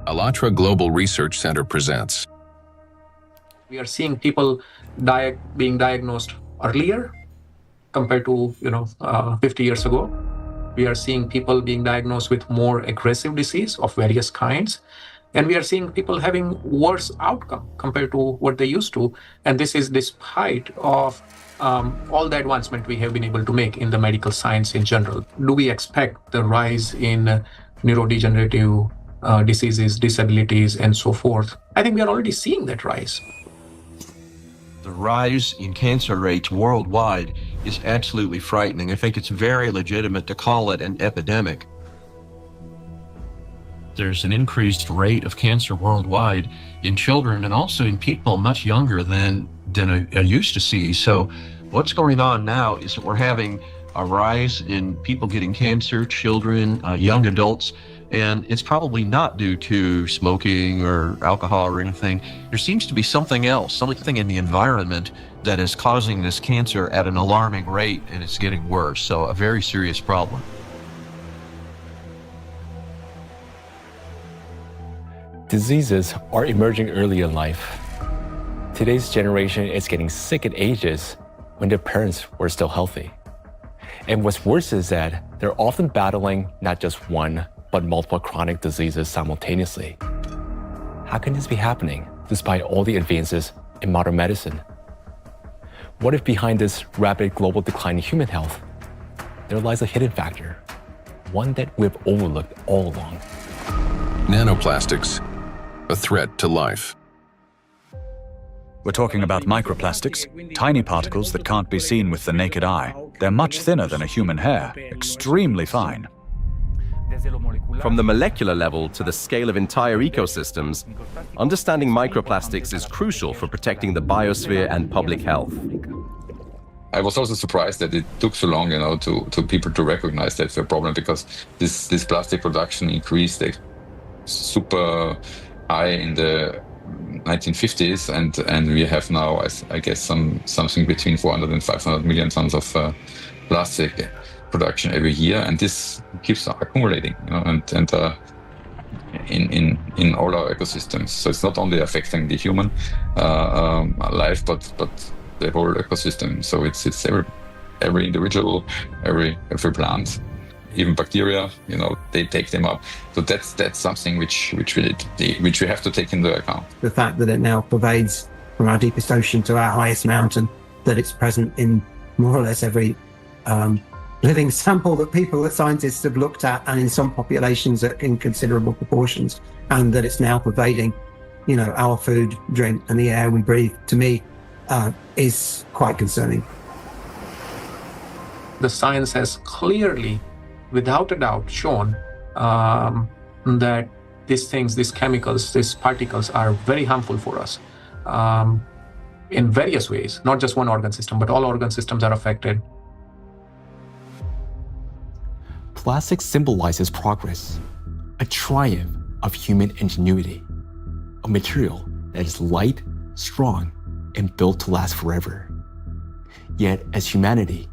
ALLATRA Global Research Center presents. We are seeing people being diagnosed earlier compared to 50 years ago. We are seeing people being diagnosed with more aggressive disease of various kinds. And we are seeing people having worse outcome compared to what they used to. And this is despite of all the advancement we have been able to make in the medical science in general. Do we expect the rise in neurodegenerative diseases, disabilities, and so forth? I think we are already seeing that rise. The rise in cancer rates worldwide is absolutely frightening. I think it's very legitimate to call it an epidemic. There's an increased rate of cancer worldwide in children and also in people much younger than I used to see. So what's going on now is that we're having a rise in people getting cancer, children, young adults, and it's probably not due to smoking or alcohol or anything. There seems to be something else, something in the environment that is causing this cancer at an alarming rate, and it's getting worse. So a very serious problem. Diseases are emerging early in life. Today's generation is getting sick at ages when their parents were still healthy. And what's worse is that they're often battling not just one, but multiple chronic diseases simultaneously. How can this be happening despite all the advances in modern medicine? What if behind this rapid global decline in human health, there lies a hidden factor, one that we've overlooked all along? Nanoplastics, a threat to life. We're talking about microplastics, tiny particles that can't be seen with the naked eye. They're much thinner than a human hair, extremely fine. From the molecular level to the scale of entire ecosystems, understanding microplastics is crucial for protecting the biosphere and public health. I was also surprised that it took so long, to people to recognize that's a problem, because this plastic production increased super high in the 1950s, and we have now, I guess, something between 400 and 500 million tons of plastic production every year, and this keeps accumulating, in all our ecosystems. So it's not only affecting the human life, but the whole ecosystem. So it's every individual, every plant, even bacteria. They take them up. So that's something which we have to take into account. The fact that it now pervades from our deepest ocean to our highest mountain, that it's present in more or less every living sample that scientists have looked at, and in some populations in considerable proportions, and that it's now pervading, our food, drink, and the air we breathe, to me, is quite concerning. The science has clearly, without a doubt, shown that these chemicals, these particles are very harmful for us in various ways, not just one organ system, but all organ systems are affected. Plastic symbolizes progress, a triumph of human ingenuity, a material that is light, strong, and built to last forever. Yet, as humanity,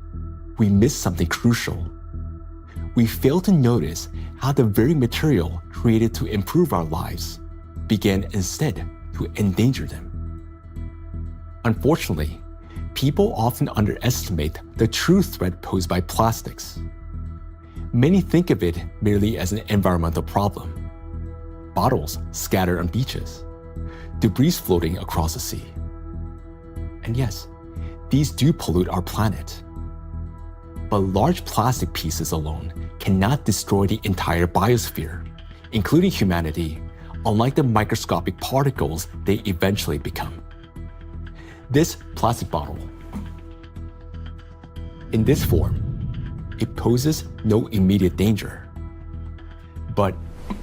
we miss something crucial. We fail to notice how the very material created to improve our lives began instead to endanger them. Unfortunately, people often underestimate the true threat posed by plastics. Many think of it merely as an environmental problem. Bottles scattered on beaches, debris floating across the sea. And yes, these do pollute our planet. But large plastic pieces alone cannot destroy the entire biosphere, including humanity, unlike the microscopic particles they eventually become. This plastic bottle, in this form, it poses no immediate danger. But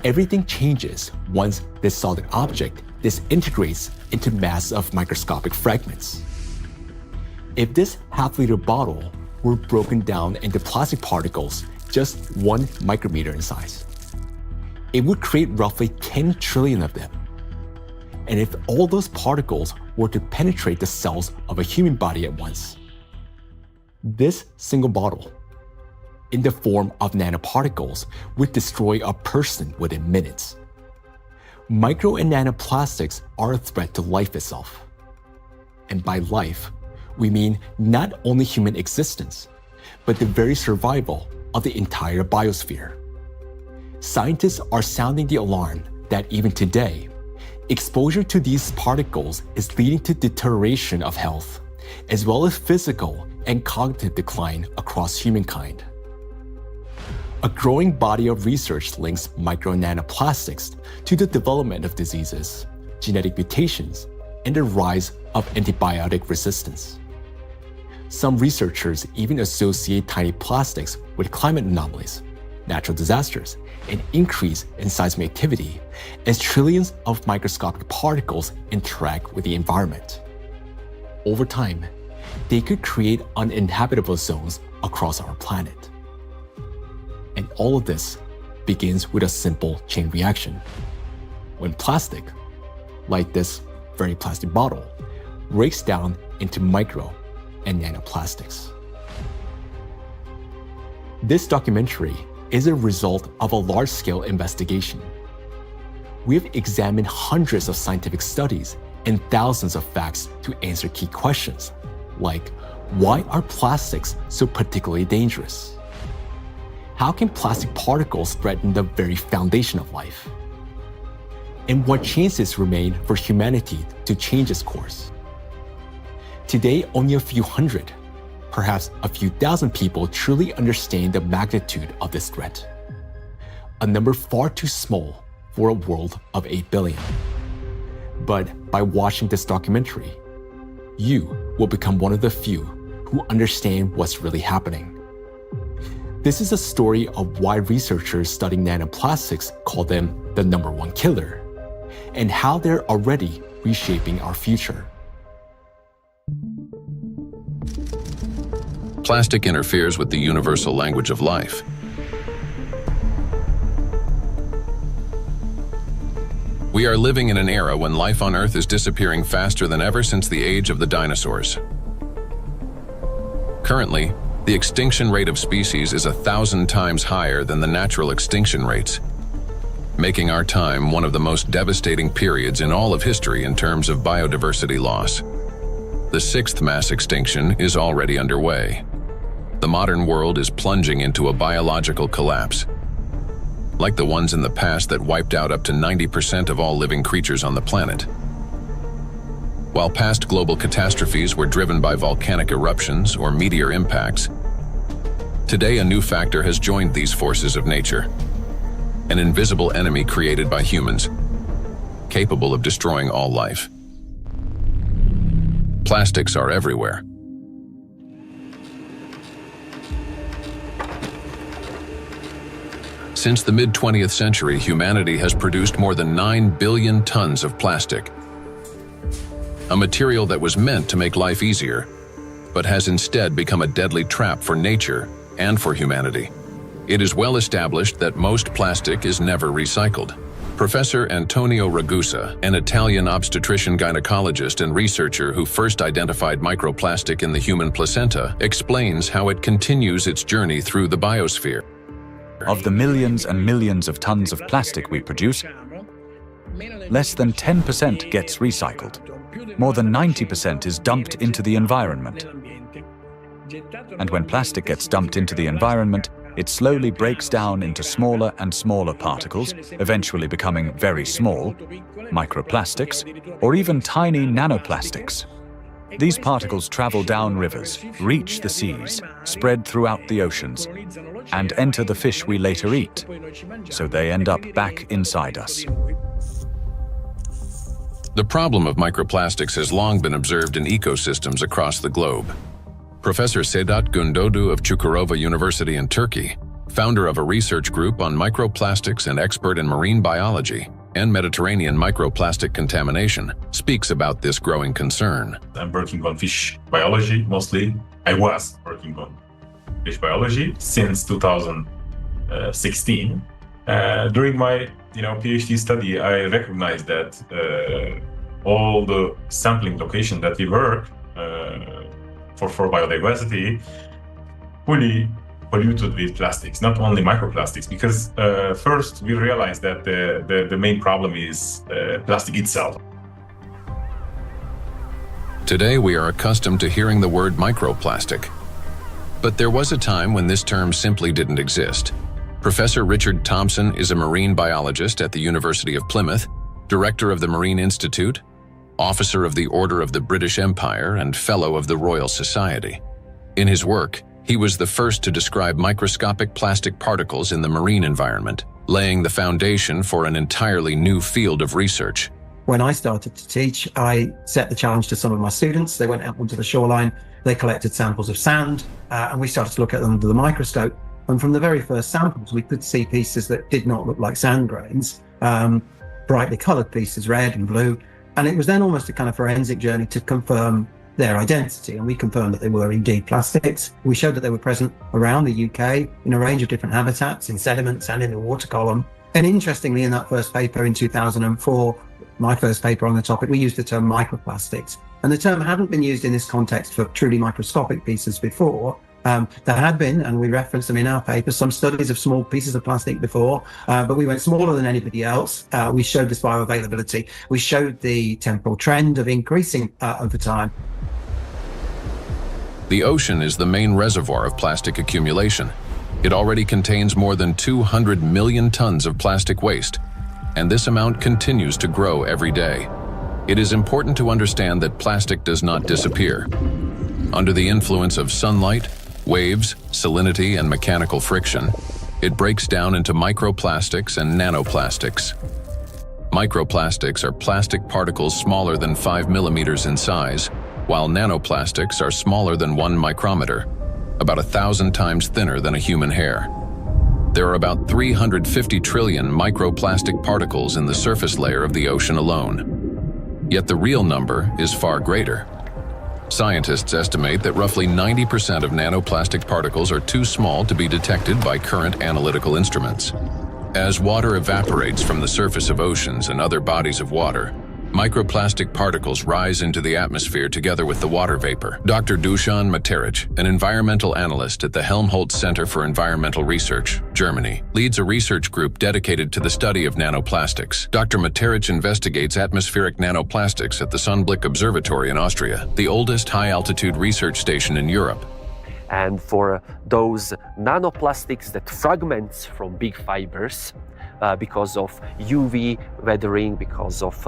everything changes once this solid object disintegrates into masses of microscopic fragments. If this half-liter bottle were broken down into plastic particles just 1 micrometer in size, it would create roughly 10 trillion of them. And if all those particles were to penetrate the cells of a human body at once, this single bottle, in the form of nanoparticles, would destroy a person within minutes. Micro and nanoplastics are a threat to life itself. And by life, we mean not only human existence, but the very survival of the entire biosphere. Scientists are sounding the alarm that even today, exposure to these particles is leading to deterioration of health, as well as physical and cognitive decline across humankind. A growing body of research links micro and nanoplastics to the development of diseases, genetic mutations, and the rise of antibiotic resistance. Some researchers even associate tiny plastics with climate anomalies, natural disasters, and increase in seismic activity as trillions of microscopic particles interact with the environment. Over time, they could create uninhabitable zones across our planet. And all of this begins with a simple chain reaction. When plastic, like this very plastic bottle, breaks down into micro and nanoplastics. This documentary is a result of a large-scale investigation. We have examined hundreds of scientific studies and thousands of facts to answer key questions, like why are plastics so particularly dangerous? How can plastic particles threaten the very foundation of life? And what chances remain for humanity to change its course? Today, only a few hundred, perhaps a few thousand people truly understand the magnitude of this threat. A number far too small for a world of 8 billion. But by watching this documentary, you will become one of the few who understand what's really happening. This is a story of why researchers studying nanoplastics call them the number one killer, and how they're already reshaping our future. Plastic interferes with the universal language of life. We are living in an era when life on Earth is disappearing faster than ever since the age of the dinosaurs. Currently, the extinction rate of species is 1,000 times higher than the natural extinction rates, making our time one of the most devastating periods in all of history in terms of biodiversity loss. The 6th mass extinction is already underway. The modern world is plunging into a biological collapse, like the ones in the past that wiped out up to 90% of all living creatures on the planet. While past global catastrophes were driven by volcanic eruptions or meteor impacts, today a new factor has joined these forces of nature, an invisible enemy created by humans, capable of destroying all life. Plastics are everywhere. Since the mid-20th century, humanity has produced more than 9 billion tons of plastic, a material that was meant to make life easier, but has instead become a deadly trap for nature and for humanity. It is well established that most plastic is never recycled. Professor Antonio Ragusa, an Italian obstetrician gynecologist and researcher who first identified microplastic in the human placenta, explains how it continues its journey through the biosphere. Of the millions and millions of tons of plastic we produce, less than 10% gets recycled. More than 90% is dumped into the environment. And when plastic gets dumped into the environment, it slowly breaks down into smaller and smaller particles, eventually becoming very small, microplastics, or even tiny nanoplastics. These particles travel down rivers, reach the seas, spread throughout the oceans, and enter the fish we later eat, so they end up back inside us. The problem of microplastics has long been observed in ecosystems across the globe. Professor Sedat Gündoğdu of Çukurova University in Turkey, founder of a research group on microplastics and expert in marine biology and Mediterranean microplastic contamination, speaks about this growing concern. I'm working on fish biology mostly. I was working on fish biology since 2016. During my PhD study, I recognized that all the sampling location that we work for biodiversity fully polluted with plastics, not only microplastics, because first we realized that the main problem is plastic itself. Today we are accustomed to hearing the word microplastic. But there was a time when this term simply didn't exist. Professor Richard Thompson is a marine biologist at the University of Plymouth, director of the Marine Institute, officer of the Order of the British Empire, and fellow of the Royal Society. In his work, he was the first to describe microscopic plastic particles in the marine environment, laying the foundation for an entirely new field of research. When I started to teach, I set the challenge to some of my students. They went out onto the shoreline, they collected samples of sand, and we started to look at them under the microscope. And from the very first samples, we could see pieces that did not look like sand grains, brightly colored pieces, red and blue. And it was then almost a kind of forensic journey to confirm their identity. And we confirmed that they were indeed plastics. We showed that they were present around the UK in a range of different habitats, in sediments and in the water column. And interestingly, in that first paper in 2004, my first paper on the topic, we used the term microplastics. And the term hadn't been used in this context for truly microscopic pieces before. There had been, and we referenced them in our paper, some studies of small pieces of plastic before, but we went smaller than anybody else. We showed this bioavailability. We showed the temporal trend of increasing over time. The ocean is the main reservoir of plastic accumulation. It already contains more than 200 million tons of plastic waste, and this amount continues to grow every day. It is important to understand that plastic does not disappear. Under the influence of sunlight, waves, salinity, and mechanical friction, it breaks down into microplastics and nanoplastics. Microplastics are plastic particles smaller than 5 millimeters in size, while nanoplastics are smaller than 1 micrometer, about 1,000 times thinner than a human hair. There are about 350 trillion microplastic particles in the surface layer of the ocean alone. Yet the real number is far greater. Scientists estimate that roughly 90% of nanoplastic particles are too small to be detected by current analytical instruments. As water evaporates from the surface of oceans and other bodies of water, microplastic particles rise into the atmosphere together with the water vapor. Dr. Dusan Materic, an environmental analyst at the Helmholtz Center for Environmental Research, Germany, leads a research group dedicated to the study of nanoplastics. Dr. Materic investigates atmospheric nanoplastics at the Sonnenblick Observatory in Austria, the oldest high-altitude research station in Europe. And for those nanoplastics that fragments from big fibers, because of UV weathering, because of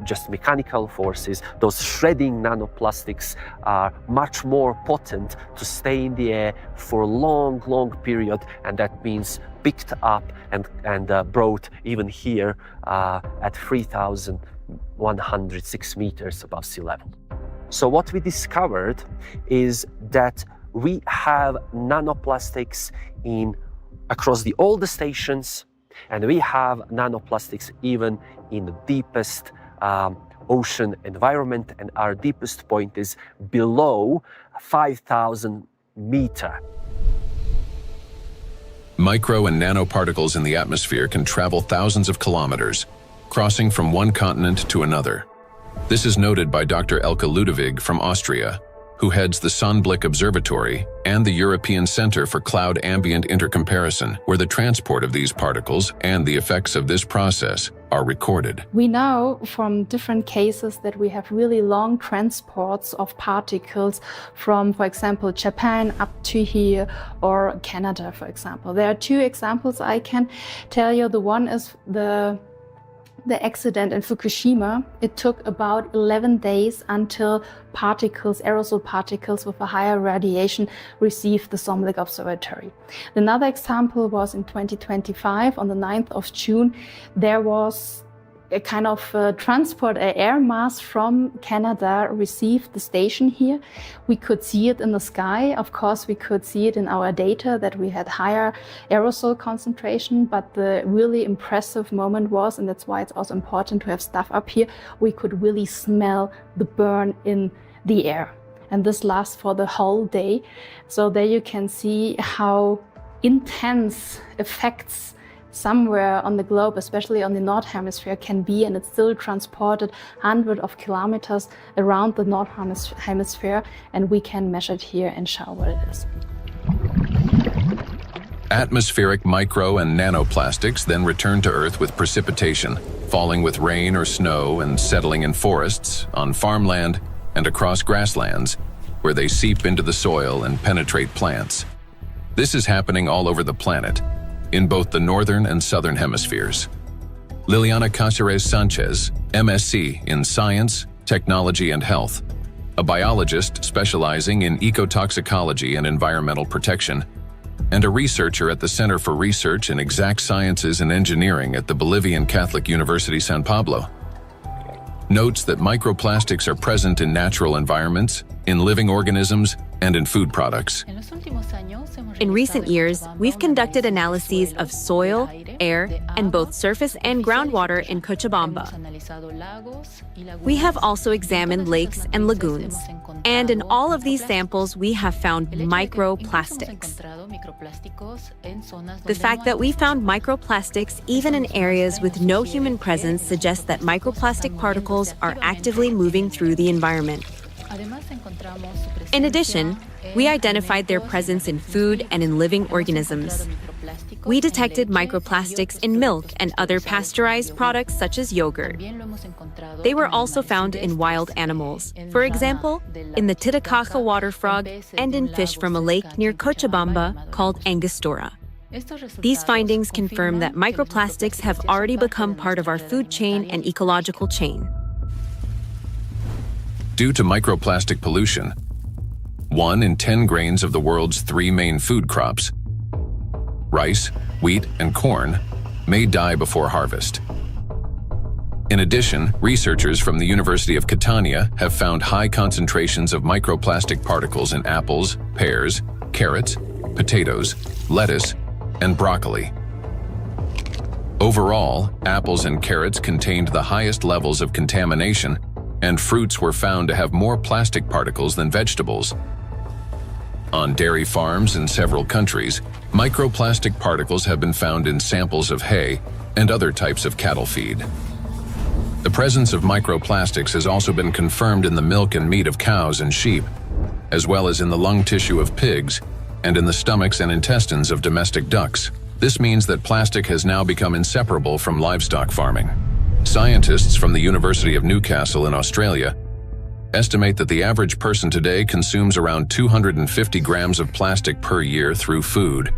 just mechanical forces, those shredding nanoplastics are much more potent to stay in the air for a long period, and that means picked up and brought even here at 3,106 meters above sea level. So what we discovered is that we have nanoplastics across all the stations, and we have nanoplastics even in the deepest ocean environment, and our deepest point is below 5,000 meters. Micro and nanoparticles in the atmosphere can travel thousands of kilometers, crossing from one continent to another. This is noted by Dr. Elke Ludewig from Austria, who heads the Sonnenblick Observatory and the European Center for Cloud Ambient Intercomparison, where the transport of these particles and the effects of this process are recorded. We know from different cases that we have really long transports of particles from, for example, Japan up to here, or Canada, for example. There are two examples I can tell you. The one is the accident in Fukushima. It took about 11 days until aerosol particles with a higher radiation received the Sonnenblick Observatory. Another example was in 2025, on the 9th of June, there was a kind of transport, an air mass from Canada received the station here. We could see it in the sky. Of course, we could see it in our data that we had higher aerosol concentration, but the really impressive moment was, and that's why it's also important to have stuff up here, we could really smell the burn in the air. And this lasts for the whole day. So there you can see how intense effects somewhere on the globe, especially on the North Hemisphere, can be, and it's still transported hundreds of kilometers around the North Hemisphere, and we can measure it here and show what it is. Atmospheric micro and nanoplastics then return to Earth with precipitation, falling with rain or snow and settling in forests, on farmland, and across grasslands, where they seep into the soil and penetrate plants. This is happening all over the planet, in both the northern and southern hemispheres. Liliana Cáceres Sanchez, MSc in Science, Technology and Health, a biologist specializing in ecotoxicology and environmental protection, and a researcher at the Center for Research in Exact Sciences and Engineering at the Bolivian Catholic University San Pablo, notes that microplastics are present in natural environments, in living organisms, and in food products. In recent years, we've conducted analyses of soil, air, and both surface and groundwater in Cochabamba. We have also examined lakes and lagoons, and in all of these samples, we have found microplastics. The fact that we found microplastics even in areas with no human presence suggests that microplastic particles are actively moving through the environment. In addition, we identified their presence in food and in living organisms. We detected microplastics in milk and other pasteurized products such as yogurt. They were also found in wild animals, for example, in the Titicaca water frog and in fish from a lake near Cochabamba called Angostura. These findings confirm that microplastics have already become part of our food chain and ecological chain. Due to microplastic pollution, 1 in 10 grains of the world's 3 main food crops, rice, wheat, and corn, may die before harvest. In addition, researchers from the University of Catania have found high concentrations of microplastic particles in apples, pears, carrots, potatoes, lettuce, and broccoli. Overall, apples and carrots contained the highest levels of contamination, and fruits were found to have more plastic particles than vegetables. On dairy farms in several countries, microplastic particles have been found in samples of hay and other types of cattle feed. The presence of microplastics has also been confirmed in the milk and meat of cows and sheep, as well as in the lung tissue of pigs and in the stomachs and intestines of domestic ducks. This means that plastic has now become inseparable from livestock farming. Scientists from the University of Newcastle in Australia estimate that the average person today consumes around 250 grams of plastic per year through food,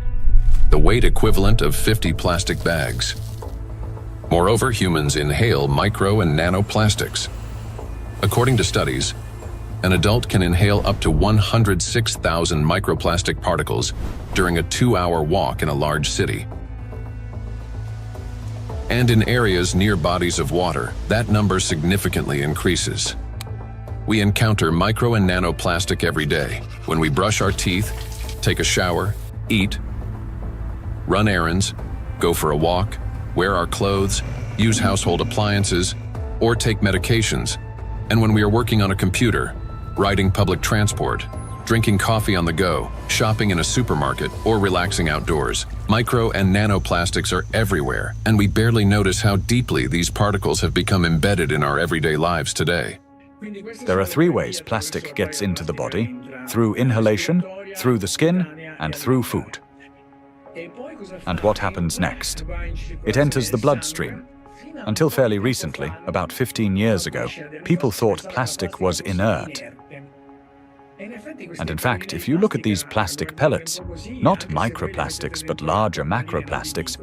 the weight equivalent of 50 plastic bags. Moreover, humans inhale micro and nanoplastics. According to studies, an adult can inhale up to 106,000 microplastic particles during a 2-hour walk in a large city. And in areas near bodies of water, that number significantly increases. We encounter micro and nanoplastic every day when we brush our teeth, take a shower, eat, run errands, go for a walk, wear our clothes, use household appliances, or take medications, and when we are working on a computer, riding public transport, drinking coffee on the go, shopping in a supermarket, or relaxing outdoors. Micro and nanoplastics are everywhere, and we barely notice how deeply these particles have become embedded in our everyday lives today. There are 3 ways plastic gets into the body: through inhalation, through the skin, and through food. And what happens next? It enters the bloodstream. Until fairly recently, about 15 years ago, people thought plastic was inert. And in fact, if you look at these plastic pellets, not microplastics but larger macroplastics,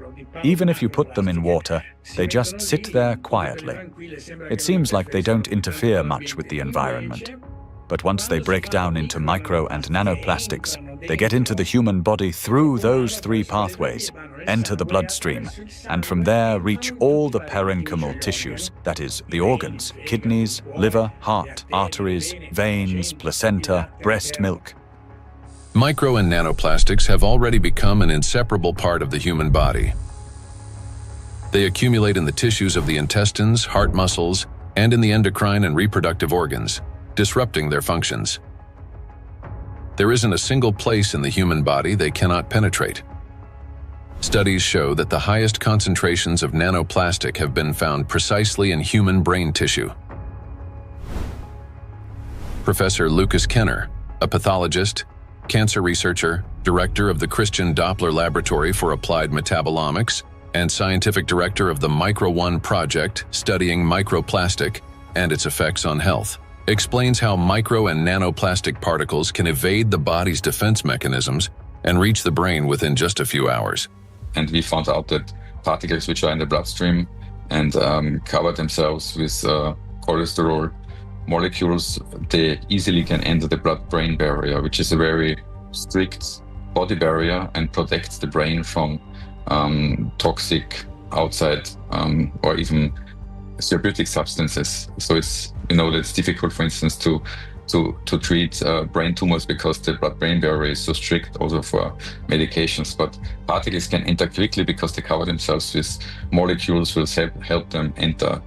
even if you put them in water, they just sit there quietly. It seems like they don't interfere much with the environment. But once they break down into micro and nanoplastics, they get into the human body through those 3 pathways, enter the bloodstream, and from there reach all the parenchymal tissues, that is, the organs, kidneys, liver, heart, arteries, veins, placenta, breast milk. Micro and nanoplastics have already become an inseparable part of the human body. They accumulate in the tissues of the intestines, heart muscles, and in the endocrine and reproductive organs, disrupting their functions. There isn't a single place in the human body they cannot penetrate. Studies show that the highest concentrations of nanoplastic have been found precisely in human brain tissue. Professor Lucas Kenner, a pathologist, cancer researcher, director of the Christian Doppler Laboratory for Applied Metabolomics, and scientific director of the Micro-1 project studying microplastic and its effects on health, explains how micro and nanoplastic particles can evade the body's defense mechanisms and reach the brain within just a few hours. And we found out that particles which are in the bloodstream and cover themselves with cholesterol molecules, they easily can enter the blood-brain barrier, which is a very strict body barrier and protects the brain from toxic outside or even therapeutic substances. So it's, it's difficult, for instance, to treat brain tumors because the blood-brain barrier is so strict also for medications. But particles can enter quickly because they cover themselves with molecules will help them enter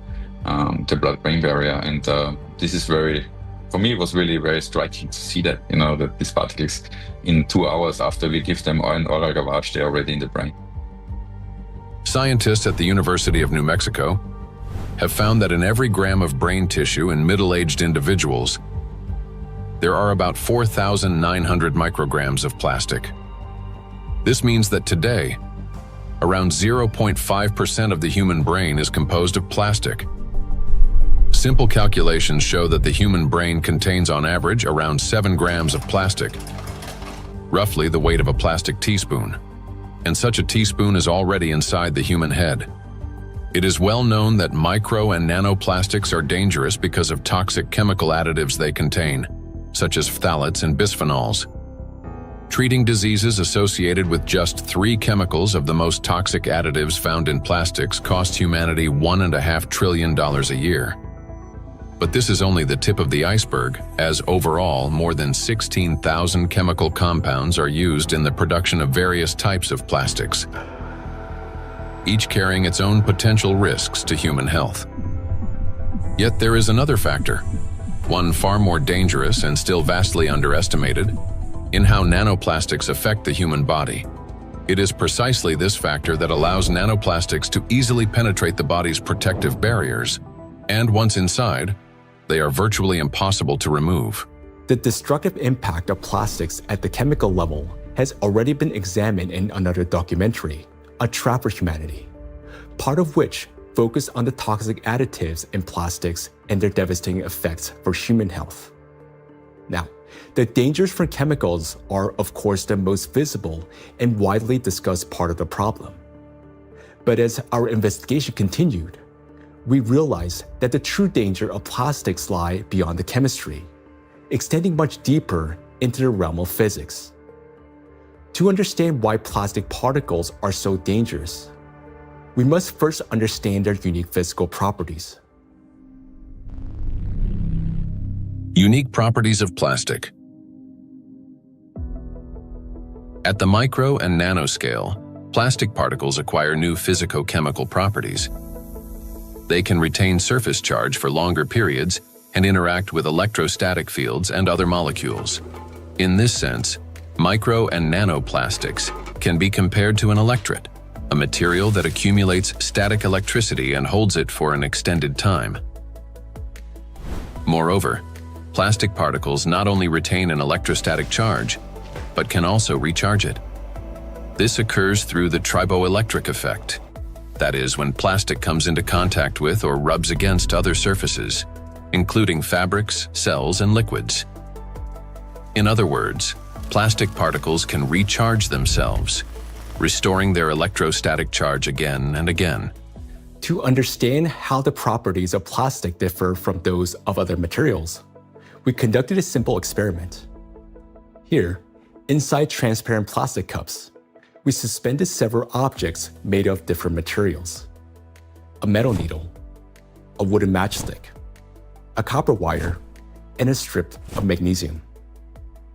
the blood-brain barrier. And this is for me, it was really very striking to see that, that these particles in 2 hours after we give them an oral gavage, they're already in the brain. Scientists at the University of New Mexico have found that in every gram of brain tissue in middle-aged individuals, there are about 4,900 micrograms of plastic. This means that today, around 0.5% of the human brain is composed of plastic. Simple calculations show that the human brain contains on average around 7 grams of plastic, roughly the weight of a plastic teaspoon. And such a teaspoon is already inside the human head. It is well known that micro and nanoplastics are dangerous because of toxic chemical additives they contain, such as phthalates and bisphenols. Treating diseases associated with just 3 chemicals of the most toxic additives found in plastics costs humanity $1.5 trillion a year. But this is only the tip of the iceberg, as overall more than 16,000 chemical compounds are used in the production of various types of plastics, each carrying its own potential risks to human health. Yet there is another factor, one far more dangerous and still vastly underestimated, in how nanoplastics affect the human body. It is precisely this factor that allows nanoplastics to easily penetrate the body's protective barriers, and once inside, they are virtually impossible to remove. The destructive impact of plastics at the chemical level has already been examined in another documentary, A Trap for Humanity, part of which focused on the toxic additives in plastics and their devastating effects for human health. Now, the dangers from chemicals are, of course, the most visible and widely discussed part of the problem. But as our investigation continued, we realized that the true danger of plastics lie beyond the chemistry, extending much deeper into the realm of physics. To understand why plastic particles are so dangerous, we must first understand their unique physical properties. Unique properties of plastic. At the micro and nanoscale, plastic particles acquire new physicochemical properties. They can retain surface charge for longer periods and interact with electrostatic fields and other molecules. In this sense, micro and nanoplastics can be compared to an electret, a material that accumulates static electricity and holds it for an extended time. Moreover, plastic particles not only retain an electrostatic charge, but can also recharge it. This occurs through the triboelectric effect. That is, when plastic comes into contact with or rubs against other surfaces, including fabrics, cells, and liquids. In other words, plastic particles can recharge themselves, restoring their electrostatic charge again and again. To understand how the properties of plastic differ from those of other materials, we conducted a simple experiment. Here, inside transparent plastic cups, we suspended several objects made of different materials: a metal needle, a wooden matchstick, a copper wire, and a strip of magnesium.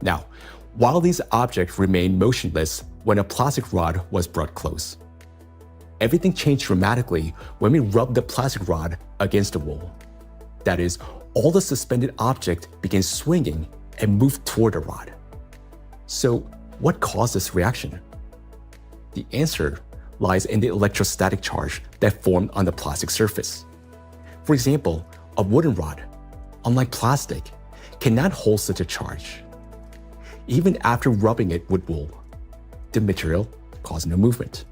Now, while these objects remained motionless when a plastic rod was brought close, everything changed dramatically when we rubbed the plastic rod against the wall. That is, all the suspended objects began swinging and moved toward the rod. So, what caused this reaction? The answer lies in the electrostatic charge that formed on the plastic surface. For example, a wooden rod, unlike plastic, cannot hold such a charge. Even after rubbing it with wool, the material caused no movement.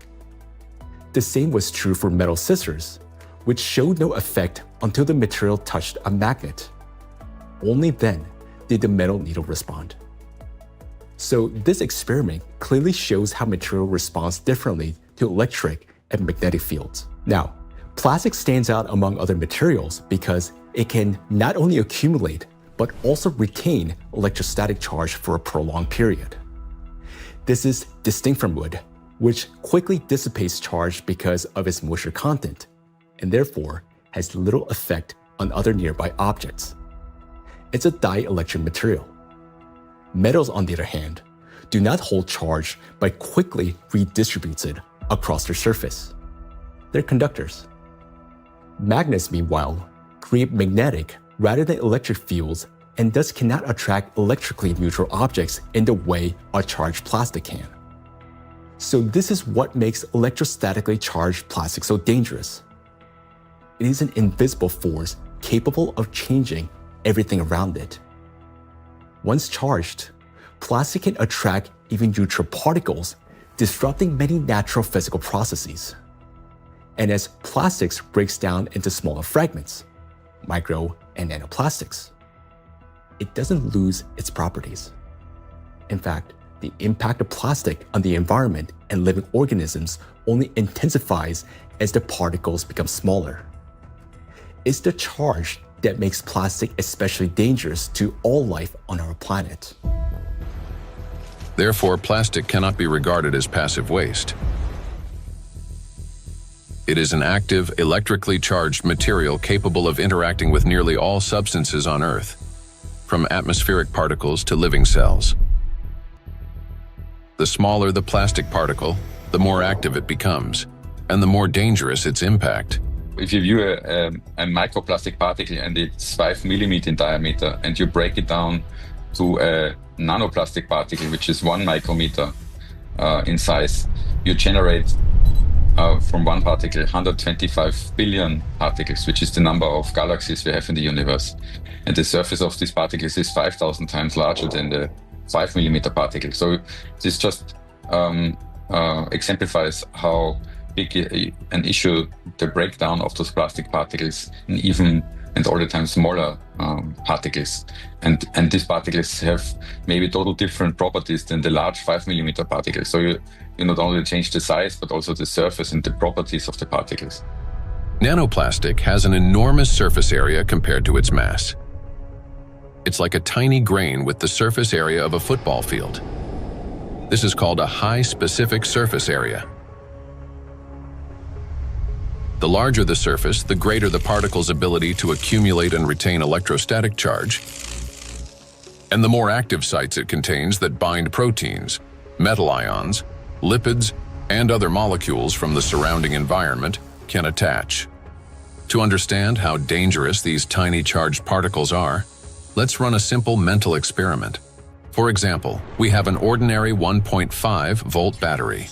The same was true for metal scissors, which showed no effect until the material touched a magnet. Only then did the metal needle respond. So this experiment clearly shows how material responds differently to electric and magnetic fields. Now, plastic stands out among other materials because it can not only accumulate, but also retain electrostatic charge for a prolonged period. This is distinct from wood, which quickly dissipates charge because of its moisture content, and therefore has little effect on other nearby objects. It's a dielectric material. Metals, on the other hand, do not hold charge but quickly redistributes it across their surface. They're conductors. Magnets, meanwhile, create magnetic rather than electric fields and thus cannot attract electrically neutral objects in the way a charged plastic can. So this is what makes electrostatically charged plastic so dangerous. It is an invisible force capable of changing everything around it. Once charged, plastic can attract even neutral particles, disrupting many natural physical processes. And as plastics breaks down into smaller fragments, micro and nanoplastics, it doesn't lose its properties. In fact, the impact of plastic on the environment and living organisms only intensifies as the particles become smaller. It's the charge that makes plastic especially dangerous to all life on our planet. Therefore, plastic cannot be regarded as passive waste. It is an active, electrically charged material capable of interacting with nearly all substances on Earth, from atmospheric particles to living cells. The smaller the plastic particle, the more active it becomes, and the more dangerous its impact. If you view a microplastic particle and it's 5 millimeters in diameter, and you break it down to a nanoplastic particle, which is 1 micrometer in size, you generate from one particle 125 billion particles, which is the number of galaxies we have in the universe. And the surface of these particles is 5,000 times larger than the 5 millimeter particle. So this just exemplifies how big an issue the breakdown of those plastic particles in even and all the time smaller particles. And these particles have maybe total different properties than the large 5 millimeter particles. So you not only change the size, but also the surface and the properties of the particles. Nanoplastic has an enormous surface area compared to its mass. It's like a tiny grain with the surface area of a football field. This is called a high specific surface area. The larger the surface, the greater the particle's ability to accumulate and retain electrostatic charge, and the more active sites it contains that bind proteins, metal ions, lipids, and other molecules from the surrounding environment can attach. To understand how dangerous these tiny charged particles are, let's run a simple mental experiment. For example, we have an ordinary 1.5 volt battery.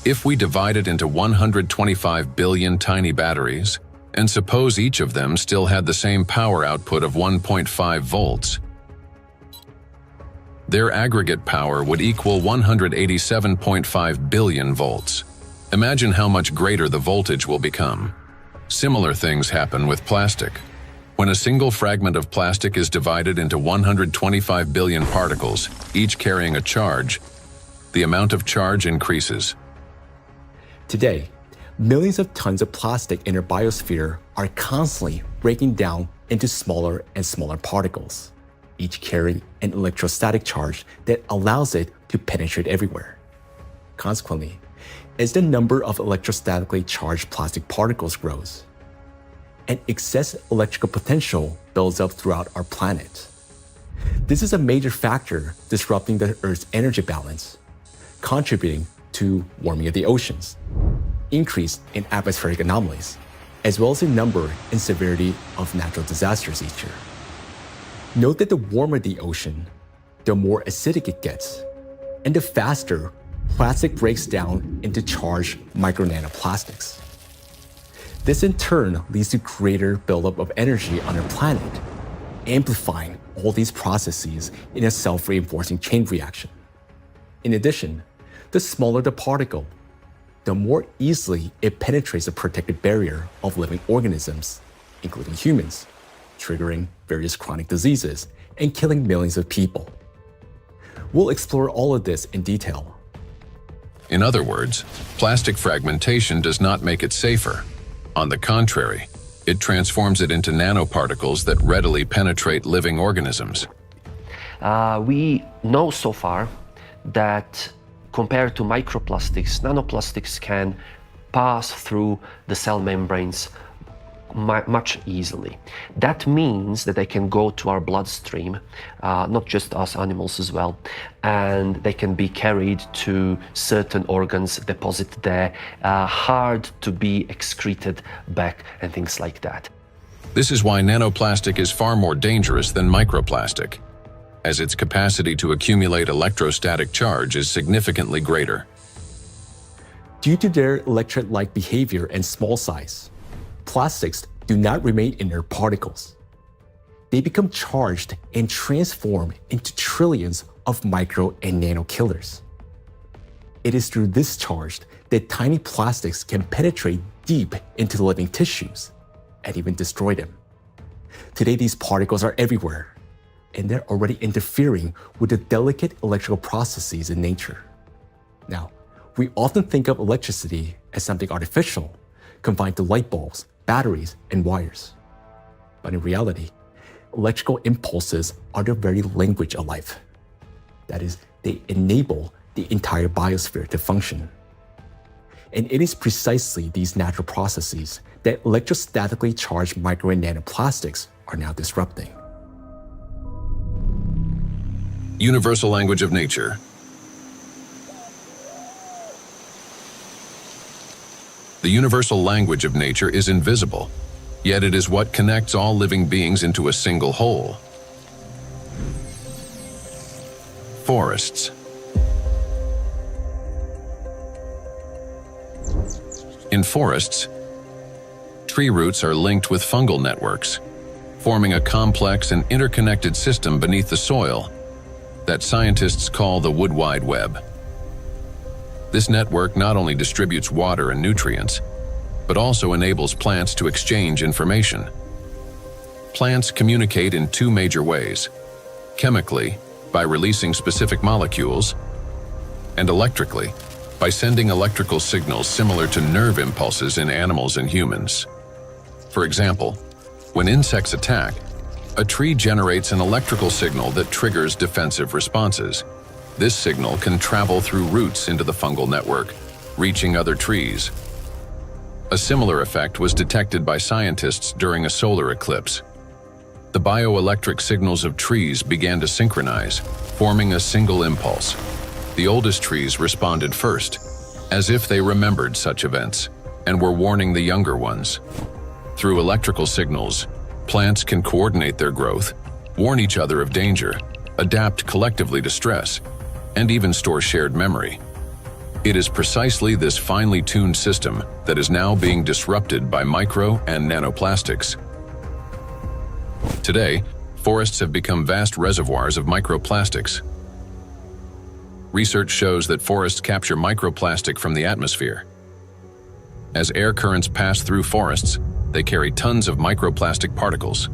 If we divide it into 125 billion tiny batteries, and suppose each of them still had the same power output of 1.5 volts, their aggregate power would equal 187.5 billion volts. Imagine how much greater the voltage will become. Similar things happen with plastic. When a single fragment of plastic is divided into 125 billion particles, each carrying a charge, the amount of charge increases. Today, millions of tons of plastic in our biosphere are constantly breaking down into smaller and smaller particles, each carrying an electrostatic charge that allows it to penetrate everywhere. Consequently, as the number of electrostatically charged plastic particles grows, an excess electrical potential builds up throughout our planet. This is a major factor disrupting the Earth's energy balance, contributing to warming of the oceans, increase in atmospheric anomalies, as well as the number and severity of natural disasters each year. Note that the warmer the ocean, the more acidic it gets, and the faster plastic breaks down into charged micro-nanoplastics. This in turn leads to greater buildup of energy on our planet, amplifying all these processes in a self-reinforcing chain reaction. In addition, The smaller the particle, the more easily it penetrates the protective barrier of living organisms, including humans, triggering various chronic diseases and killing millions of people. We'll explore all of this in detail. In other words, plastic fragmentation does not make it safer. On the contrary, it transforms it into nanoparticles that readily penetrate living organisms. We know so far that compared to microplastics, nanoplastics can pass through the cell membranes much easily. That means that they can go to our bloodstream, not just us animals as well, and they can be carried to certain organs, deposited there, hard to be excreted back and things like that. This is why nanoplastic is far more dangerous than microplastic, as its capacity to accumulate electrostatic charge is significantly greater. Due to their electrolyte behavior and small size, plastics do not remain inert particles. They become charged and transform into trillions of micro and nano killers. It is through this charge that tiny plastics can penetrate deep into living tissues and even destroy them. Today, these particles are everywhere, and they're already interfering with the delicate electrical processes in nature. Now, we often think of electricity as something artificial, confined to light bulbs, batteries, and wires. But in reality, electrical impulses are the very language of life. That is, they enable the entire biosphere to function. And it is precisely these natural processes that electrostatically charged micro and nanoplastics are now disrupting. Universal language of nature. The universal language of nature is invisible, yet it is what connects all living beings into a single whole. Forests. In forests, tree roots are linked with fungal networks, forming a complex and interconnected system beneath the soil that scientists call the wood wide web. This network not only distributes water and nutrients, but also enables plants to exchange information. Plants communicate in two major ways: chemically, by releasing specific molecules, and electrically, by sending electrical signals similar to nerve impulses in animals and humans. For example, when insects attack, a tree generates an electrical signal that triggers defensive responses. This signal can travel through roots into the fungal network, reaching other trees. A similar effect was detected by scientists during a solar eclipse. The bioelectric signals of trees began to synchronize, forming a single impulse. The oldest trees responded first, as if they remembered such events and were warning the younger ones. Through electrical signals, plants can coordinate their growth, warn each other of danger, adapt collectively to stress, and even store shared memory. It is precisely this finely tuned system that is now being disrupted by micro and nanoplastics. Today, forests have become vast reservoirs of microplastics. Research shows that forests capture microplastic from the atmosphere. As air currents pass through forests, they carry tons of microplastic particles.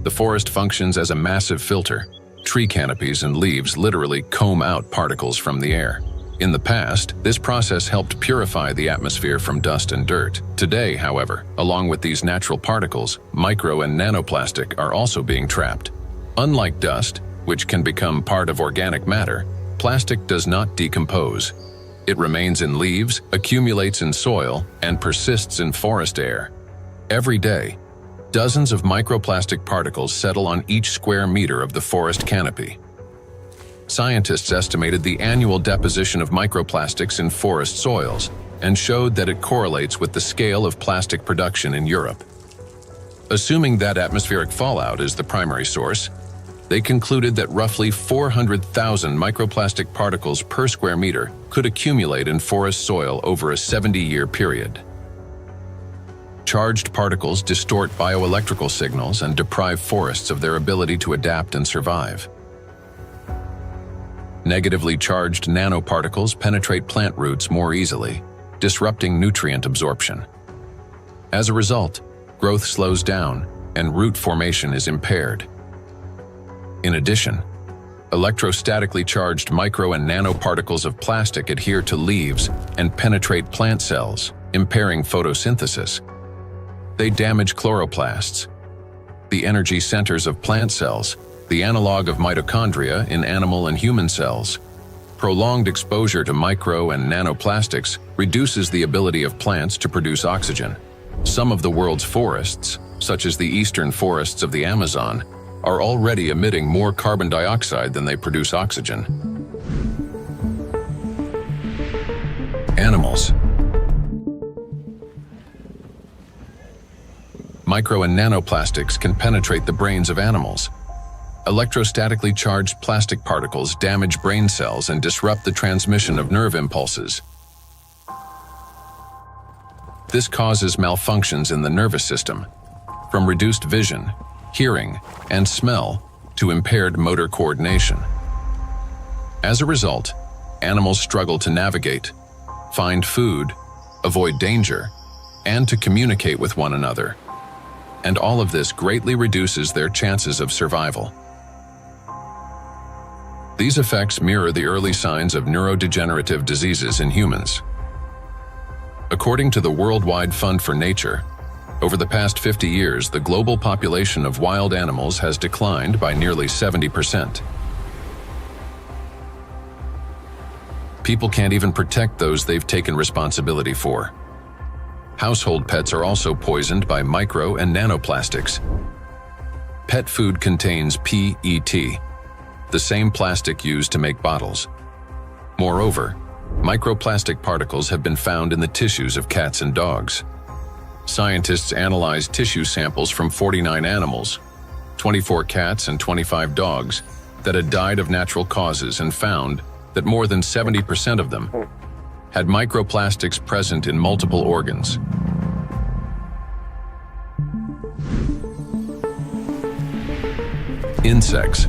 The forest functions as a massive filter. Tree canopies and leaves literally comb out particles from the air. In the past, this process helped purify the atmosphere from dust and dirt. Today, however, along with these natural particles, micro and nanoplastic are also being trapped. Unlike dust, which can become part of organic matter, plastic does not decompose. It remains in leaves, accumulates in soil, and persists in forest air. Every day, dozens of microplastic particles settle on each square meter of the forest canopy. Scientists estimated the annual deposition of microplastics in forest soils and showed that it correlates with the scale of plastic production in Europe. Assuming that atmospheric fallout is the primary source, they concluded that roughly 400,000 microplastic particles per square meter could accumulate in forest soil over a 70-year period. Charged particles distort bioelectrical signals and deprive forests of their ability to adapt and survive. Negatively charged nanoparticles penetrate plant roots more easily, disrupting nutrient absorption. As a result, growth slows down and root formation is impaired. In addition, electrostatically charged micro and nanoparticles of plastic adhere to leaves and penetrate plant cells, impairing photosynthesis. They damage chloroplasts, the energy centers of plant cells, the analog of mitochondria in animal and human cells. Prolonged exposure to micro and nanoplastics reduces the ability of plants to produce oxygen. Some of the world's forests, such as the eastern forests of the Amazon, are already emitting more carbon dioxide than they produce oxygen. Animals. Micro and nanoplastics can penetrate the brains of animals. Electrostatically charged plastic particles damage brain cells and disrupt the transmission of nerve impulses. This causes malfunctions in the nervous system, from reduced vision, hearing, and smell to impaired motor coordination. As a result, animals struggle to navigate, find food, avoid danger, and to communicate with one another. And all of this greatly reduces their chances of survival. These effects mirror the early signs of neurodegenerative diseases in humans. According to the Worldwide Fund for Nature, over the past 50 years, the global population of wild animals has declined by nearly 70%. People can't even protect those they've taken responsibility for. Household pets are also poisoned by micro and nanoplastics. Pet food contains PET, the same plastic used to make bottles. Moreover, microplastic particles have been found in the tissues of cats and dogs. Scientists analyzed tissue samples from 49 animals, 24 cats and 25 dogs, that had died of natural causes and found that more than 70% of them had microplastics present in multiple organs. Insects.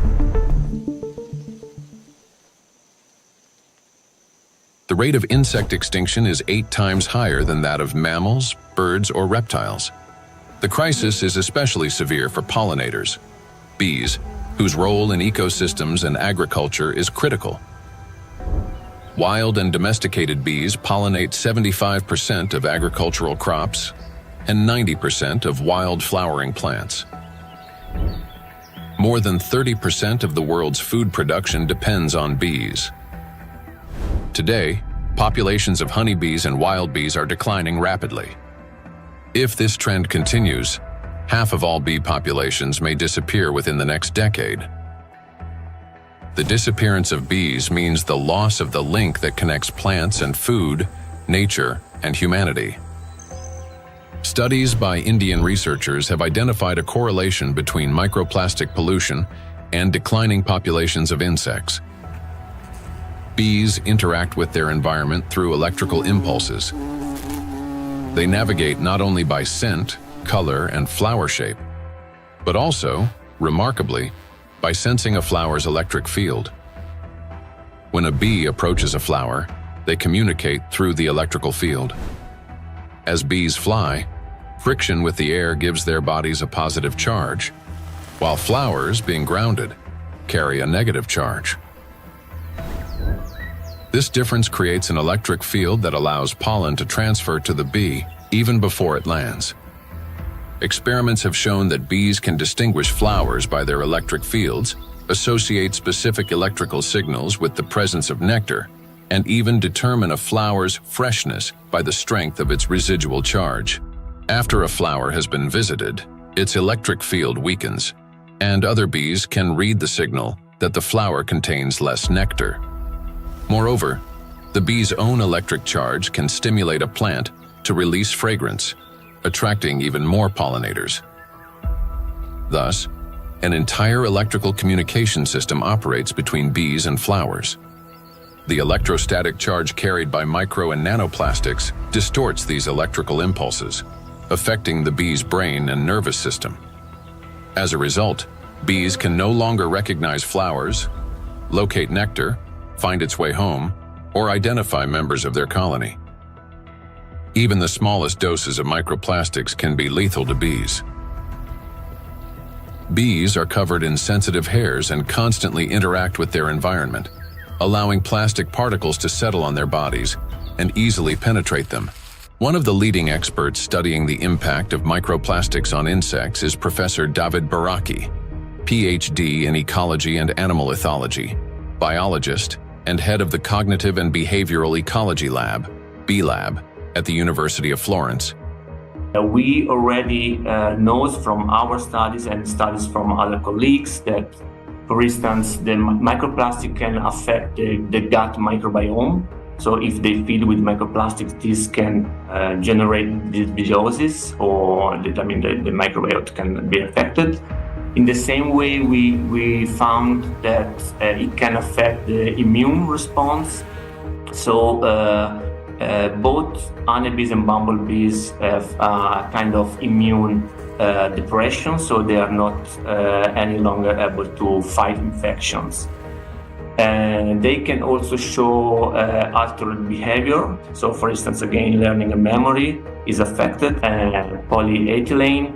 The rate of insect extinction is 8 times higher than that of mammals, birds, or reptiles. The crisis is especially severe for pollinators, bees, whose role in ecosystems and agriculture is critical. Wild and domesticated bees pollinate 75% of agricultural crops and 90% of wild flowering plants. More than 30% of the world's food production depends on bees. Today, populations of honeybees and wild bees are declining rapidly. If this trend continues, half of all bee populations may disappear within the next decade. The disappearance of bees means the loss of the link that connects plants and food, nature, and humanity. Studies by Indian researchers have identified a correlation between microplastic pollution and declining populations of insects. Bees interact with their environment through electrical impulses. They navigate not only by scent, color, and flower shape, but also, remarkably, by sensing a flower's electric field. When a bee approaches a flower, they communicate through the electrical field. As bees fly, friction with the air gives their bodies a positive charge, while flowers, being grounded, carry a negative charge. This difference creates an electric field that allows pollen to transfer to the bee even before it lands. Experiments have shown that bees can distinguish flowers by their electric fields, associate specific electrical signals with the presence of nectar, and even determine a flower's freshness by the strength of its residual charge. After a flower has been visited, its electric field weakens, and other bees can read the signal that the flower contains less nectar. Moreover, the bee's own electric charge can stimulate a plant to release fragrance, attracting even more pollinators. Thus, an entire electrical communication system operates between bees and flowers. The electrostatic charge carried by micro and nanoplastics distorts these electrical impulses, affecting the bee's brain and nervous system. As a result, bees can no longer recognize flowers, locate nectar, find its way home, or identify members of their colony. Even the smallest doses of microplastics can be lethal to bees. Bees are covered in sensitive hairs and constantly interact with their environment, allowing plastic particles to settle on their bodies and easily penetrate them. One of the leading experts studying the impact of microplastics on insects is Professor David Baraki, PhD in ecology and animal ethology, biologist, and head of the Cognitive and Behavioral Ecology Lab, B-Lab, at the University of Florence. We already know from our studies and studies from other colleagues that, for instance, the microplastic can affect the gut microbiome. So if they feed with microplastics, this can generate dysbiosis, or the microbiota can be affected. In the same way, we found that it can affect the immune response. So both honeybees and bumblebees have a kind of immune depression, so they are not any longer able to fight infections. And they can also show altered behavior. So, for instance, again, learning and memory is affected, and polyethylene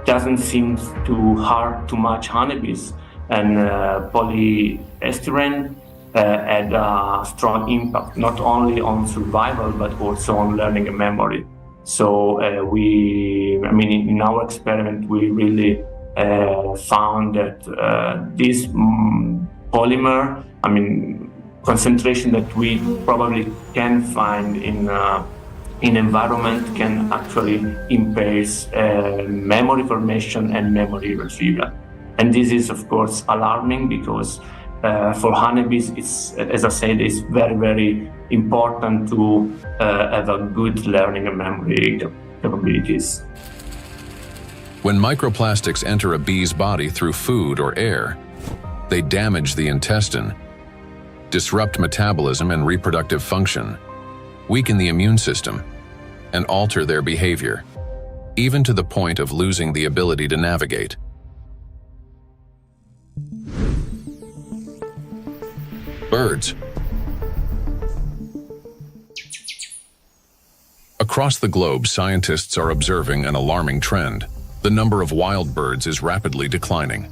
doesn't seem to harm too much honeybees, and polyestyrene had a strong impact not only on survival but also on learning and memory. So in our experiment, we really found that this polymer, concentration that we probably can find in environment, can actually impair memory formation and memory retrieval. And this is, of course, alarming because for honeybees, it's, as I said, it's very, very important to have a good learning and memory capabilities. When microplastics enter a bee's body through food or air, they damage the intestine, disrupt metabolism and reproductive function, weaken the immune system, and alter their behavior, even to the point of losing the ability to navigate. Birds. Across the globe, scientists are observing an alarming trend. The number of wild birds is rapidly declining.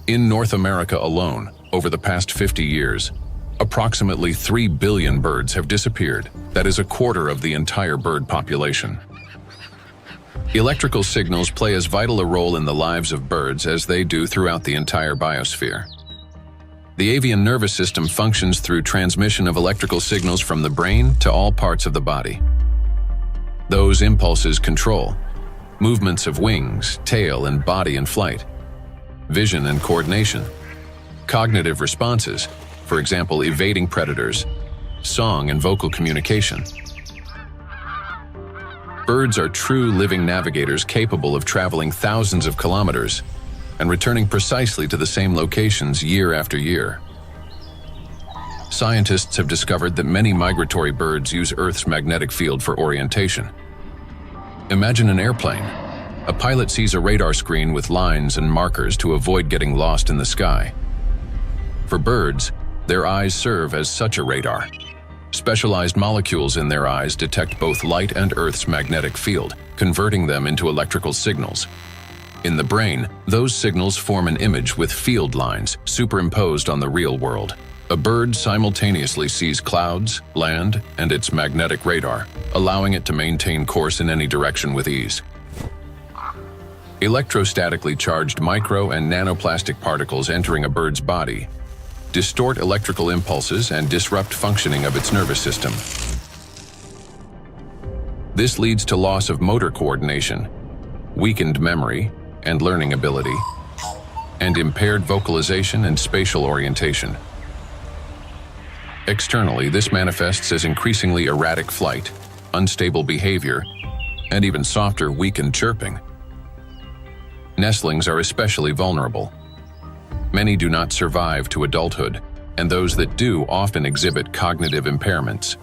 In North America alone, over the past 50 years, approximately 3 billion birds have disappeared. That is a quarter of the entire bird population. Electrical signals play as vital a role in the lives of birds as they do throughout the entire biosphere. The avian nervous system functions through transmission of electrical signals from the brain to all parts of the body. Those impulses control movements of wings, tail, and body in flight, vision and coordination, cognitive responses, for example, evading predators, song and vocal communication. Birds are true living navigators capable of traveling thousands of kilometers and returning precisely to the same locations year after year. Scientists have discovered that many migratory birds use Earth's magnetic field for orientation. Imagine an airplane. A pilot sees a radar screen with lines and markers to avoid getting lost in the sky. For birds, their eyes serve as such a radar. Specialized molecules in their eyes detect both light and Earth's magnetic field, converting them into electrical signals. In the brain, those signals form an image with field lines superimposed on the real world. A bird simultaneously sees clouds, land, and its magnetic radar, allowing it to maintain course in any direction with ease. Electrostatically charged micro and nanoplastic particles entering a bird's body distort electrical impulses and disrupt functioning of its nervous system. This leads to loss of motor coordination, weakened memory and learning ability, and impaired vocalization and spatial orientation. Externally, this manifests as increasingly erratic flight, unstable behavior, and even softer, weakened chirping. Nestlings are especially vulnerable. Many do not survive to adulthood, and those that do often exhibit cognitive impairments.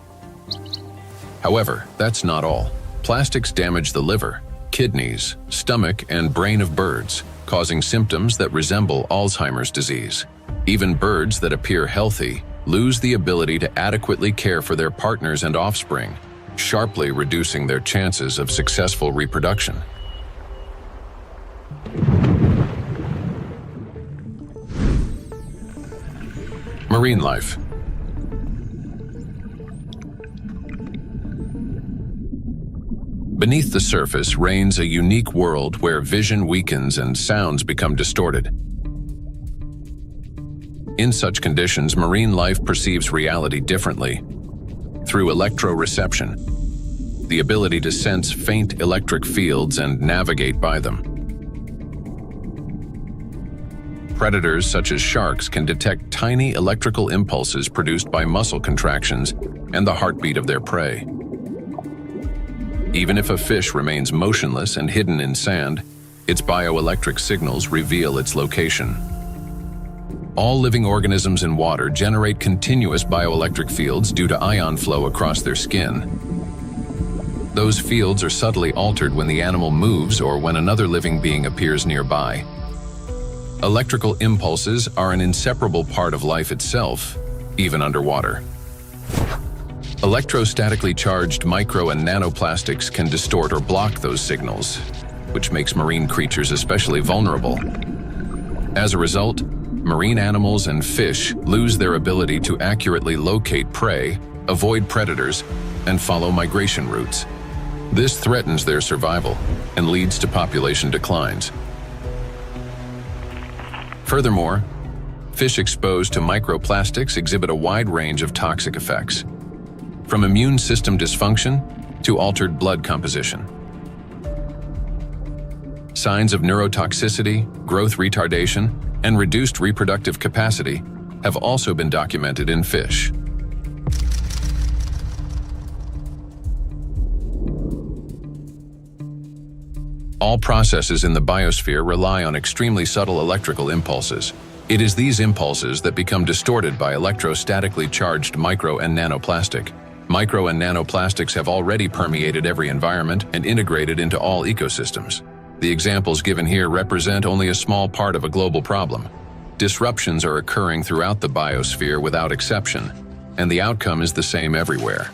However, that's not all. Plastics damage the liver, kidneys, stomach, and brain of birds, causing symptoms that resemble Alzheimer's disease. Even birds that appear healthy lose the ability to adequately care for their partners and offspring, sharply reducing their chances of successful reproduction. Marine life. Beneath the surface reigns a unique world where vision weakens and sounds become distorted. In such conditions, marine life perceives reality differently. Through electroreception, the ability to sense faint electric fields and navigate by them. Predators such as sharks can detect tiny electrical impulses produced by muscle contractions and the heartbeat of their prey. Even if a fish remains motionless and hidden in sand, its bioelectric signals reveal its location. All living organisms in water generate continuous bioelectric fields due to ion flow across their skin. Those fields are subtly altered when the animal moves or when another living being appears nearby. Electrical impulses are an inseparable part of life itself, even underwater. Electrostatically charged micro and nanoplastics can distort or block those signals, which makes marine creatures especially vulnerable. As a result, marine animals and fish lose their ability to accurately locate prey, avoid predators, and follow migration routes. This threatens their survival and leads to population declines. Furthermore, fish exposed to microplastics exhibit a wide range of toxic effects, from immune system dysfunction to altered blood composition. Signs of neurotoxicity, growth retardation, and reduced reproductive capacity have also been documented in fish. All processes in the biosphere rely on extremely subtle electrical impulses. It is these impulses that become distorted by electrostatically charged micro and nanoplastic. Micro and nanoplastics have already permeated every environment and integrated into all ecosystems. The examples given here represent only a small part of a global problem. Disruptions are occurring throughout the biosphere without exception, and the outcome is the same everywhere.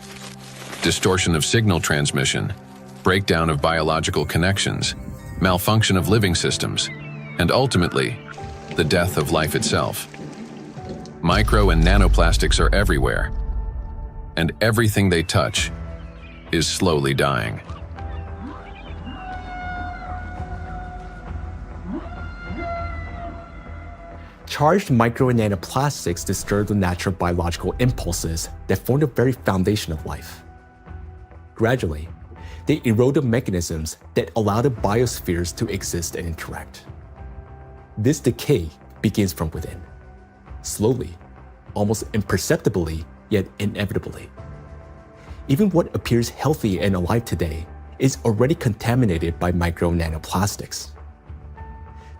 Distortion of signal transmission, breakdown of biological connections, malfunction of living systems, and ultimately, the death of life itself. Micro and nanoplastics are everywhere, and everything they touch is slowly dying. Charged micro and nanoplastics disturb the natural biological impulses that form the very foundation of life. Gradually, they erode the mechanisms that allow the biospheres to exist and interact. This decay begins from within, slowly, almost imperceptibly, yet inevitably. Even what appears healthy and alive today is already contaminated by micro and nanoplastics.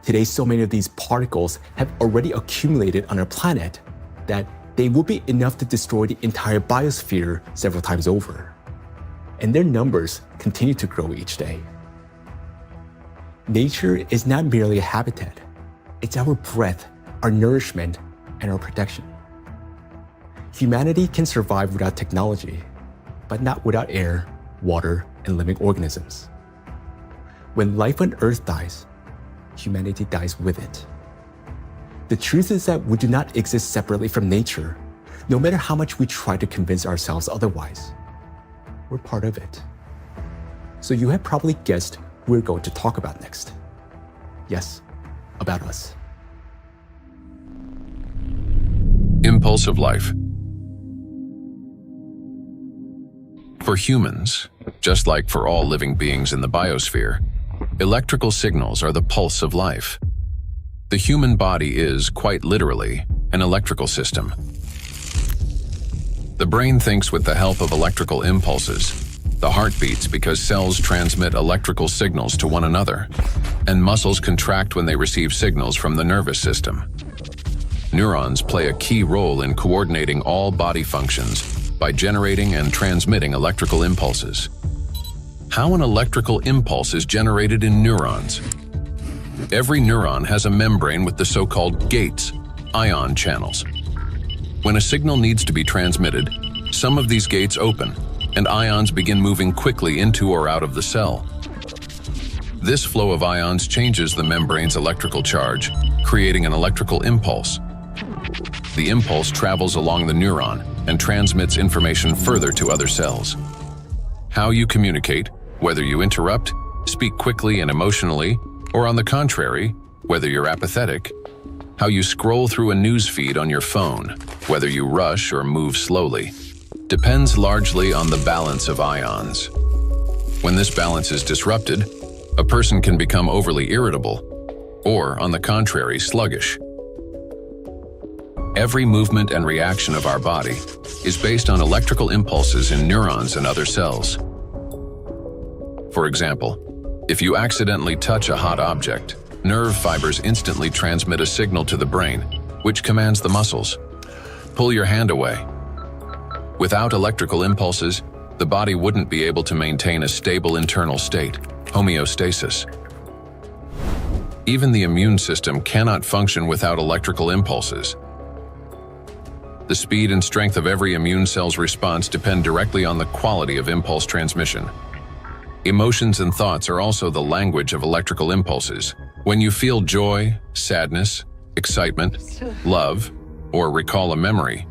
Today, so many of these particles have already accumulated on our planet that they will be enough to destroy the entire biosphere several times over. And their numbers continue to grow each day. Nature is not merely a habitat. It's our breath, our nourishment, and our protection. Humanity can survive without technology, but not without air, water, and living organisms. When life on Earth dies, humanity dies with it. The truth is that we do not exist separately from nature, no matter how much we try to convince ourselves otherwise. We're part of it. So you have probably guessed who we're going to talk about next. Yes, about us. Impulse of life. For humans, just like for all living beings in the biosphere, electrical signals are the pulse of life. The human body is, quite literally, an electrical system. The brain thinks with the help of electrical impulses. The heart beats because cells transmit electrical signals to one another, and muscles contract when they receive signals from the nervous system. Neurons play a key role in coordinating all body functions by generating and transmitting electrical impulses. How an electrical impulse is generated in neurons? Every neuron has a membrane with the so-called gates, ion channels. When a signal needs to be transmitted, some of these gates open, and ions begin moving quickly into or out of the cell. This flow of ions changes the membrane's electrical charge, creating an electrical impulse. The impulse travels along the neuron and transmits information further to other cells. How you communicate, whether you interrupt, speak quickly and emotionally, or on the contrary, whether you're apathetic, how you scroll through a news feed on your phone, whether you rush or move slowly, depends largely on the balance of ions. When this balance is disrupted, a person can become overly irritable, or, on the contrary, sluggish. Every movement and reaction of our body is based on electrical impulses in neurons and other cells. For example, if you accidentally touch a hot object, nerve fibers instantly transmit a signal to the brain, which commands the muscles. Pull your hand away. Without electrical impulses, the body wouldn't be able to maintain a stable internal state, homeostasis. Even the immune system cannot function without electrical impulses. The speed and strength of every immune cell's response depend directly on the quality of impulse transmission. Emotions and thoughts are also the language of electrical impulses. When you feel joy, sadness, excitement, love, or recall a memory,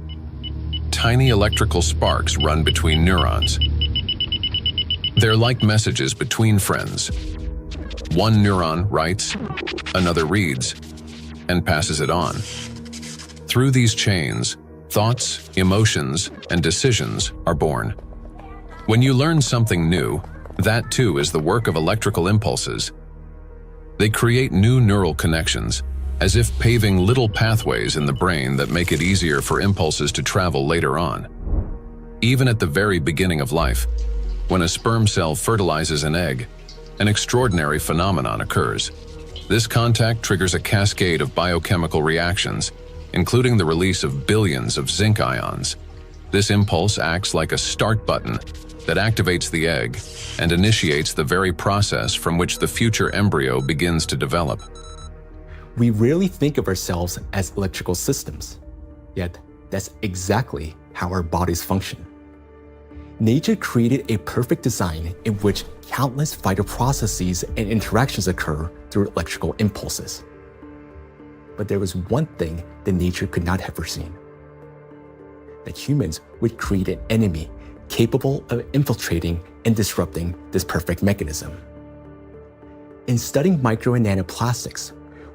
tiny electrical sparks run between neurons. They're like messages between friends. One neuron writes, another reads, and passes it on. Through these chains, thoughts, emotions, and decisions are born. When you learn something new, that too is the work of electrical impulses. They create new neural connections, as if paving little pathways in the brain that make it easier for impulses to travel later on. Even at the very beginning of life, when a sperm cell fertilizes an egg, an extraordinary phenomenon occurs. This contact triggers a cascade of biochemical reactions, including the release of billions of zinc ions. This impulse acts like a start button that activates the egg and initiates the very process from which the future embryo begins to develop. We rarely think of ourselves as electrical systems, yet that's exactly how our bodies function. Nature created a perfect design in which countless vital processes and interactions occur through electrical impulses. But there was one thing that nature could not have foreseen: that humans would create an enemy capable of infiltrating and disrupting this perfect mechanism. In studying micro and nanoplastics,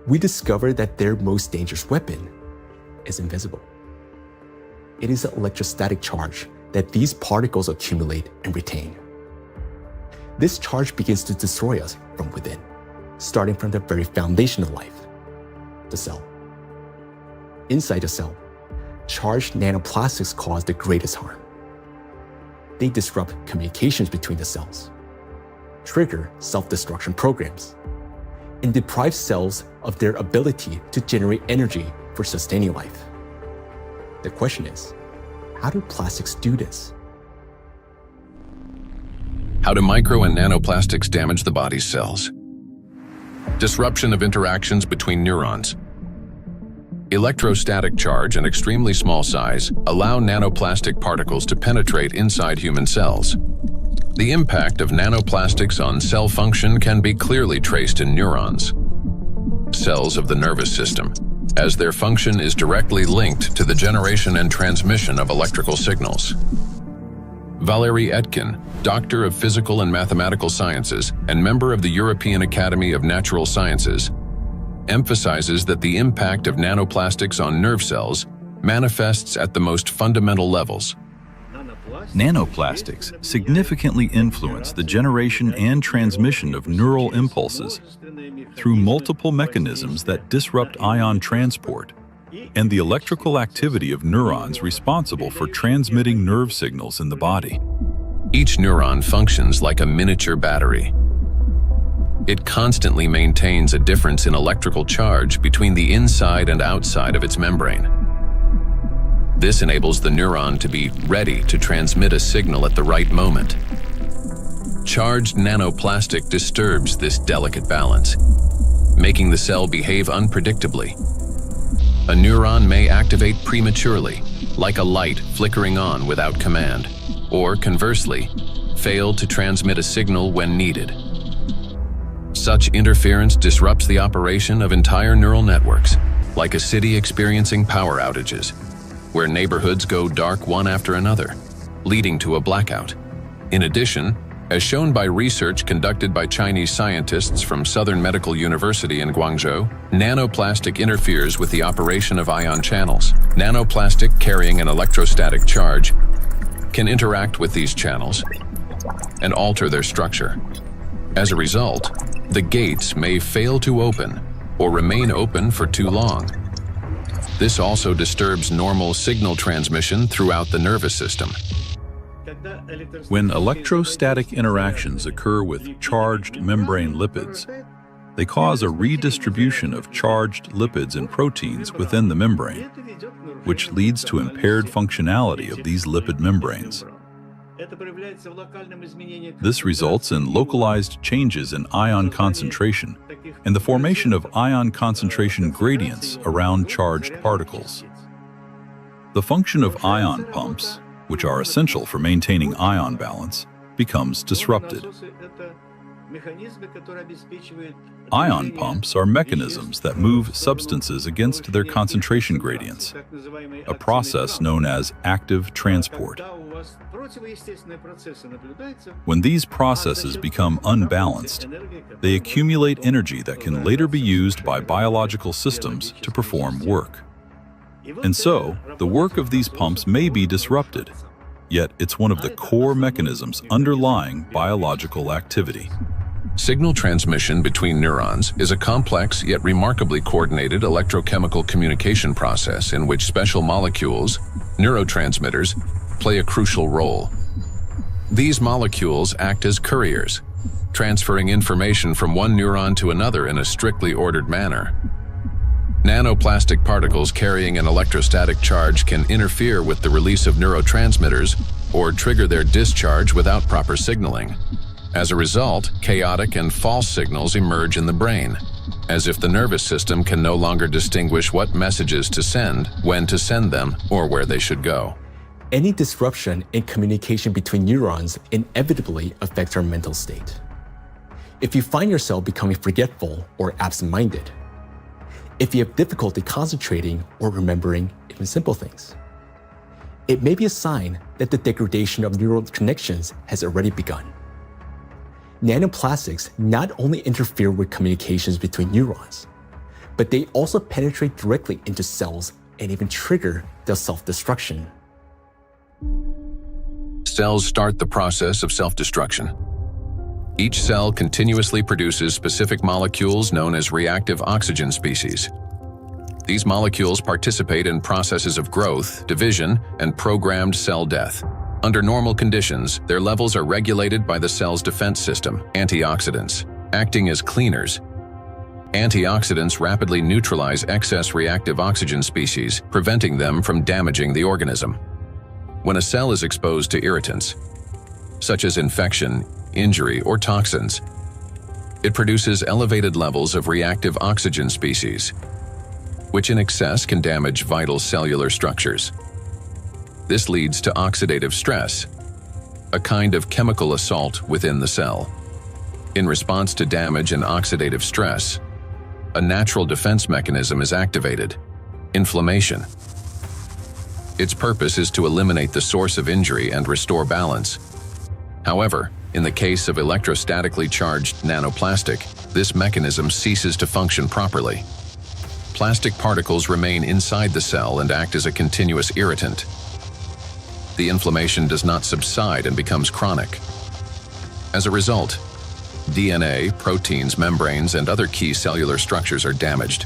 we discovered that their most dangerous weapon is invisible. It is the electrostatic charge that these particles accumulate and retain. This charge begins to destroy us from within, starting from the very foundation of life, the cell. Inside the cell, charged nanoplastics cause the greatest harm. They disrupt communications between the cells, trigger self-destruction programs, and deprive cells of their ability to generate energy for sustaining life. The question is, how do plastics do this? How do micro and nanoplastics damage the body's cells? Disruption of interactions between neurons. Electrostatic charge and extremely small size allow nanoplastic particles to penetrate inside human cells. The impact of nanoplastics on cell function can be clearly traced in neurons, cells of the nervous system, as their function is directly linked to the generation and transmission of electrical signals. Valérie Etkin, Doctor of Physical and Mathematical Sciences and member of the European Academy of Natural Sciences, emphasizes that the impact of nanoplastics on nerve cells manifests at the most fundamental levels. Nanoplastics significantly influence the generation and transmission of neural impulses through multiple mechanisms that disrupt ion transport and the electrical activity of neurons responsible for transmitting nerve signals in the body. Each neuron functions like a miniature battery. It constantly maintains a difference in electrical charge between the inside and outside of its membrane. This enables the neuron to be ready to transmit a signal at the right moment. Charged nanoplastic disturbs this delicate balance, making the cell behave unpredictably. a neuron may activate prematurely, like a light flickering on without command, or conversely, fail to transmit a signal when needed. Such interference disrupts the operation of entire neural networks, like a city experiencing power outages, where neighborhoods go dark one after another, leading to a blackout. In addition, as shown by research conducted by Chinese scientists from Southern Medical University in Guangzhou, nanoplastic interferes with the operation of ion channels. Nanoplastic carrying an electrostatic charge can interact with these channels and alter their structure. As a result, the gates may fail to open or remain open for too long. This also disturbs normal signal transmission throughout the nervous system. When electrostatic interactions occur with charged membrane lipids, they cause a redistribution of charged lipids and proteins within the membrane, which leads to impaired functionality of these lipid membranes. This results in localized changes in ion concentration and the formation of ion concentration gradients around charged particles. The function of ion pumps, which are essential for maintaining ion balance, becomes disrupted. Ion pumps are mechanisms that move substances against their concentration gradients, a process known as active transport. When these processes become unbalanced, they accumulate energy that can later be used by biological systems to perform work. And so, the work of these pumps may be disrupted, yet it's one of the core mechanisms underlying biological activity. Signal transmission between neurons is a complex yet remarkably coordinated electrochemical communication process in which special molecules, neurotransmitters, play a crucial role. These molecules act as couriers, transferring information from one neuron to another in a strictly ordered manner. Nanoplastic particles carrying an electrostatic charge can interfere with the release of neurotransmitters or trigger their discharge without proper signaling. As a result, chaotic and false signals emerge in the brain, as if the nervous system can no longer distinguish what messages to send, when to send them, or where they should go. Any disruption in communication between neurons inevitably affects our mental state. If you find yourself becoming forgetful or absent-minded, if you have difficulty concentrating or remembering even simple things, it may be a sign that the degradation of neural connections has already begun. Nanoplastics not only interfere with communications between neurons, but they also penetrate directly into cells and even trigger their self-destruction. Cells start the process of self-destruction. Each cell continuously produces specific molecules known as reactive oxygen species. These molecules participate in processes of growth, division, and programmed cell death. Under normal conditions, their levels are regulated by the cell's defense system, antioxidants, acting as cleaners. Antioxidants rapidly neutralize excess reactive oxygen species, preventing them from damaging the organism. When a cell is exposed to irritants, such as infection, injury, or toxins, it produces elevated levels of reactive oxygen species, which in excess can damage vital cellular structures. This leads to oxidative stress, a kind of chemical assault within the cell. In response to damage and oxidative stress, a natural defense mechanism is activated: inflammation. Its purpose is to eliminate the source of injury and restore balance. However, in the case of electrostatically charged nanoplastic, this mechanism ceases to function properly. Plastic particles remain inside the cell and act as a continuous irritant. The inflammation does not subside and becomes chronic. As a result, DNA, proteins, membranes, and other key cellular structures are damaged.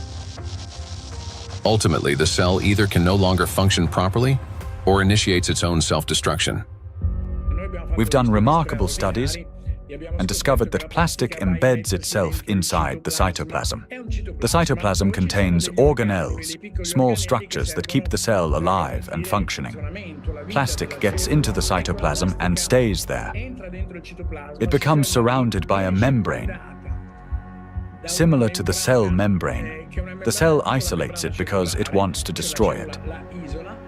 Ultimately, the cell either can no longer function properly or initiates its own self-destruction. We've done remarkable studies and discovered that plastic embeds itself inside the cytoplasm. The cytoplasm contains organelles, small structures that keep the cell alive and functioning. Plastic gets into the cytoplasm and stays there. It becomes surrounded by a membrane. Similar to the cell membrane, The cell isolates it because it wants to destroy it.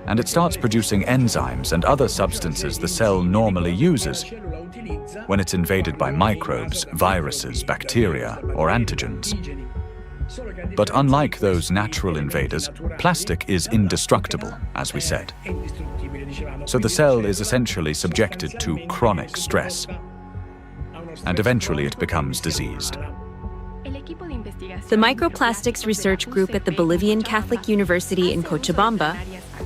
And it starts producing enzymes and other substances the cell normally uses when it's invaded by microbes, viruses, bacteria, or antigens. But unlike those natural invaders, plastic is indestructible, as we said. So the cell is essentially subjected to chronic stress, and eventually it becomes diseased. The Microplastics Research Group at the Bolivian Catholic University in Cochabamba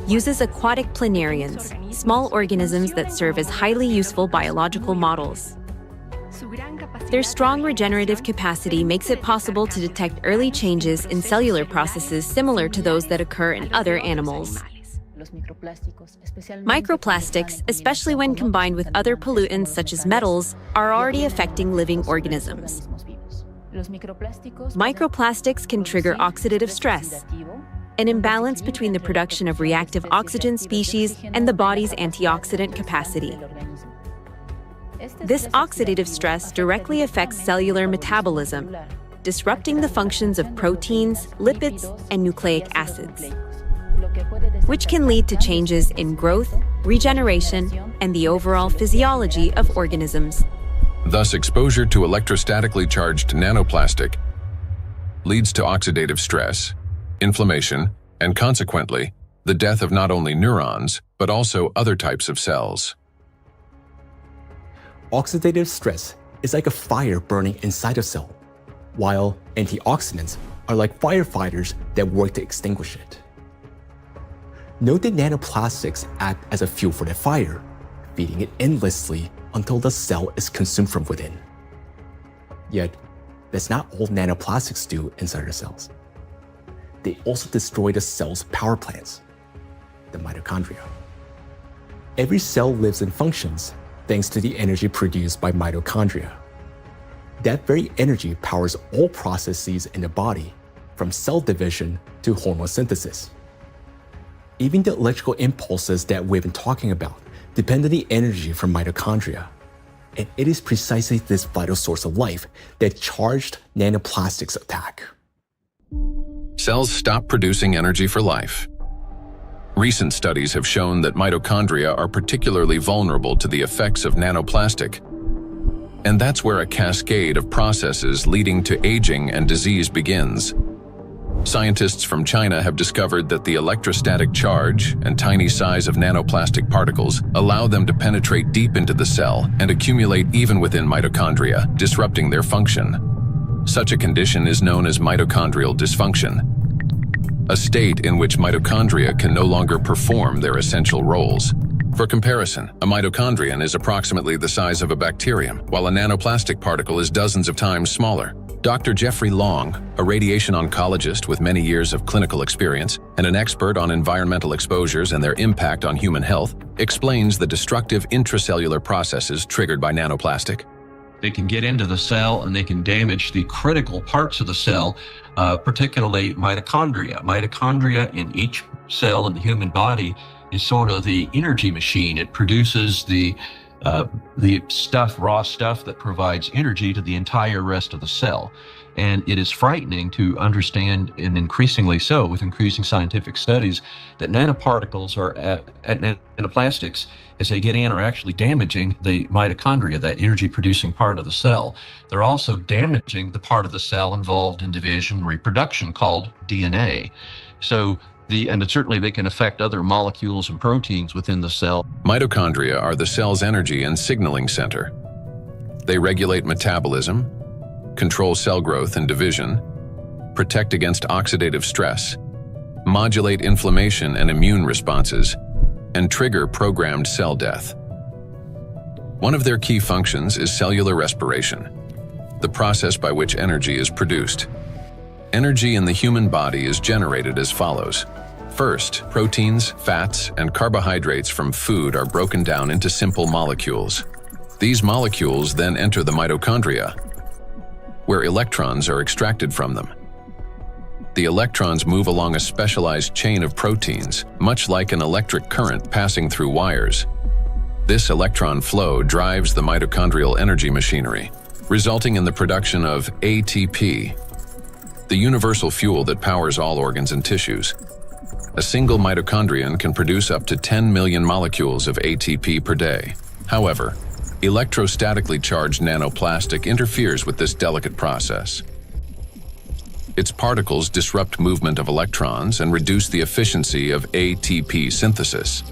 uses aquatic planarians, small organisms that serve as highly useful biological models. Their strong regenerative capacity makes it possible to detect early changes in cellular processes similar to those that occur in other animals. Microplastics, especially when combined with other pollutants such as metals, are already affecting living organisms. Microplastics can trigger oxidative stress, an imbalance between the production of reactive oxygen species and the body's antioxidant capacity. This oxidative stress directly affects cellular metabolism, disrupting the functions of proteins, lipids, and nucleic acids, which can lead to changes in growth, regeneration, and the overall physiology of organisms. Thus, exposure to electrostatically charged nanoplastic leads to oxidative stress, inflammation, and consequently, the death of not only neurons, but also other types of cells. Oxidative stress is like a fire burning inside a cell, while antioxidants are like firefighters that work to extinguish it. Note that nanoplastics act as a fuel for the fire, feeding it endlessly until the cell is consumed from within. Yet, that's not all nanoplastics do inside our cells. They also destroy the cell's power plants, the mitochondria. Every cell lives and functions thanks to the energy produced by mitochondria. That very energy powers all processes in the body, from cell division to hormone synthesis. Even the electrical impulses that we've been talking about depend on the energy from mitochondria. And it is precisely this vital source of life that charged nanoplastics attack. Cells stop producing energy for life. Recent studies have shown that mitochondria are particularly vulnerable to the effects of nanoplastic. And that's where a cascade of processes leading to aging and disease begins. Scientists from China have discovered that the electrostatic charge and tiny size of nanoplastic particles allow them to penetrate deep into the cell and accumulate even within mitochondria, disrupting their function. Such a condition is known as mitochondrial dysfunction, a state in which mitochondria can no longer perform their essential roles. For comparison, a mitochondrion is approximately the size of a bacterium, while a nanoplastic particle is dozens of times smaller. Dr. Jeffrey Long, a radiation oncologist with many years of clinical experience and an expert on environmental exposures and their impact on human health, explains the destructive intracellular processes triggered by nanoplastic. They can get into the cell and they can damage the critical parts of the cell, particularly mitochondria. Mitochondria in each cell in the human body is sort of the energy machine. It produces the raw stuff that provides energy to the entire rest of the cell. And it is frightening to understand, and increasingly so with increasing scientific studies, that nanoparticles nanoplastics, as they get in, are actually damaging the mitochondria, that energy-producing part of the cell. They're also damaging the part of the cell involved in division and reproduction called DNA. And certainly they can affect other molecules and proteins within the cell. Mitochondria are the cell's energy and signaling center. They regulate metabolism, control cell growth and division, protect against oxidative stress, modulate inflammation and immune responses, and trigger programmed cell death. One of their key functions is cellular respiration, the process by which energy is produced. Energy in the human body is generated as follows. First, proteins, fats, and carbohydrates from food are broken down into simple molecules. These molecules then enter the mitochondria, where electrons are extracted from them. The electrons move along a specialized chain of proteins, much like an electric current passing through wires. This electron flow drives the mitochondrial energy machinery, resulting in the production of ATP. the universal fuel that powers all organs and tissues. A single mitochondrion can produce up to 10 million molecules of ATP per day. However, electrostatically charged nanoplastic interferes with this delicate process. Its particles disrupt movement of electrons and reduce the efficiency of ATP synthesis.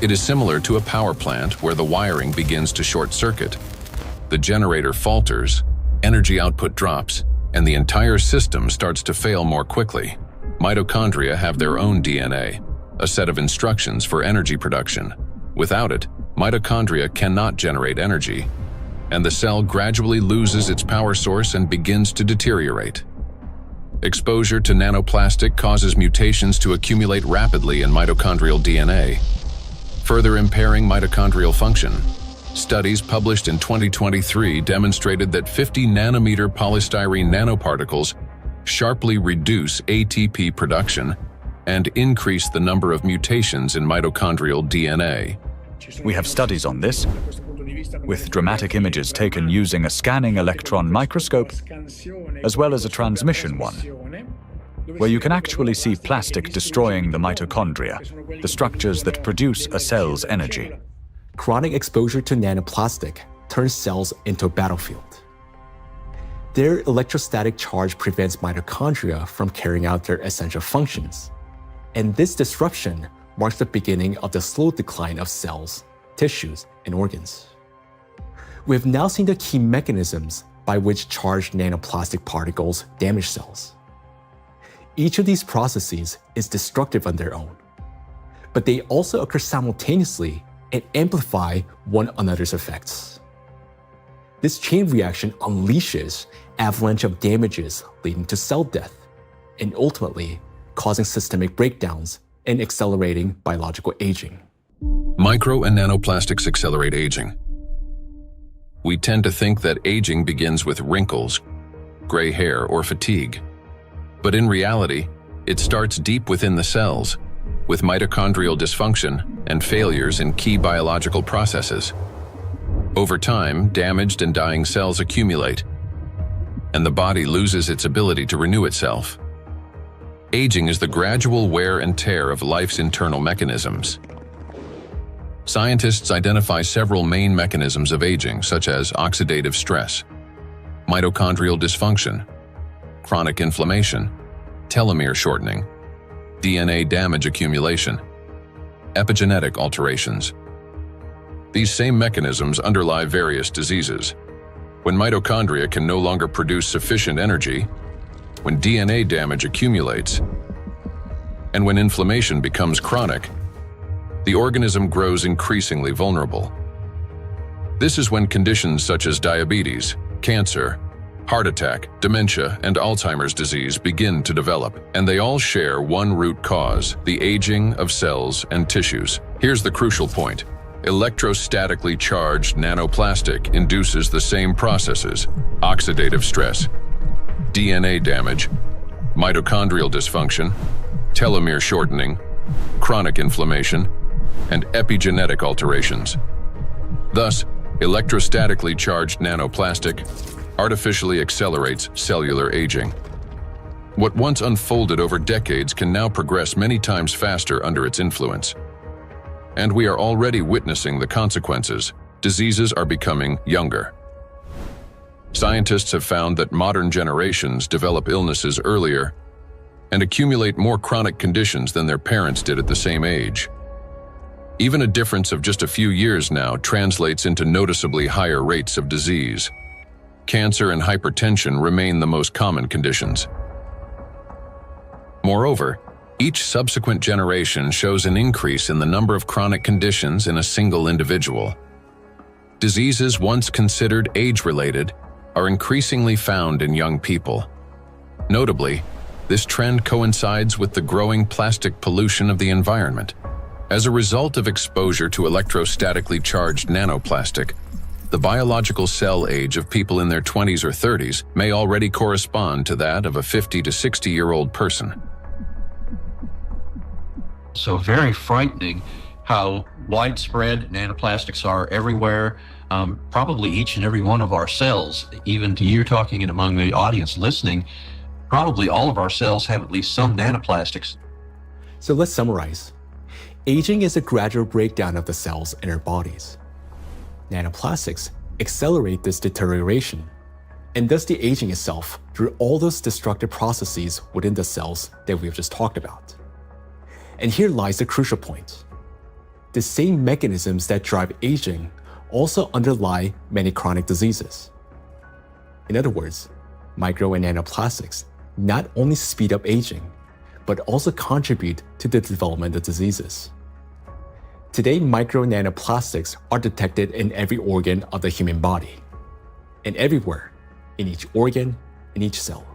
It is similar to a power plant where the wiring begins to short circuit. The generator falters, energy output drops, and the entire system starts to fail more quickly. Mitochondria have their own DNA, a set of instructions for energy production. Without it, mitochondria cannot generate energy, and the cell gradually loses its power source and begins to deteriorate. Exposure to nanoplastic causes mutations to accumulate rapidly in mitochondrial DNA, further impairing mitochondrial function. Studies published in 2023 demonstrated that 50 nanometer polystyrene nanoparticles sharply reduce ATP production and increase the number of mutations in mitochondrial DNA. We have studies on this, with dramatic images taken using a scanning electron microscope, as well as a transmission one, where you can actually see plastic destroying the mitochondria, the structures that produce a cell's energy. Chronic exposure to nanoplastic turns cells into a battlefield. Their electrostatic charge prevents mitochondria from carrying out their essential functions, and this disruption marks the beginning of the slow decline of cells, tissues, and organs. We have now seen the key mechanisms by which charged nanoplastic particles damage cells. Each of these processes is destructive on their own, but they also occur simultaneously and amplify one another's effects. This chain reaction unleashes avalanche of damages leading to cell death, and ultimately causing systemic breakdowns and accelerating biological aging. Micro and nanoplastics accelerate aging. We tend to think that aging begins with wrinkles, gray hair, or fatigue. But in reality, it starts deep within the cells, with mitochondrial dysfunction and failures in key biological processes. Over time, damaged and dying cells accumulate, and the body loses its ability to renew itself. Aging is the gradual wear and tear of life's internal mechanisms. Scientists identify several main mechanisms of aging, such as oxidative stress, mitochondrial dysfunction, chronic inflammation, telomere shortening, DNA damage accumulation, epigenetic alterations. These same mechanisms underlie various diseases. When mitochondria can no longer produce sufficient energy, when DNA damage accumulates, and when inflammation becomes chronic, the organism grows increasingly vulnerable. This is when conditions such as diabetes, cancer, heart attack, dementia, and Alzheimer's disease begin to develop, and they all share one root cause: the aging of cells and tissues. Here's the crucial point. Electrostatically charged nanoplastic induces the same processes: oxidative stress, DNA damage, mitochondrial dysfunction, telomere shortening, chronic inflammation, and epigenetic alterations. Thus, electrostatically charged nanoplastic artificially accelerates cellular aging. What once unfolded over decades can now progress many times faster under its influence. And we are already witnessing the consequences. Diseases are becoming younger. Scientists have found that modern generations develop illnesses earlier and accumulate more chronic conditions than their parents did at the same age. Even a difference of just a few years now translates into noticeably higher rates of disease. Cancer and hypertension remain the most common conditions. Moreover, each subsequent generation shows an increase in the number of chronic conditions in a single individual. Diseases once considered age-related are increasingly found in young people. Notably, this trend coincides with the growing plastic pollution of the environment. As a result of exposure to electrostatically charged nanoplastic, the biological cell age of people in their 20s or 30s may already correspond to that of a 50 to 60-year-old person. So very frightening how widespread nanoplastics are everywhere, probably each and every one of our cells. Even to you talking and among the audience listening, probably all of our cells have at least some nanoplastics. So let's summarize. Aging is a gradual breakdown of the cells in our bodies. Nanoplastics accelerate this deterioration, and thus the aging itself through all those destructive processes within the cells that we've just talked about. And here lies the crucial point. The same mechanisms that drive aging also underlie many chronic diseases. In other words, micro and nanoplastics not only speed up aging, but also contribute to the development of diseases. Today, micro and nanoplastics are detected in every organ of the human body, and everywhere, in each organ, in each cell.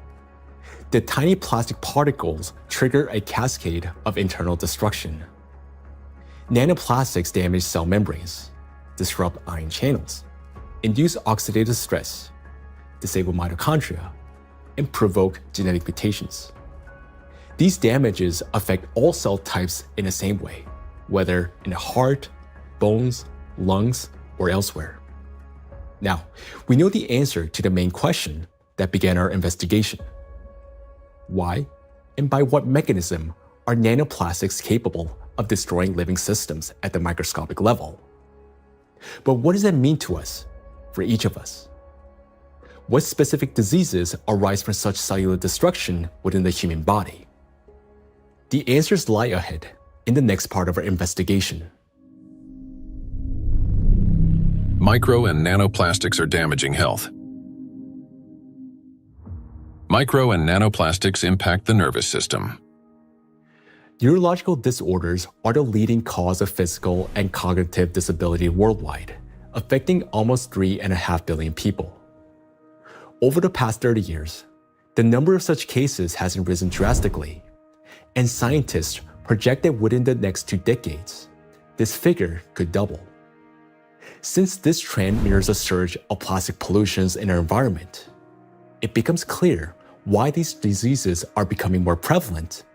The tiny plastic particles trigger a cascade of internal destruction. Nanoplastics damage cell membranes, disrupt ion channels, induce oxidative stress, disable mitochondria, and provoke genetic mutations. These damages affect all cell types in the same way, whether in the heart, bones, lungs, or elsewhere. Now, we know the answer to the main question that began our investigation. Why and by what mechanism are nanoplastics capable of destroying living systems at the microscopic level? But what does that mean to us, for each of us? What specific diseases arise from such cellular destruction within the human body? The answers lie ahead in the next part of our investigation. Micro and nanoplastics are damaging health. Micro and nanoplastics impact the nervous system. Neurological disorders are the leading cause of physical and cognitive disability worldwide, affecting almost 3.5 billion people. Over the past 30 years, the number of such cases has risen drastically, and scientists project that within the next 2 decades, this figure could double. Since this trend mirrors a surge of plastic pollutions in our environment, it becomes clear why these diseases are becoming more prevalent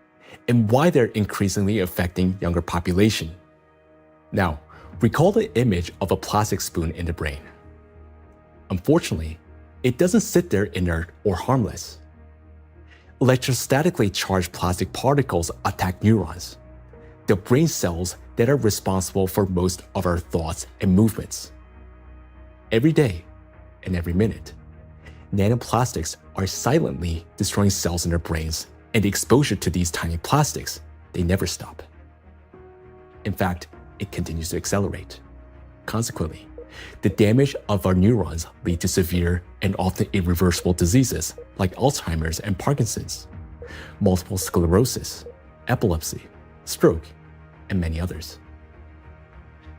and why they're increasingly affecting younger population. Now, recall the image of a plastic spoon in the brain. Unfortunately, it doesn't sit there inert or harmless. Electrostatically charged plastic particles attack neurons, the brain cells that are responsible for most of our thoughts and movements. Every day and every minute, nanoplastics are silently destroying cells in our brains, and the exposure to these tiny plastics, they never stop. In fact, it continues to accelerate. Consequently, the damage of our neurons lead to severe and often irreversible diseases like Alzheimer's and Parkinson's, multiple sclerosis, epilepsy, stroke, and many others.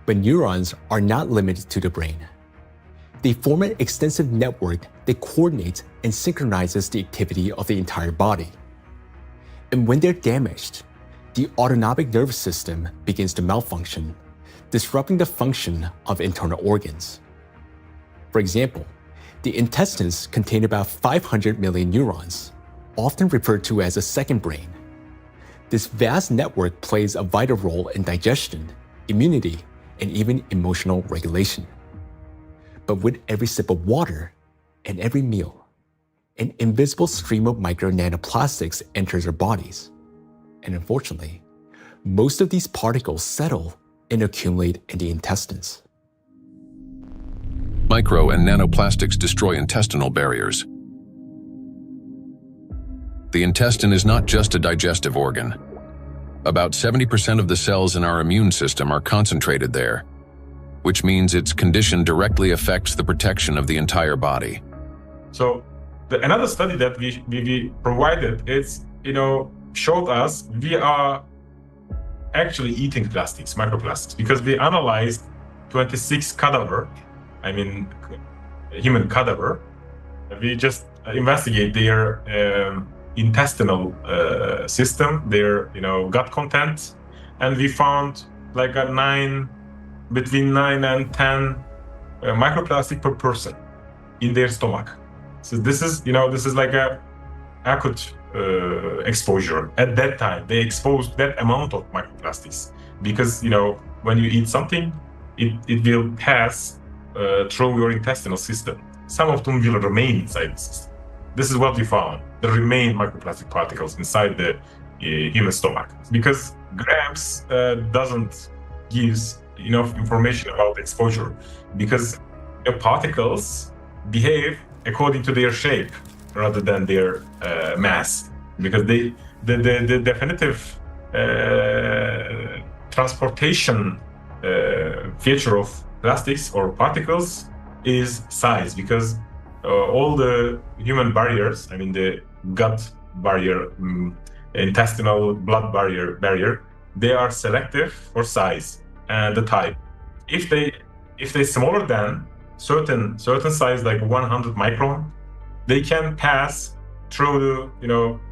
But neurons are not limited to the brain. They form an extensive network that coordinates and synchronizes the activity of the entire body. And when they're damaged, the autonomic nervous system begins to malfunction, disrupting the function of internal organs. For example, the intestines contain about 500 million neurons, often referred to as a second brain. This vast network plays a vital role in digestion, immunity, and even emotional regulation. But with every sip of water and every meal, an invisible stream of micro nanoplastics enters our bodies. And unfortunately, most of these particles settle and accumulate in the intestines. Micro and nanoplastics destroy intestinal barriers. The intestine is not just a digestive organ. About 70% of the cells in our immune system are concentrated there, which means its condition directly affects the protection of the entire body. So another study that we provided, showed us we are actually eating plastics, microplastics, because we analyzed 26 human cadaver. We just investigate their intestinal system, their gut content, and we found like between 9 and 10 microplastic per person in their stomach. So this is like a acute exposure. At that time, they exposed that amount of microplastics because when you eat something, it will pass through your intestinal system. Some of them will remain inside the system. This is what we found. the remain microplastic particles inside the human stomach, because grams doesn't gives enough information about exposure, because the particles behave according to their shape rather than their mass, because the definitive transportation feature of plastics or particles is size, because all the human barriers, I mean the gut barrier, intestinal blood barrier, they are selective for size and the type. If they smaller than certain size, like 100 micron, they can pass through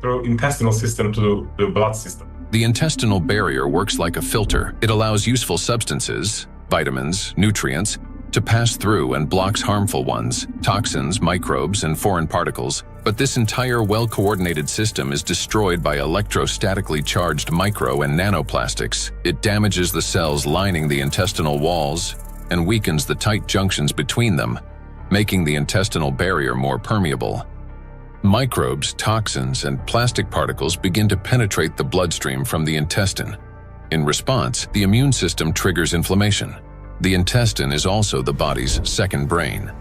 through intestinal system to the blood system. The intestinal barrier works like a filter. It allows useful substances, vitamins, nutrients, to pass through and blocks harmful ones, toxins, microbes, and foreign particles. But this entire well-coordinated system is destroyed by electrostatically charged micro and nanoplastics. It damages the cells lining the intestinal walls and weakens the tight junctions between them, making the intestinal barrier more permeable. Microbes, toxins, and plastic particles begin to penetrate the bloodstream from the intestine. In response, the immune system triggers inflammation. The intestine is also the body's second brain.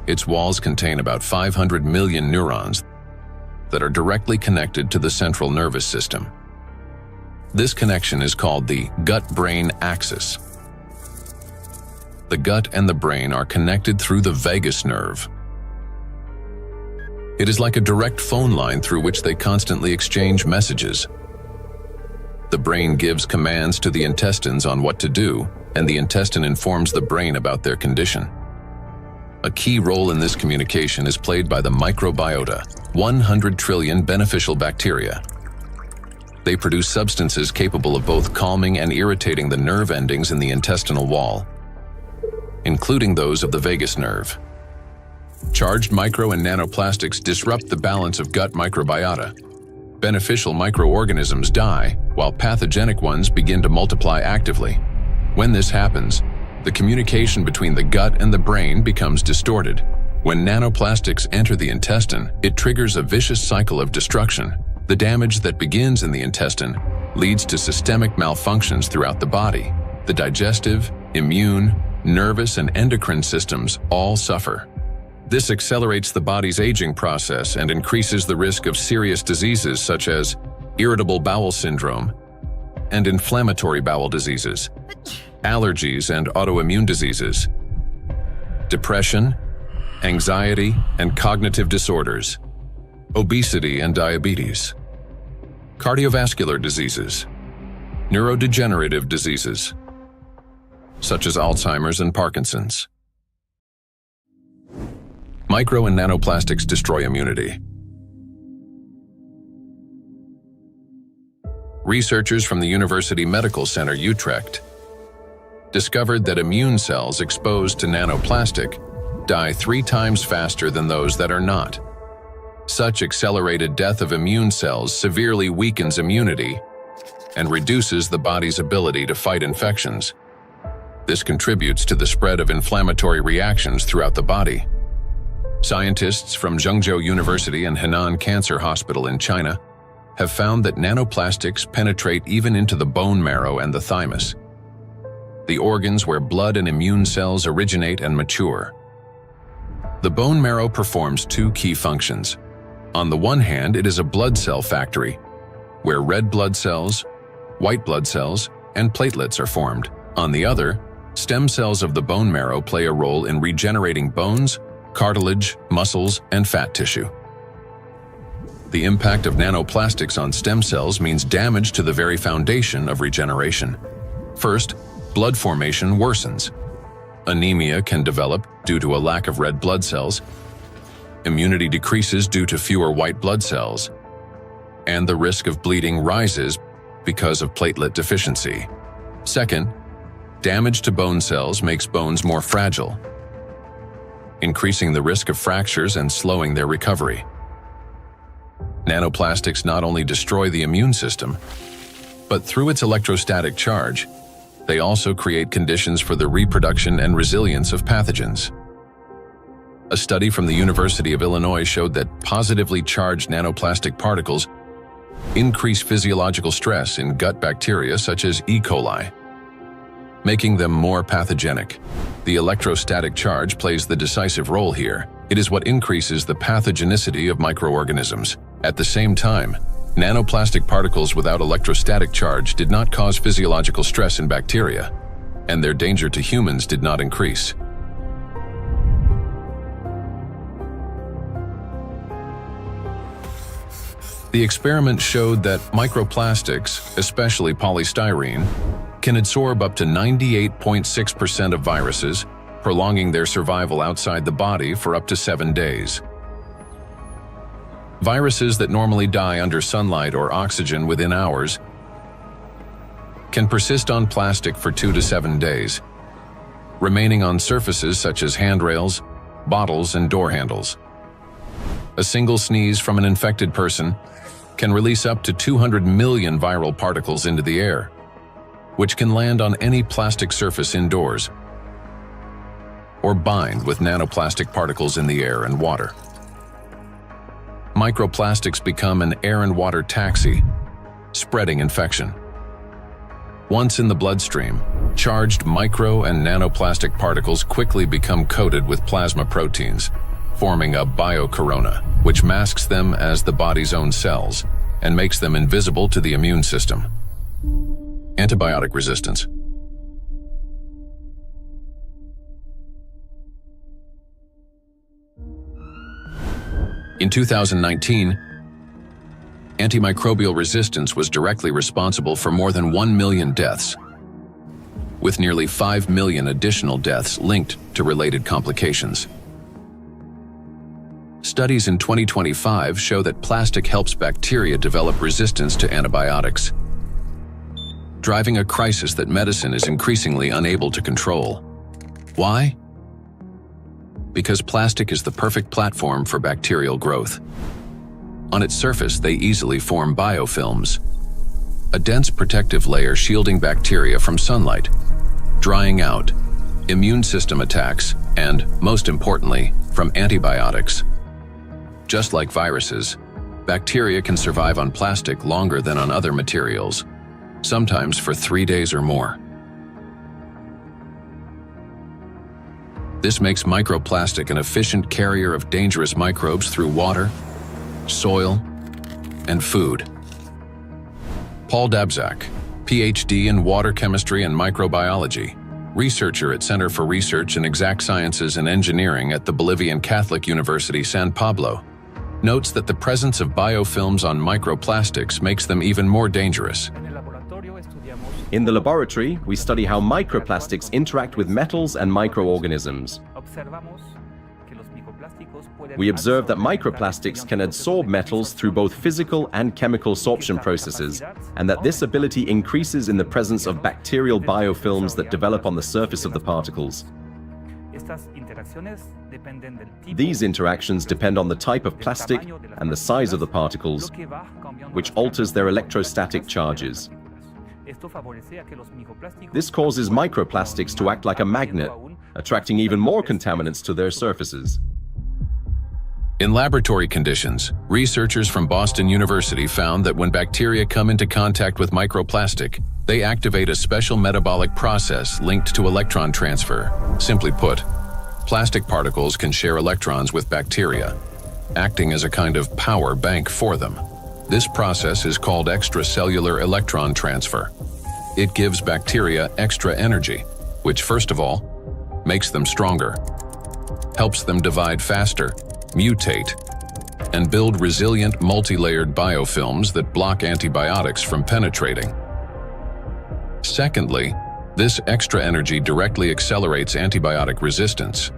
Its walls contain about 500 million neurons that are directly connected to the central nervous system. This connection is called the gut-brain axis. The gut and the brain are connected through the vagus nerve. It is like a direct phone line through which they constantly exchange messages. The brain gives commands to the intestines on what to do, and the intestine informs the brain about their condition. A key role in this communication is played by the microbiota, 100 trillion beneficial bacteria. They produce substances capable of both calming and irritating the nerve endings in the intestinal wall, including those of the vagus nerve. Charged micro and nanoplastics disrupt the balance of gut microbiota. Beneficial microorganisms die, while pathogenic ones begin to multiply actively. When this happens, the communication between the gut and the brain becomes distorted. When nanoplastics enter the intestine, it triggers a vicious cycle of destruction. The damage that begins in the intestine leads to systemic malfunctions throughout the body. The digestive, immune, nervous, and endocrine systems all suffer. This accelerates the body's aging process and increases the risk of serious diseases such as irritable bowel syndrome and inflammatory bowel diseases, allergies and autoimmune diseases, depression, anxiety and cognitive disorders, obesity and diabetes, cardiovascular diseases, neurodegenerative diseases, such as Alzheimer's and Parkinson's. Micro and nanoplastics destroy immunity. Researchers from the University Medical Center Utrecht discovered that immune cells exposed to nanoplastic die 3 times faster than those that are not. Such accelerated death of immune cells severely weakens immunity and reduces the body's ability to fight infections. This contributes to the spread of inflammatory reactions throughout the body. Scientists from Zhengzhou University and Henan Cancer Hospital in China have found that nanoplastics penetrate even into the bone marrow and the thymus, the organs where blood and immune cells originate and mature. The bone marrow performs 2 key functions. On the one hand, it is a blood cell factory, where red blood cells, white blood cells, and platelets are formed. On the other, stem cells of the bone marrow play a role in regenerating bones, cartilage, muscles, and fat tissue. The impact of nanoplastics on stem cells means damage to the very foundation of regeneration. First, blood formation worsens. Anemia can develop due to a lack of red blood cells. Immunity decreases due to fewer white blood cells. And the risk of bleeding rises because of platelet deficiency. Second, damage to bone cells makes bones more fragile, increasing the risk of fractures and slowing their recovery. Nanoplastics not only destroy the immune system, but through its electrostatic charge, they also create conditions for the reproduction and resilience of pathogens. A study from the University of Illinois showed that positively charged nanoplastic particles increase physiological stress in gut bacteria such as E. coli, making them more pathogenic. The electrostatic charge plays the decisive role here. It is what increases the pathogenicity of microorganisms. At the same time, nanoplastic particles without electrostatic charge did not cause physiological stress in bacteria, and their danger to humans did not increase. The experiment showed that microplastics, especially polystyrene, can absorb up to 98.6% of viruses, prolonging their survival outside the body for up to 7 days. Viruses that normally die under sunlight or oxygen within hours can persist on plastic for 2 to 7 days, remaining on surfaces such as handrails, bottles, and door handles. A single sneeze from an infected person can release up to 200 million viral particles into the air, which can land on any plastic surface indoors or bind with nanoplastic particles in the air and water. Microplastics become an air and water taxi, spreading infection. Once in the bloodstream, charged micro and nanoplastic particles quickly become coated with plasma proteins, forming a biocorona, which masks them as the body's own cells and makes them invisible to the immune system. Antibiotic resistance. In 2019, antimicrobial resistance was directly responsible for more than 1 million deaths, with nearly 5 million additional deaths linked to related complications. Studies in 2025 show that plastic helps bacteria develop resistance to antibiotics, driving a crisis that medicine is increasingly unable to control. Why? Because plastic is the perfect platform for bacterial growth. On its surface, they easily form biofilms, a dense protective layer shielding bacteria from sunlight, drying out, immune system attacks, and, most importantly, from antibiotics. Just like viruses, bacteria can survive on plastic longer than on other materials, sometimes for 3 days or more. This makes microplastic an efficient carrier of dangerous microbes through water, soil, and food. Paul Dabzak, PhD in water chemistry and microbiology, researcher at Center for Research in Exact Sciences and Engineering at the Bolivian Catholic University San Pablo, notes that the presence of biofilms on microplastics makes them even more dangerous. In the laboratory, we study how microplastics interact with metals and microorganisms. We observe that microplastics can adsorb metals through both physical and chemical sorption processes, and that this ability increases in the presence of bacterial biofilms that develop on the surface of the particles. These interactions depend on the type of plastic and the size of the particles, which alters their electrostatic charges. This causes microplastics to act like a magnet, attracting even more contaminants to their surfaces. In laboratory conditions, researchers from Boston University found that when bacteria come into contact with microplastic, they activate a special metabolic process linked to electron transfer. Simply put, plastic particles can share electrons with bacteria, acting as a kind of power bank for them. This process is called extracellular electron transfer. It gives bacteria extra energy, which first of all, makes them stronger, helps them divide faster, mutate, and build resilient multi-layered biofilms that block antibiotics from penetrating. Secondly, this extra energy directly accelerates antibiotic resistance.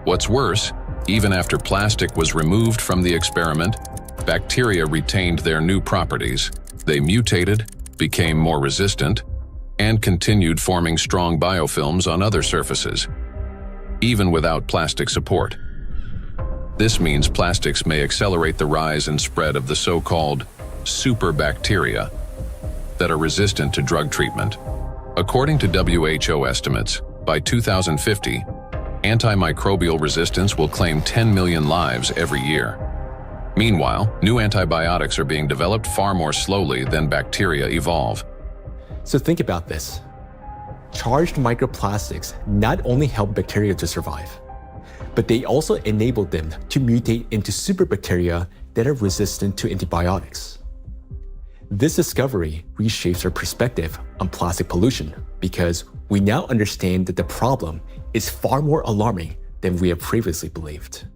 What's worse, even after plastic was removed from the experiment, bacteria retained their new properties. They mutated, became more resistant, and continued forming strong biofilms on other surfaces, even without plastic support. This means plastics may accelerate the rise and spread of the so-called superbacteria that are resistant to drug treatment. According to WHO estimates, by 2050, Antimicrobial resistance will claim 10 million lives every year. Meanwhile, new antibiotics are being developed far more slowly than bacteria evolve. So think about this. Charged microplastics not only help bacteria to survive, but they also enable them to mutate into superbacteria that are resistant to antibiotics. This discovery reshapes our perspective on plastic pollution because we now understand that the problem is far more alarming than we have previously believed.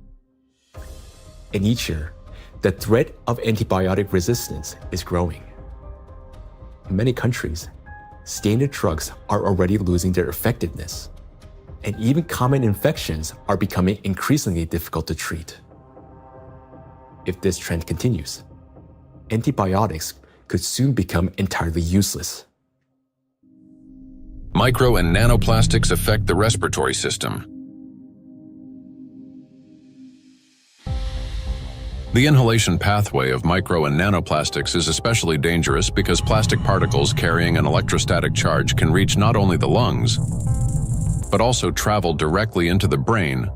And each year, the threat of antibiotic resistance is growing. In many countries, standard drugs are already losing their effectiveness, and even common infections are becoming increasingly difficult to treat. If this trend continues, antibiotics could soon become entirely useless. Micro and nanoplastics affect the respiratory system. The inhalation pathway of micro and nanoplastics is especially dangerous because plastic particles carrying an electrostatic charge can reach not only the lungs, but also travel directly into the brain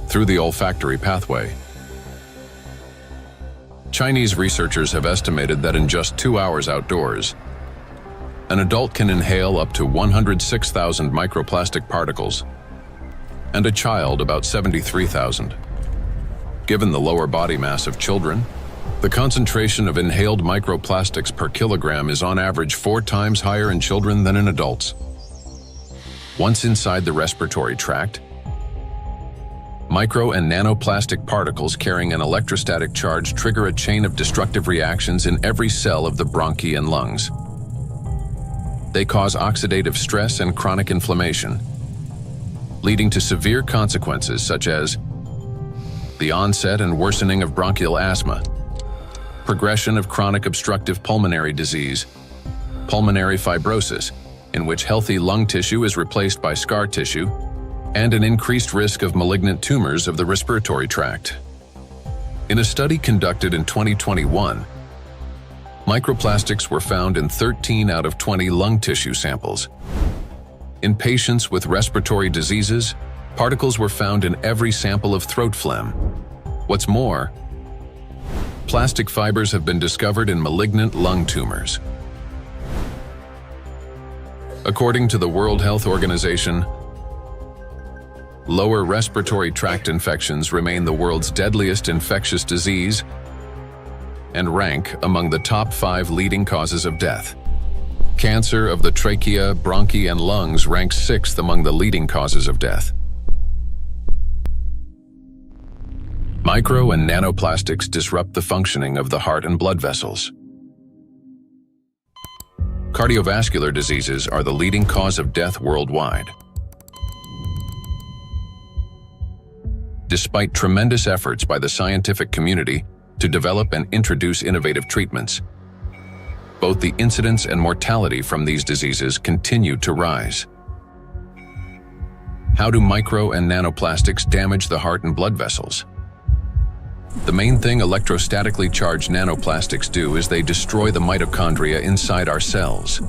through the olfactory pathway. Chinese researchers have estimated that in just 2 hours outdoors, an adult can inhale up to 106,000 microplastic particles, and a child about 73,000. Given the lower body mass of children, the concentration of inhaled microplastics per kilogram is on average 4 times higher in children than in adults. Once inside the respiratory tract, micro and nanoplastic particles carrying an electrostatic charge trigger a chain of destructive reactions in every cell of the bronchi and lungs. They cause oxidative stress and chronic inflammation, leading to severe consequences such as the onset and worsening of bronchial asthma, progression of chronic obstructive pulmonary disease, pulmonary fibrosis, in which healthy lung tissue is replaced by scar tissue, and an increased risk of malignant tumors of the respiratory tract. In a study conducted in 2021, microplastics were found in 13 out of 20 lung tissue samples. In patients with respiratory diseases, particles were found in every sample of throat phlegm. What's more, plastic fibers have been discovered in malignant lung tumors. According to the World Health Organization, lower respiratory tract infections remain the world's deadliest infectious disease and rank among the top 5 leading causes of death. Cancer of the trachea, bronchi, and lungs ranks 6th among the leading causes of death. Micro and nanoplastics disrupt the functioning of the heart and blood vessels. Cardiovascular diseases are the leading cause of death worldwide. Despite tremendous efforts by the scientific community to develop and introduce innovative treatments, both the incidence and mortality from these diseases continue to rise. How do micro and nanoplastics damage the heart and blood vessels? The main thing electrostatically charged nanoplastics do is they destroy the mitochondria inside our cells.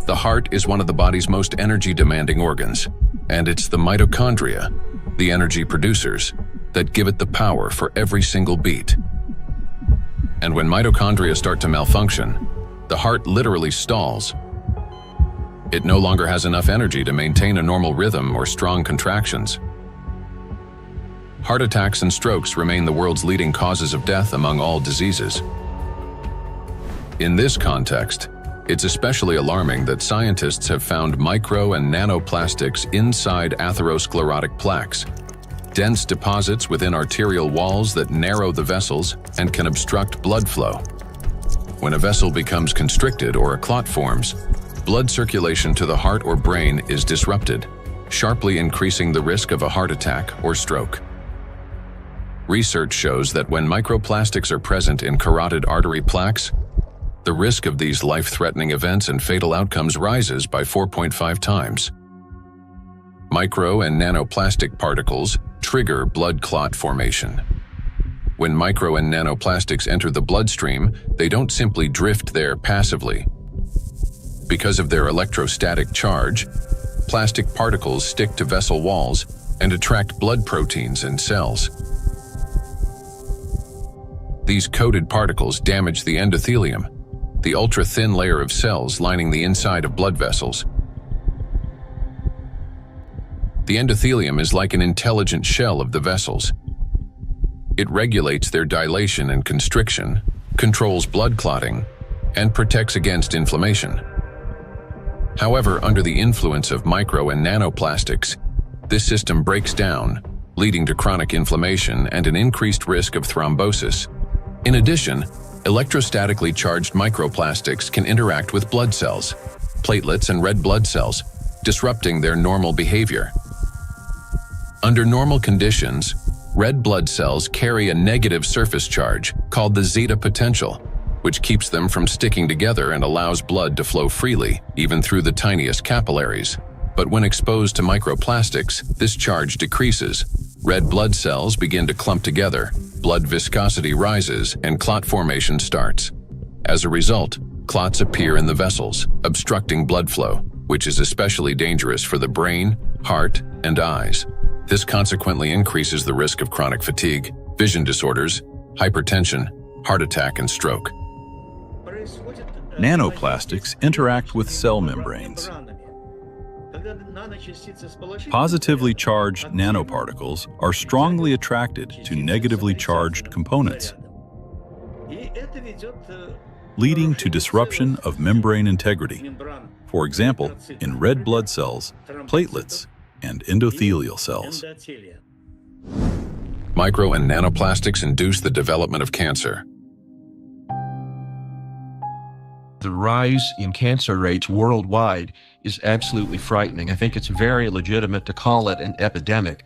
The heart is one of the body's most energy-demanding organs, and it's the mitochondria, the energy producers, that give it the power for every single beat. And when mitochondria start to malfunction, the heart literally stalls. It no longer has enough energy to maintain a normal rhythm or strong contractions. Heart attacks and strokes remain the world's leading causes of death among all diseases. In this context, it's especially alarming that scientists have found micro and nanoplastics inside atherosclerotic plaques, dense deposits within arterial walls that narrow the vessels and can obstruct blood flow. When a vessel becomes constricted or a clot forms, blood circulation to the heart or brain is disrupted, sharply increasing the risk of a heart attack or stroke. Research shows that when microplastics are present in carotid artery plaques, the risk of these life-threatening events and fatal outcomes rises by 4.5 times. Micro and nanoplastic particles trigger blood clot formation. When micro and nanoplastics enter the bloodstream, they don't simply drift there passively. Because of their electrostatic charge, plastic particles stick to vessel walls and attract blood proteins and cells. These coated particles damage the endothelium, the ultra-thin layer of cells lining the inside of blood vessels. The endothelium is like an intelligent shell of the vessels. It regulates their dilation and constriction, controls blood clotting, and protects against inflammation. However, under the influence of micro and nanoplastics, this system breaks down, leading to chronic inflammation and an increased risk of thrombosis. In addition, electrostatically charged microplastics can interact with blood cells, platelets and red blood cells, disrupting their normal behavior. Under normal conditions, red blood cells carry a negative surface charge called the zeta potential, which keeps them from sticking together and allows blood to flow freely, even through the tiniest capillaries. But when exposed to microplastics, this charge decreases. Red blood cells begin to clump together, blood viscosity rises, and clot formation starts. As a result, clots appear in the vessels, obstructing blood flow, which is especially dangerous for the brain, heart, and eyes. This consequently increases the risk of chronic fatigue, vision disorders, hypertension, heart attack, and stroke. Nanoplastics interact with cell membranes. Positively charged nanoparticles are strongly attracted to negatively charged components, leading to disruption of membrane integrity, for example, in red blood cells, platelets, and endothelial cells. Micro and nanoplastics induce the development of cancer. The rise in cancer rates worldwide is absolutely frightening. I think it's very legitimate to call it an epidemic.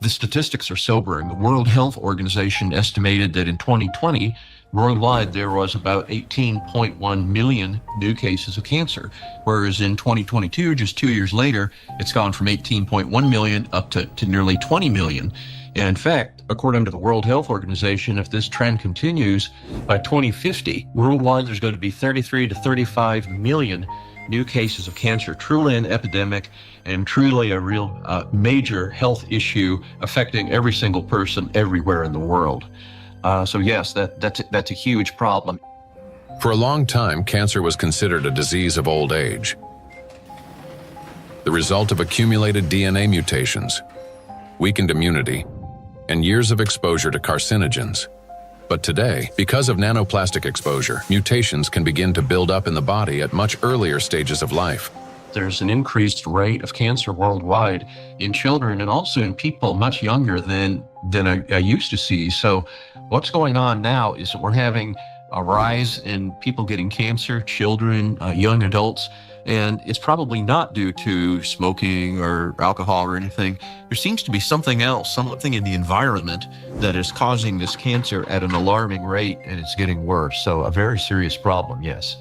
The statistics are sobering. The World Health Organization estimated that in 2020, worldwide there was about 18.1 million new cases of cancer, whereas in 2022, just 2 years later, it's gone from 18.1 million up to nearly 20 million. And in fact, according to the World Health Organization, if this trend continues, by 2050, worldwide there's going to be 33 to 35 million new cases of cancer, truly an epidemic and truly a real major health issue affecting every single person everywhere in the world. So yes, that's a huge problem. For a long time, cancer was considered a disease of old age, the result of accumulated DNA mutations, weakened immunity, and years of exposure to carcinogens. But today, because of nanoplastic exposure, mutations can begin to build up in the body at much earlier stages of life. There's an increased rate of cancer worldwide in children and also in people much younger than I used to see. So what's going on now is that we're having a rise in people getting cancer, children, young adults, and it's probably not due to smoking or alcohol or anything. There seems to be something else, something in the environment that is causing this cancer at an alarming rate, and it's getting worse. So a very serious problem, yes.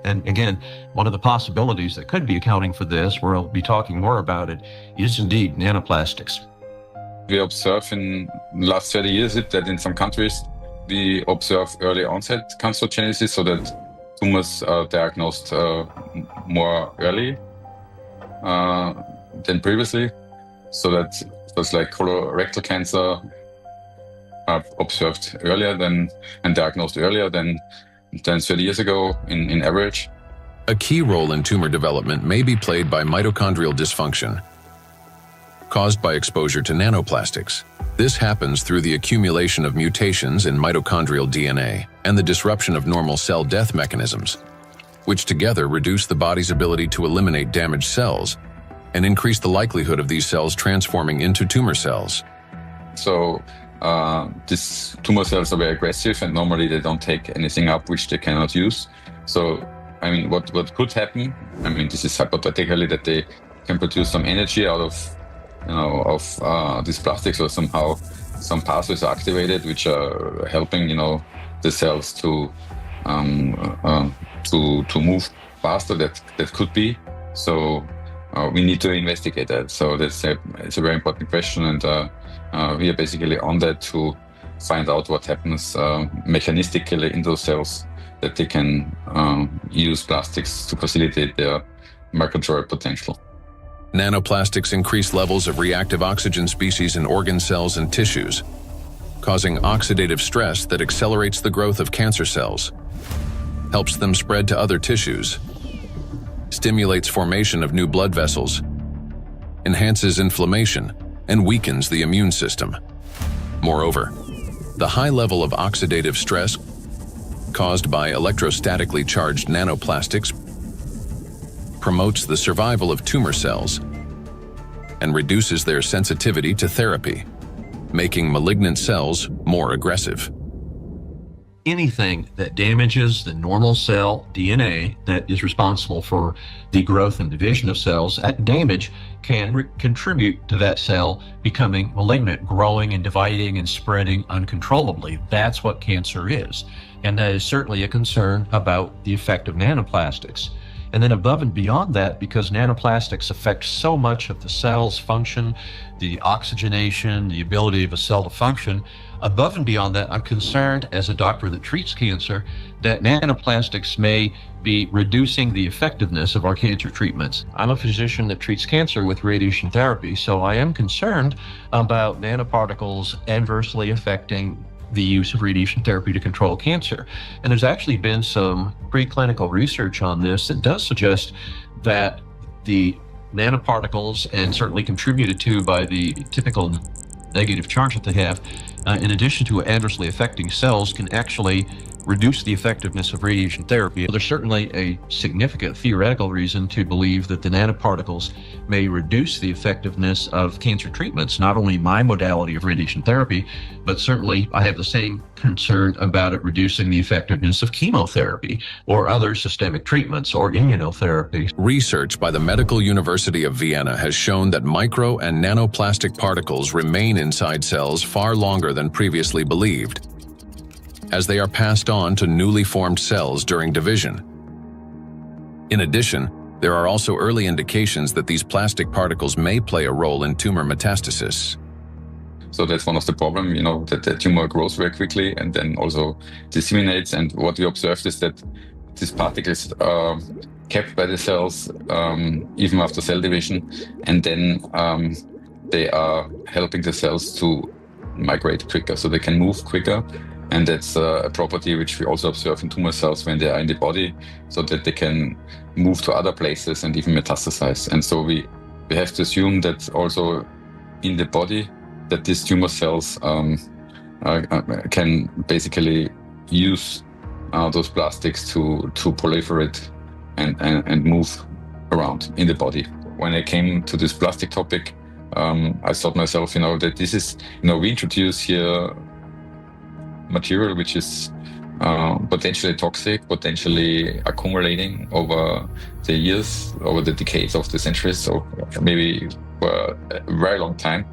And again, one of the possibilities that could be accounting for this, we'll be talking more about it, is indeed nanoplastics. We observe in the last 30 years that in some countries we observe early onset cancerogenesis, so that tumors are diagnosed more early than previously. So that things like colorectal cancer are observed earlier and diagnosed earlier than 30 years ago in average. A key role in tumor development may be played by mitochondrial dysfunction, caused by exposure to nanoplastics. This happens through the accumulation of mutations in mitochondrial DNA and the disruption of normal cell death mechanisms, which together reduce the body's ability to eliminate damaged cells and increase the likelihood of these cells transforming into tumor cells. So these tumor cells are very aggressive, and normally they don't take anything up which they cannot use. So, I mean, what could happen? I mean, this is hypothetically that they can produce some energy out of these plastics, or somehow some pathways are activated which are helping the cells to move faster. That could be. So we need to investigate that. So it's a very important question, and we are basically on that to find out what happens mechanistically in those cells, that they can use plastics to facilitate their microbial potential. Nanoplastics increase levels of reactive oxygen species in organ cells and tissues, causing oxidative stress that accelerates the growth of cancer cells, helps them spread to other tissues, stimulates formation of new blood vessels, enhances inflammation, and weakens the immune system. Moreover, the high level of oxidative stress caused by electrostatically charged nanoplastics promotes the survival of tumor cells and reduces their sensitivity to therapy, making malignant cells more aggressive. Anything that damages the normal cell DNA that is responsible for the growth and division of cells, that damage can contribute to that cell becoming malignant, growing and dividing and spreading uncontrollably. That's what cancer is. And that is certainly a concern about the effect of nanoplastics. And then above and beyond that, because nanoplastics affect so much of the cell's function, the oxygenation, the ability of a cell to function, above and beyond that, I'm concerned as a doctor that treats cancer that nanoplastics may be reducing the effectiveness of our cancer treatments. I'm a physician that treats cancer with radiation therapy, so I am concerned about nanoparticles adversely affecting the use of radiation therapy to control cancer. And there's actually been some preclinical research on this that does suggest that the nanoparticles, and certainly contributed to by the typical negative charge that they have, in addition to adversely affecting cells, can actually reduce the effectiveness of radiation therapy. There's certainly a significant theoretical reason to believe that the nanoparticles may reduce the effectiveness of cancer treatments, not only my modality of radiation therapy, but certainly I have the same concern about it reducing the effectiveness of chemotherapy or other systemic treatments or immunotherapy. Research by the Medical University of Vienna has shown that micro and nanoplastic particles remain inside cells far longer than previously believed, as they are passed on to newly formed cells during division. In addition, there are also early indications that these plastic particles may play a role in tumor metastasis. So that's one of the problems, that the tumor grows very quickly and then also disseminates. And what we observed is that these particles are kept by the cells even after cell division, and then they are helping the cells to migrate quicker, so they can move quicker. And that's a property which we also observe in tumor cells when they are in the body, so that they can move to other places and even metastasize. And so we have to assume that also in the body, that these tumor cells can basically use those plastics to proliferate and move around in the body. When I came to this plastic topic, I thought myself, that this is, we introduce here material which is potentially toxic, potentially accumulating over the years, over the decades of the centuries, so maybe for a very long time,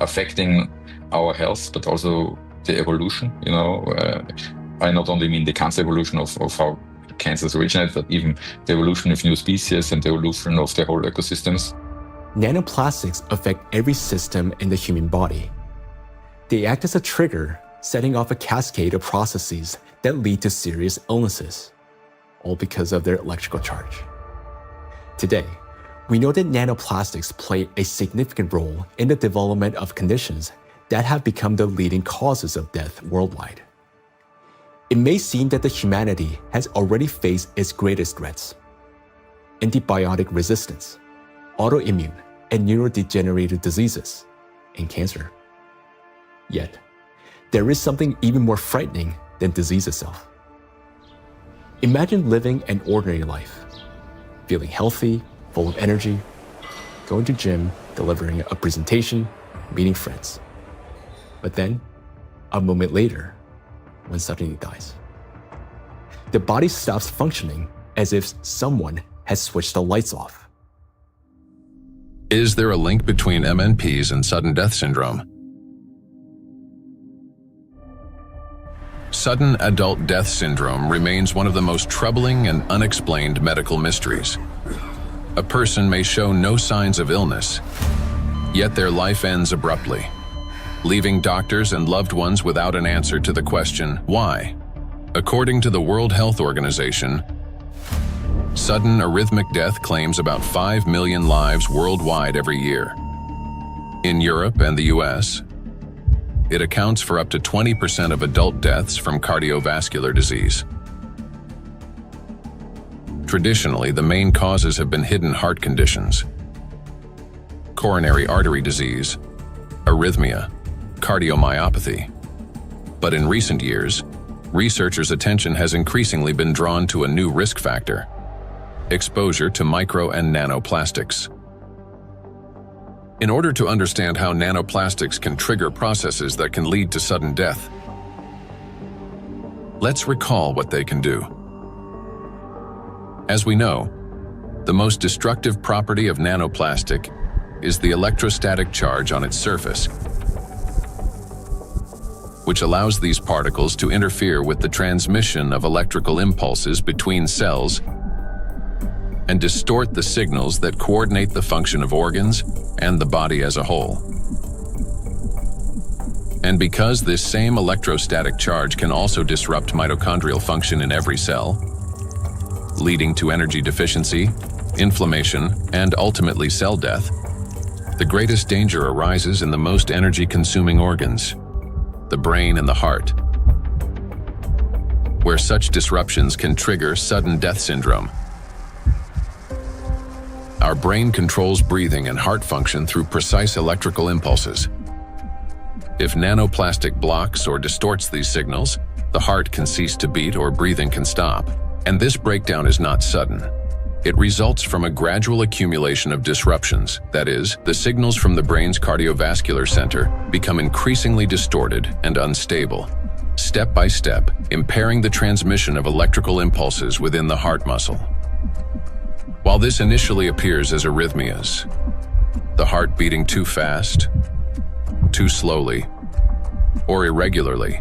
affecting our health, but also the evolution. I not only mean the cancer evolution of how cancers originate, but even the evolution of new species and the evolution of the whole ecosystems. Nanoplastics affect every system in the human body. They act as a trigger, setting off a cascade of processes that lead to serious illnesses, all because of their electrical charge. Today, we know that nanoplastics play a significant role in the development of conditions that have become the leading causes of death worldwide. It may seem that the humanity has already faced its greatest threats: antibiotic resistance, autoimmune and neurodegenerative diseases, and cancer. Yet, there is something even more frightening than disease itself. Imagine living an ordinary life, feeling healthy, full of energy, going to gym, delivering a presentation, meeting friends. But then, a moment later, one suddenly dies. The body stops functioning as if someone has switched the lights off. Is there a link between MNPs and sudden death syndrome? Sudden adult death syndrome remains one of the most troubling and unexplained medical mysteries. A person may show no signs of illness, yet their life ends abruptly, leaving doctors and loved ones without an answer to the question, why? According to the World Health Organization, Sudden arrhythmic death claims about 5 million lives worldwide every year. In Europe and the US, it accounts for up to 20% of adult deaths from cardiovascular disease. Traditionally, the main causes have been hidden heart conditions: coronary artery disease, arrhythmia, cardiomyopathy. But in recent years, researchers' attention has increasingly been drawn to a new risk factor: exposure to micro and nanoplastics. In order to understand how nanoplastics can trigger processes that can lead to sudden death, let's recall what they can do. As we know, the most destructive property of nanoplastic is the electrostatic charge on its surface, which allows these particles to interfere with the transmission of electrical impulses between cells and distort the signals that coordinate the function of organs and the body as a whole. And because this same electrostatic charge can also disrupt mitochondrial function in every cell, leading to energy deficiency, inflammation, and ultimately cell death, the greatest danger arises in the most energy-consuming organs, the brain and the heart, where such disruptions can trigger sudden death syndrome. Our brain controls breathing and heart function through precise electrical impulses. If nanoplastic blocks or distorts these signals, the heart can cease to beat or breathing can stop. And this breakdown is not sudden. It results from a gradual accumulation of disruptions. That is, the signals from the brain's cardiovascular center become increasingly distorted and unstable, step by step, impairing the transmission of electrical impulses within the heart muscle. While this initially appears as arrhythmias, the heart beating too fast, too slowly, or irregularly,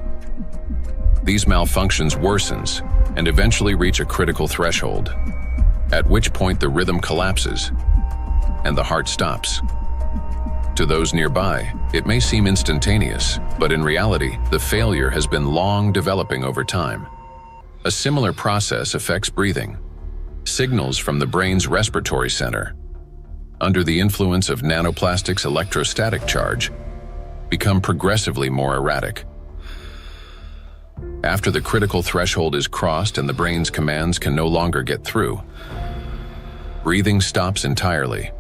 these malfunctions worsens and eventually reach a critical threshold, at which point the rhythm collapses and the heart stops. To those nearby, it may seem instantaneous, but in reality, the failure has been long developing over time. A similar process affects breathing. Signals from the brain's respiratory center, under the influence of nanoplastics' electrostatic charge, become progressively more erratic. After the critical threshold is crossed and the brain's commands can no longer get through, breathing stops entirely.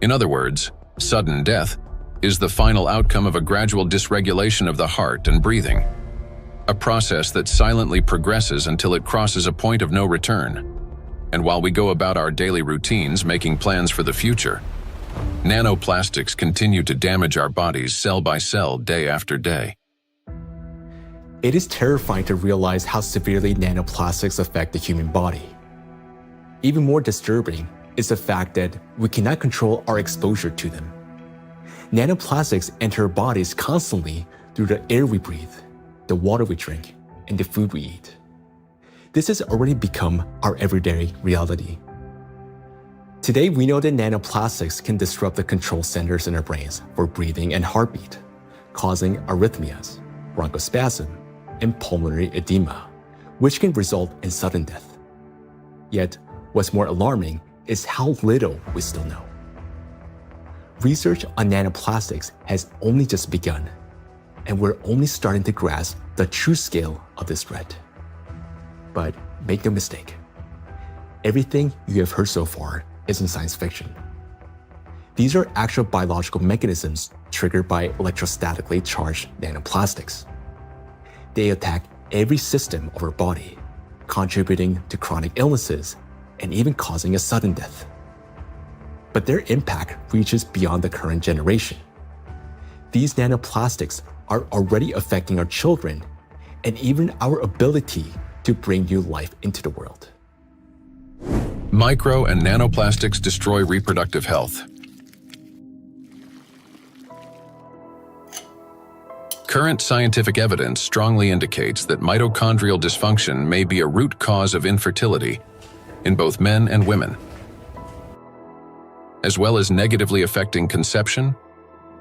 In other words, sudden death is the final outcome of a gradual dysregulation of the heart and breathing, a process that silently progresses until it crosses a point of no return. And while we go about our daily routines making plans for the future, nanoplastics continue to damage our bodies cell by cell, day after day. It is terrifying to realize how severely nanoplastics affect the human body. Even more disturbing is the fact that we cannot control our exposure to them. Nanoplastics enter our bodies constantly through the air we breathe, the water we drink, and the food we eat. This has already become our everyday reality. Today, we know that nanoplastics can disrupt the control centers in our brains for breathing and heartbeat, causing arrhythmias, bronchospasm, and pulmonary edema, which can result in sudden death. Yet, what's more alarming is how little we still know. Research on nanoplastics has only just begun, and we're only starting to grasp the true scale of this threat. But make no mistake, everything you have heard so far isn't science fiction. These are actual biological mechanisms triggered by electrostatically charged nanoplastics. They attack every system of our body, contributing to chronic illnesses and even causing a sudden death. But their impact reaches beyond the current generation. These nanoplastics are already affecting our children and even our ability to bring new life into the world. Micro and nanoplastics destroy reproductive health. Current scientific evidence strongly indicates that mitochondrial dysfunction may be a root cause of infertility in both men and women, as well as negatively affecting conception,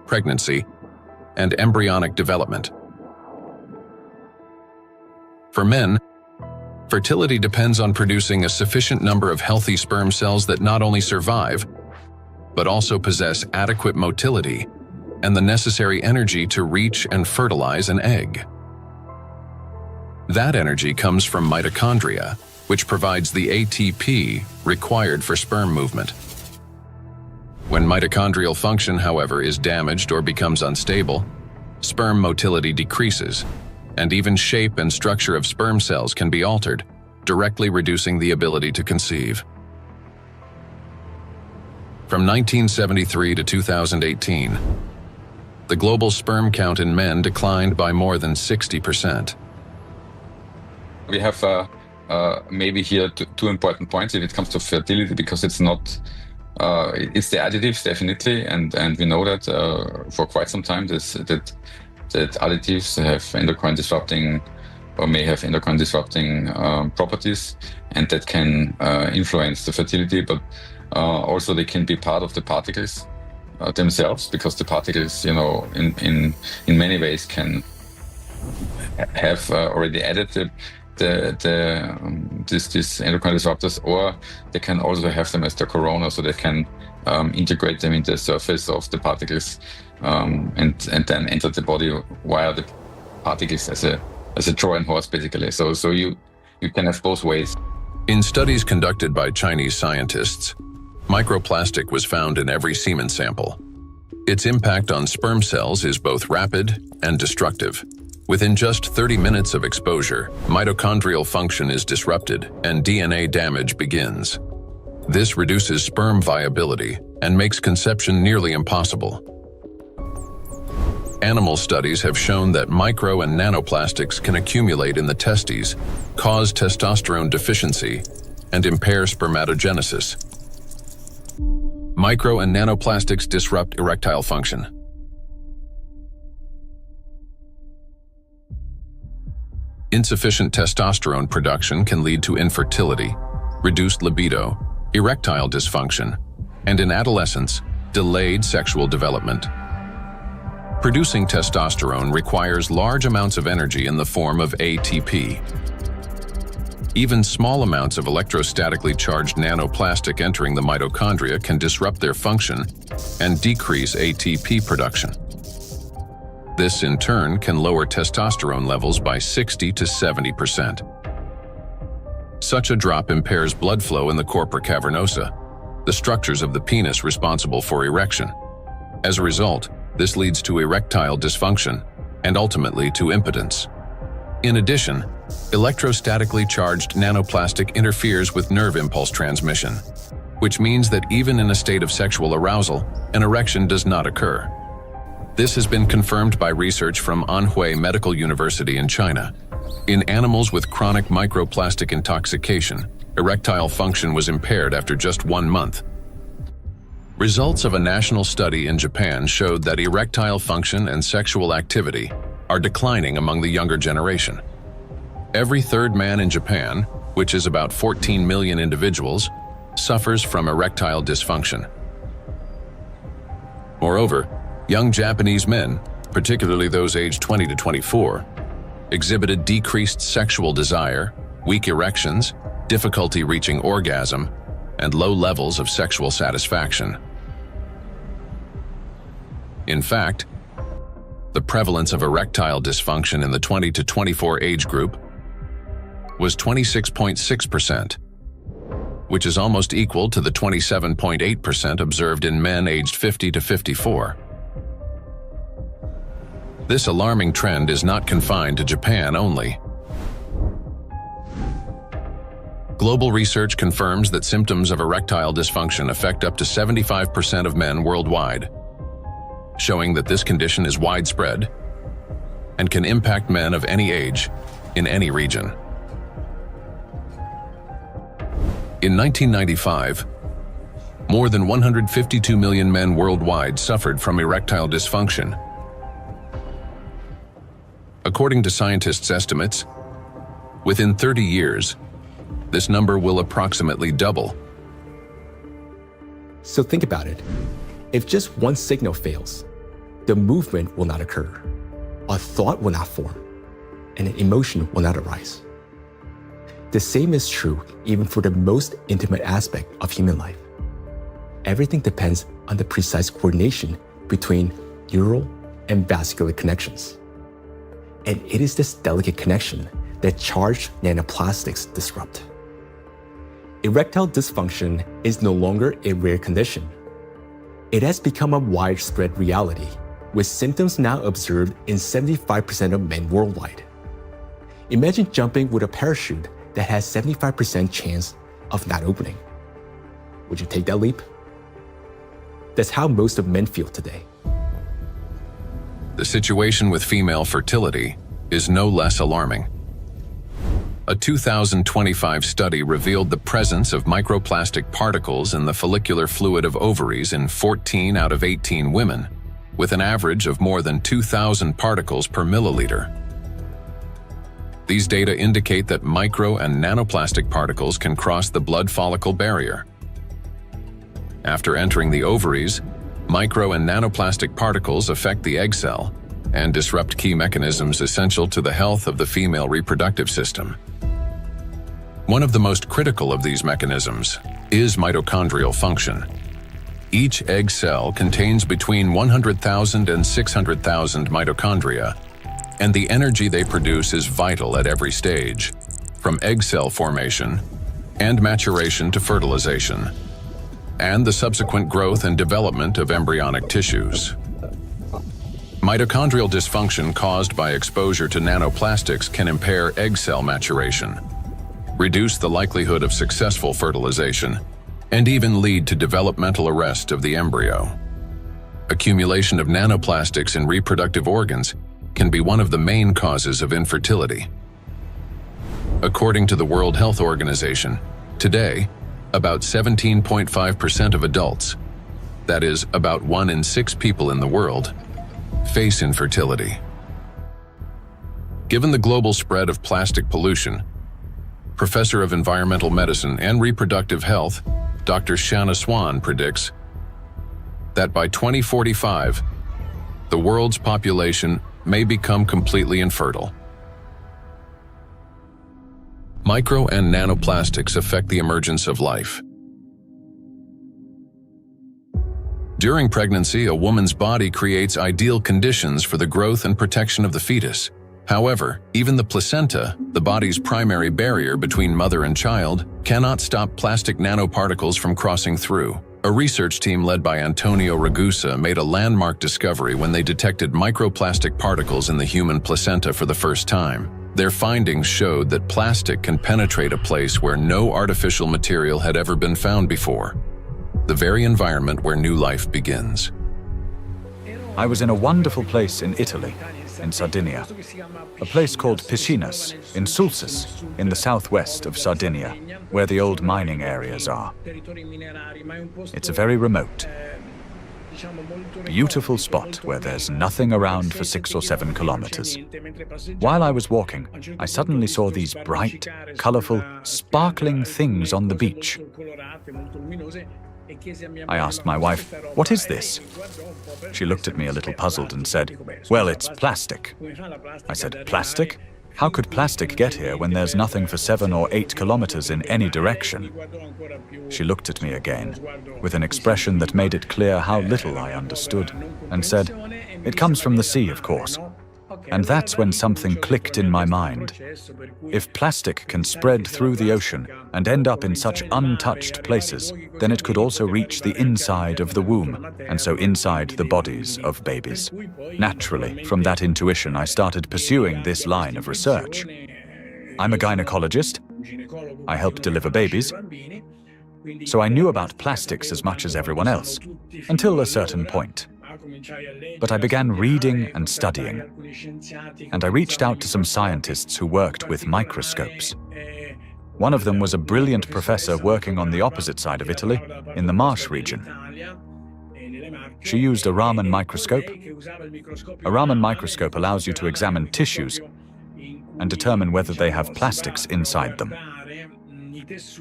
pregnancy, and embryonic development. For men, Fertility depends on producing a sufficient number of healthy sperm cells that not only survive, but also possess adequate motility and the necessary energy to reach and fertilize an egg. That energy comes from mitochondria, which provides the ATP required for sperm movement. When mitochondrial function, however, is damaged or becomes unstable, sperm motility decreases, and even shape and structure of sperm cells can be altered, directly reducing the ability to conceive. From 1973 to 2018, the global sperm count in men declined by more than 60%. We have maybe here two important points if it comes to fertility, because it's not, it's the additives definitely, and we know that for quite some time that additives have endocrine disrupting or may have endocrine disrupting properties, and that can influence the fertility, but also they can be part of the particles themselves, because the particles, you know, in many ways can have already added these endocrine disruptors, or they can also have them as the corona, so they can integrate them into the surface of the particles and then enter the body via the particles as a Trojan horse, basically. So you can have both ways. In studies conducted by Chinese scientists, microplastic was found in every semen sample. Its impact on sperm cells is both rapid and destructive. Within just 30 minutes of exposure, mitochondrial function is disrupted and DNA damage begins. This reduces sperm viability and makes conception nearly impossible. Animal studies have shown that micro and nanoplastics can accumulate in the testes, cause testosterone deficiency, and impair spermatogenesis. Micro and nanoplastics disrupt erectile function. Insufficient testosterone production can lead to infertility, reduced libido, erectile dysfunction, and in adolescence, delayed sexual development. Producing testosterone requires large amounts of energy in the form of ATP. Even small amounts of electrostatically charged nanoplastic entering the mitochondria can disrupt their function and decrease ATP production. This, in turn, can lower testosterone levels by 60 to 70%. Such a drop impairs blood flow in the corpora cavernosa, the structures of the penis responsible for erection. As a result, this leads to erectile dysfunction and ultimately to impotence. In addition, electrostatically charged nanoplastic interferes with nerve impulse transmission, which means that even in a state of sexual arousal, an erection does not occur. This has been confirmed by research from Anhui Medical University in China. In animals with chronic microplastic intoxication, erectile function was impaired after just 1 month. Results of a national study in Japan showed that erectile function and sexual activity are declining among the younger generation. Every third man in Japan, which is about 14 million individuals, suffers from erectile dysfunction. Moreover, young Japanese men, particularly those aged 20 to 24, exhibited decreased sexual desire, weak erections, difficulty reaching orgasm, and low levels of sexual satisfaction. In fact, the prevalence of erectile dysfunction in the 20 to 24 age group was 26.6%, which is almost equal to the 27.8% observed in men aged 50 to 54. This alarming trend is not confined to Japan only. Global research confirms that symptoms of erectile dysfunction affect up to 75% of men worldwide, showing that this condition is widespread and can impact men of any age in any region. In 1995, more than 152 million men worldwide suffered from erectile dysfunction. According to scientists' estimates, within 30 years, this number will approximately double. So think about it. If just one signal fails, the movement will not occur, a thought will not form, and an emotion will not arise. The same is true even for the most intimate aspect of human life. Everything depends on the precise coordination between neural and vascular connections. And it is this delicate connection that charged nanoplastics disrupt. Erectile dysfunction is no longer a rare condition. It has become a widespread reality, with symptoms now observed in 75% of men worldwide. Imagine jumping with a parachute that has 75% chance of not opening. Would you take that leap? That's how most of men feel today. The situation with female fertility is no less alarming. A 2025 study revealed the presence of microplastic particles in the follicular fluid of ovaries in 14 out of 18 women, with an average of more than 2,000 particles per milliliter. These data indicate that micro and nanoplastic particles can cross the blood follicle barrier. After entering the ovaries, micro and nanoplastic particles affect the egg cell and disrupt key mechanisms essential to the health of the female reproductive system. One of the most critical of these mechanisms is mitochondrial function. Each egg cell contains between 100,000 and 600,000 mitochondria, and the energy they produce is vital at every stage, from egg cell formation and maturation to fertilization, and the subsequent growth and development of embryonic tissues. Mitochondrial dysfunction caused by exposure to nanoplastics can impair egg cell maturation, reduce the likelihood of successful fertilization, and even lead to developmental arrest of the embryo. Accumulation of nanoplastics in reproductive organs can be one of the main causes of infertility. According to the World Health Organization, today, about 17.5% of adults, that is, about 1 in 6 people in the world, face infertility. Given the global spread of plastic pollution, Professor of Environmental Medicine and Reproductive Health, Dr. Shanna Swan predicts that by 2045, the world's population may become completely infertile. Micro and nanoplastics affect the emergence of life. During pregnancy, a woman's body creates ideal conditions for the growth and protection of the fetus. However, even the placenta, the body's primary barrier between mother and child, cannot stop plastic nanoparticles from crossing through. A research team led by Antonio Ragusa made a landmark discovery when they detected microplastic particles in the human placenta for the first time. Their findings showed that plastic can penetrate a place where no artificial material had ever been found before, the very environment where new life begins. I was in a wonderful place in Italy, in Sardinia, a place called Piscinas, in Sulcis, in the southwest of Sardinia, where the old mining areas are. It's a very remote, beautiful spot where there's nothing around for 6 or 7 kilometers. While I was walking, I suddenly saw these bright, colorful, sparkling things on the beach. I asked my wife, "What is this?" She looked at me a little puzzled and said, "Well, it's plastic." I said, "Plastic? How could plastic get here when there's nothing for 7 or 8 kilometers in any direction?" She looked at me again, with an expression that made it clear how little I understood, and said, "It comes from the sea, of course." And that's when something clicked in my mind. If plastic can spread through the ocean and end up in such untouched places, then it could also reach the inside of the womb, and so inside the bodies of babies. Naturally, from that intuition, I started pursuing this line of research. I'm a gynecologist. I help deliver babies. So I knew about plastics as much as everyone else, until a certain point. But I began reading and studying, and I reached out to some scientists who worked with microscopes. One of them was a brilliant professor working on the opposite side of Italy, in the Marsh region. She used a Raman microscope. A Raman microscope allows you to examine tissues and determine whether they have plastics inside them.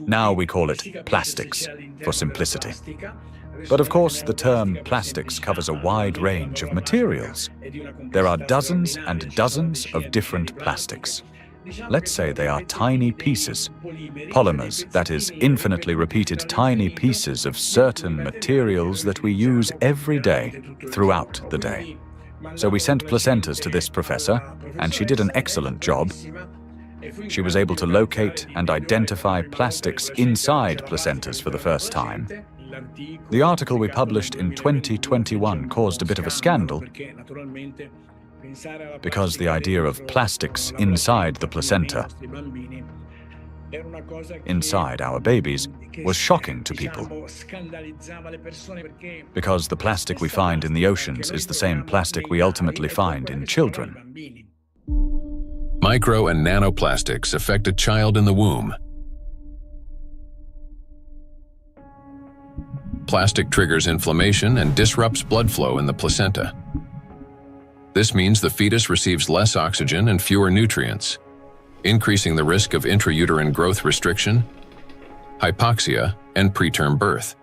Now we call it plastics, for simplicity. But of course, the term plastics covers a wide range of materials. There are dozens and dozens of different plastics. Let's say they are tiny pieces, polymers, that is, infinitely repeated tiny pieces of certain materials that we use every day, throughout the day. So we sent placentas to this professor, and she did an excellent job. She was able to locate and identify plastics inside placentas for the first time. The article we published in 2021 caused a bit of a scandal because the idea of plastics inside the placenta, inside our babies, was shocking to people. Because the plastic we find in the oceans is the same plastic we ultimately find in children. Micro and nanoplastics affect a child in the womb. Plastic triggers inflammation and disrupts blood flow in the placenta. This means the fetus receives less oxygen and fewer nutrients, increasing the risk of intrauterine growth restriction, hypoxia, and preterm birth.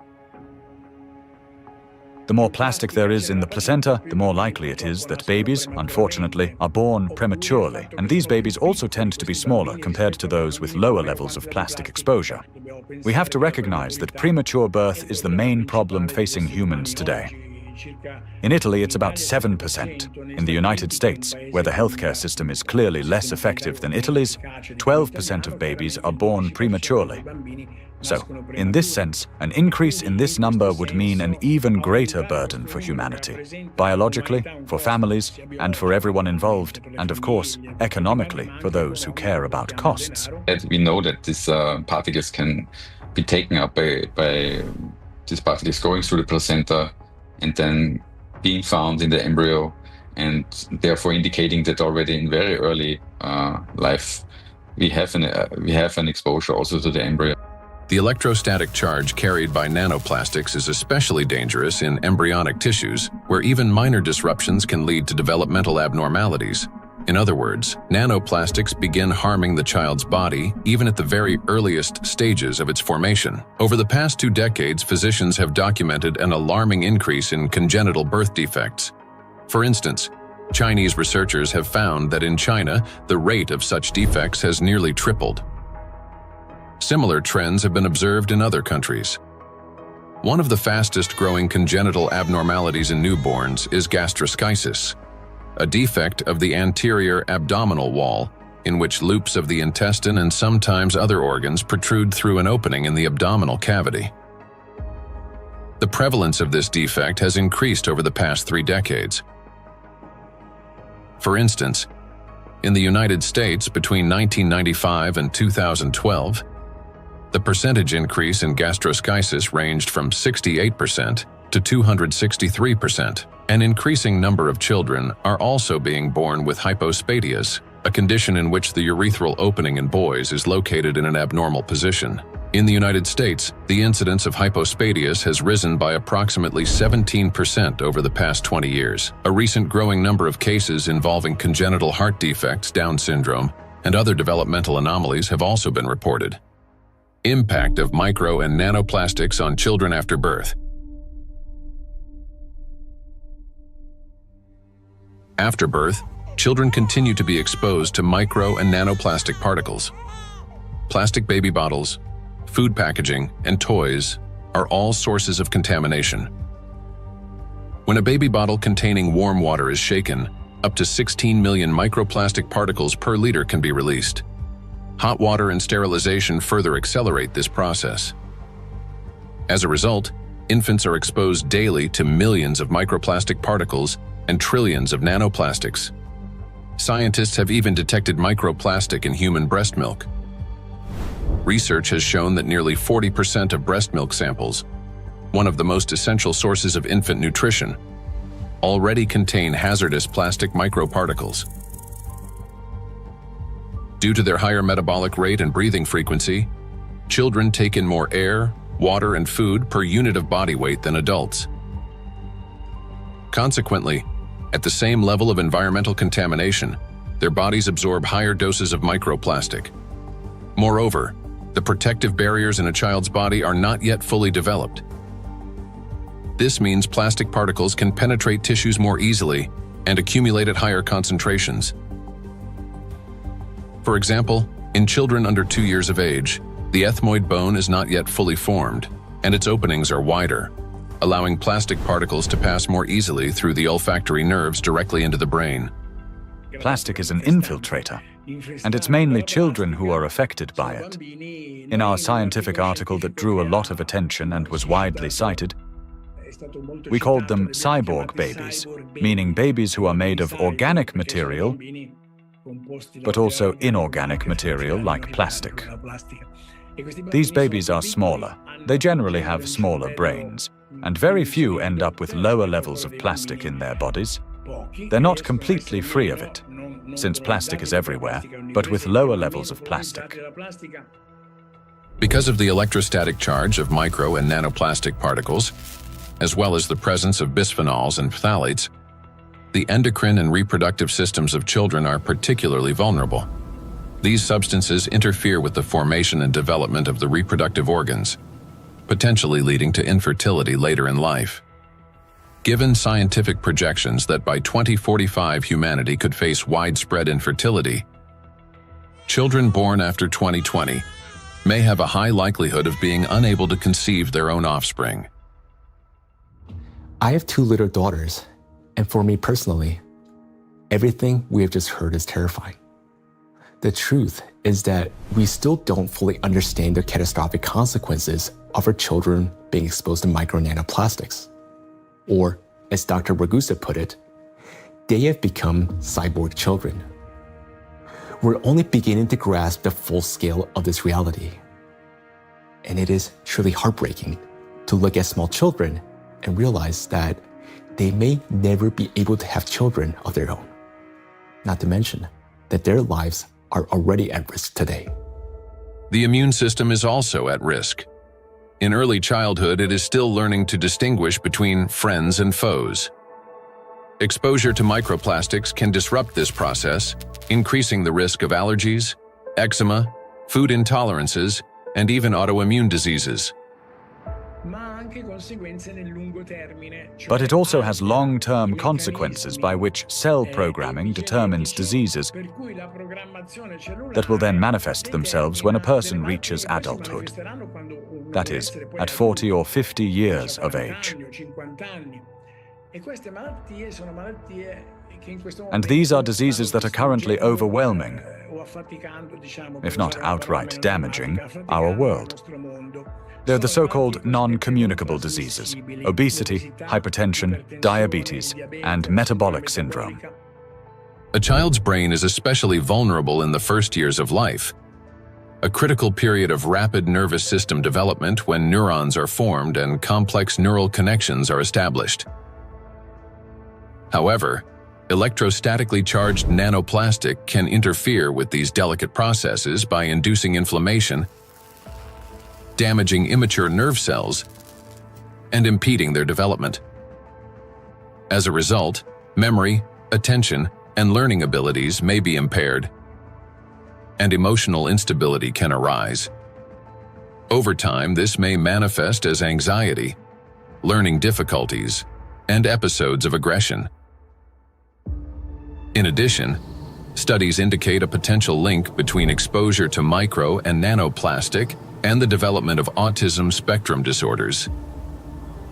The more plastic there is in the placenta, the more likely it is that babies, unfortunately, are born prematurely. And these babies also tend to be smaller compared to those with lower levels of plastic exposure. We have to recognize that premature birth is the main problem facing humans today. In Italy, it's about 7%. In the United States, where the healthcare system is clearly less effective than Italy's, 12% of babies are born prematurely. So, in this sense, an increase in this number would mean an even greater burden for humanity, biologically, for families, and for everyone involved, and of course, economically, for those who care about costs. We know that these particles can be taken up by these particles going through the placenta and then being found in the embryo, and therefore indicating that already in very early life we have an exposure also to the embryo. The electrostatic charge carried by nanoplastics is especially dangerous in embryonic tissues, where even minor disruptions can lead to developmental abnormalities. In other words, nanoplastics begin harming the child's body even at the very earliest stages of its formation. Over the past 2 decades, physicians have documented an alarming increase in congenital birth defects. For instance, Chinese researchers have found that in China, the rate of such defects has nearly tripled. Similar trends have been observed in other countries. One of the fastest-growing congenital abnormalities in newborns is gastroschisis, a defect of the anterior abdominal wall in which loops of the intestine and sometimes other organs protrude through an opening in the abdominal cavity. The prevalence of this defect has increased over the past 3 decades. For instance, in the United States between 1995 and 2012, the percentage increase in gastroschisis ranged from 68% to 263%. An increasing number of children are also being born with hypospadias, a condition in which the urethral opening in boys is located in an abnormal position. In the United States, the incidence of hypospadias has risen by approximately 17% over the past 20 years. A recent growing number of cases involving congenital heart defects, Down syndrome, and other developmental anomalies have also been reported. Impact of micro and nanoplastics on children after birth. After birth, children continue to be exposed to micro and nanoplastic particles. Plastic baby bottles, food packaging, and toys are all sources of contamination. When a baby bottle containing warm water is shaken, up to 16 million microplastic particles per liter can be released. Hot water and sterilization further accelerate this process. As a result, infants are exposed daily to millions of microplastic particles and trillions of nanoplastics. Scientists have even detected microplastic in human breast milk. Research has shown that nearly 40% of breast milk samples, one of the most essential sources of infant nutrition, already contain hazardous plastic microparticles. Due to their higher metabolic rate and breathing frequency, children take in more air, water, and food per unit of body weight than adults. Consequently, at the same level of environmental contamination, their bodies absorb higher doses of microplastic. Moreover, the protective barriers in a child's body are not yet fully developed. This means plastic particles can penetrate tissues more easily and accumulate at higher concentrations. For example, in children under 2 years of age, the ethmoid bone is not yet fully formed, and its openings are wider, allowing plastic particles to pass more easily through the olfactory nerves directly into the brain. Plastic is an infiltrator, and it's mainly children who are affected by it. In our scientific article that drew a lot of attention and was widely cited, we called them cyborg babies, meaning babies who are made of organic material, but also inorganic material like plastic. These babies are smaller. They generally have smaller brains, and very few end up with lower levels of plastic in their bodies. They're not completely free of it, since plastic is everywhere, but with lower levels of plastic. Because of the electrostatic charge of micro and nanoplastic particles, as well as the presence of bisphenols and phthalates, the endocrine and reproductive systems of children are particularly vulnerable. These substances interfere with the formation and development of the reproductive organs, potentially leading to infertility later in life. Given scientific projections that by 2045 humanity could face widespread infertility, children born after 2020 may have a high likelihood of being unable to conceive their own offspring. I have 2 little daughters, and for me personally, everything we have just heard is terrifying. The truth is that we still don't fully understand the catastrophic consequences of our children being exposed to micro nanoplastics. Or, as Dr. Ragusa put it, they have become cyborg children. We're only beginning to grasp the full scale of this reality. And it is truly heartbreaking to look at small children and realize that they may never be able to have children of their own. Not to mention that their lives are already at risk today. The immune system is also at risk. In early childhood, it is still learning to distinguish between friends and foes. Exposure to microplastics can disrupt this process, increasing the risk of allergies, eczema, food intolerances, and even autoimmune diseases. But it also has long-term consequences by which cell programming determines diseases that will then manifest themselves when a person reaches adulthood. That is, at 40 or 50 years of age. And these are diseases that are currently overwhelming, if not outright damaging, our world. They're the so-called non-communicable diseases: obesity, hypertension, diabetes, and metabolic syndrome. A child's brain is especially vulnerable in the first years of life, a critical period of rapid nervous system development when neurons are formed and complex neural connections are established. However, electrostatically charged nanoplastic can interfere with these delicate processes by inducing inflammation, damaging immature nerve cells, and impeding their development. As a result, memory, attention, and learning abilities may be impaired, and emotional instability can arise. Over time, this may manifest as anxiety, learning difficulties, and episodes of aggression. In addition, studies indicate a potential link between exposure to micro and nanoplastic and the development of autism spectrum disorders.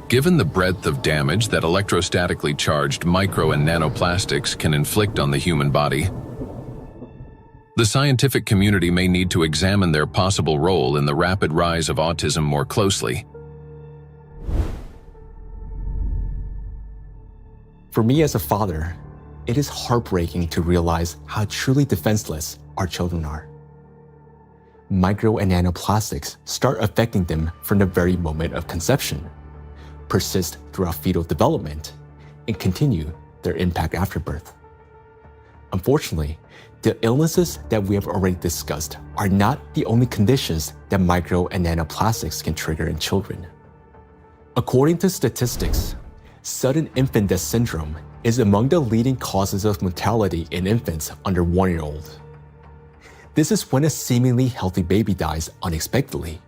Given the breadth of damage that electrostatically charged micro and nanoplastics can inflict on the human body, the scientific community may need to examine their possible role in the rapid rise of autism more closely. For me as a father, it is heartbreaking to realize how truly defenseless our children are. Micro and nanoplastics start affecting them from the very moment of conception, persist throughout fetal development, and continue their impact after birth. Unfortunately, the illnesses that we have already discussed are not the only conditions that micro and nanoplastics can trigger in children. According to statistics, sudden infant death syndrome is among the leading causes of mortality in infants under 1 year old. This is when a seemingly healthy baby dies unexpectedly,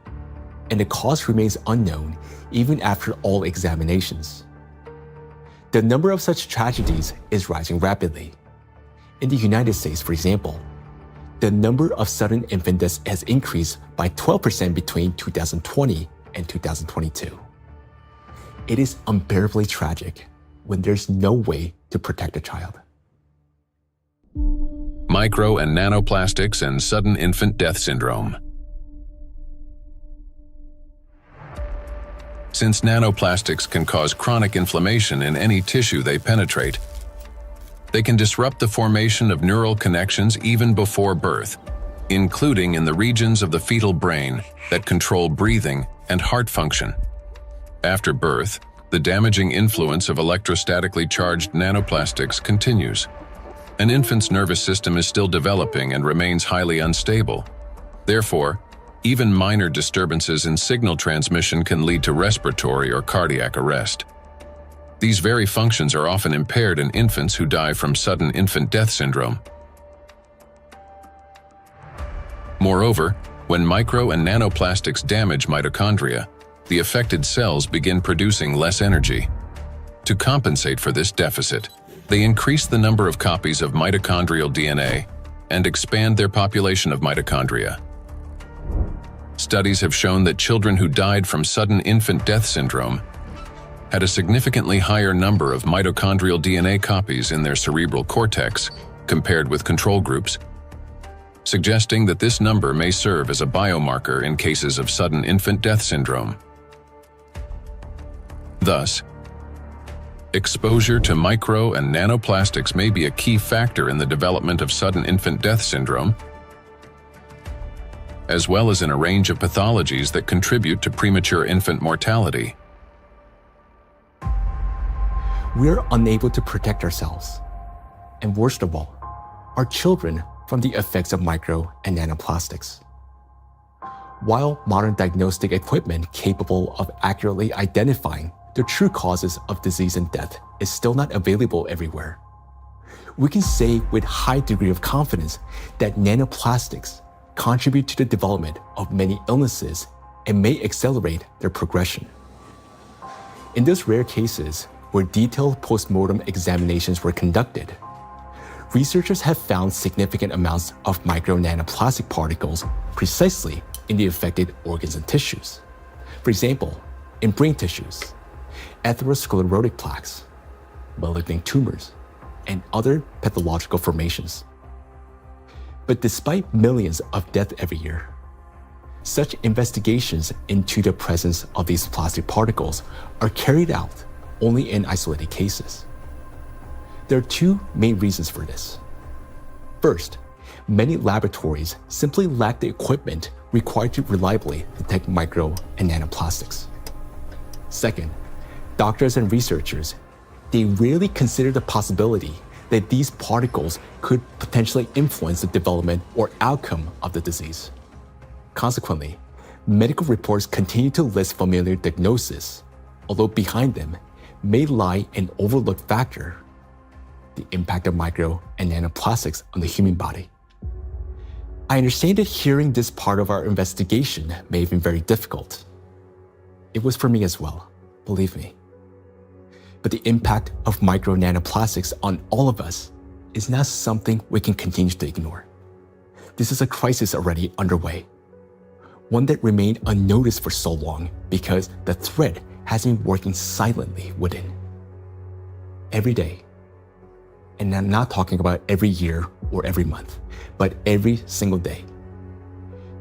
and the cause remains unknown even after all examinations. The number of such tragedies is rising rapidly. In the United States, for example, the number of sudden infant deaths has increased by 12% between 2020 and 2022. It is unbearably tragic when there's no way to protect a child. Micro and nanoplastics and sudden infant death syndrome. Since nanoplastics can cause chronic inflammation in any tissue they penetrate, they can disrupt the formation of neural connections even before birth, including in the regions of the fetal brain that control breathing and heart function. After birth, the damaging influence of electrostatically charged nanoplastics continues. An infant's nervous system is still developing and remains highly unstable. Therefore, even minor disturbances in signal transmission can lead to respiratory or cardiac arrest. These very functions are often impaired in infants who die from sudden infant death syndrome. Moreover, when micro and nanoplastics damage mitochondria, the affected cells begin producing less energy. To compensate for this deficit, they increase the number of copies of mitochondrial DNA and expand their population of mitochondria. Studies have shown that children who died from sudden infant death syndrome had a significantly higher number of mitochondrial DNA copies in their cerebral cortex compared with control groups, suggesting that this number may serve as a biomarker in cases of sudden infant death syndrome. Thus, exposure to micro and nanoplastics may be a key factor in the development of sudden infant death syndrome, as well as in a range of pathologies that contribute to premature infant mortality. We're unable to protect ourselves, and worst of all, our children from the effects of micro and nanoplastics. While modern diagnostic equipment capable of accurately identifying the true causes of disease and death is still not available everywhere, we can say with high degree of confidence that nanoplastics contribute to the development of many illnesses and may accelerate their progression. In those rare cases where detailed postmortem examinations were conducted, researchers have found significant amounts of micro-nanoplastic particles precisely in the affected organs and tissues. For example, in brain tissues, atherosclerotic plaques, malignant tumors, and other pathological formations. But despite millions of deaths every year, such investigations into the presence of these plastic particles are carried out only in isolated cases. There are two main reasons for this. First, many laboratories simply lack the equipment required to reliably detect micro and nanoplastics. Second, doctors and researchers, they rarely consider the possibility that these particles could potentially influence the development or outcome of the disease. Consequently, medical reports continue to list familiar diagnoses, although behind them may lie an overlooked factor: the impact of micro and nanoplastics on the human body. I understand that hearing this part of our investigation may have been very difficult. It was for me as well, believe me. But the impact of micro nanoplastics on all of us is not something we can continue to ignore. This is a crisis already underway, one that remained unnoticed for so long because the threat has been working silently within. Every day, and I'm not talking about every year or every month, but every single day,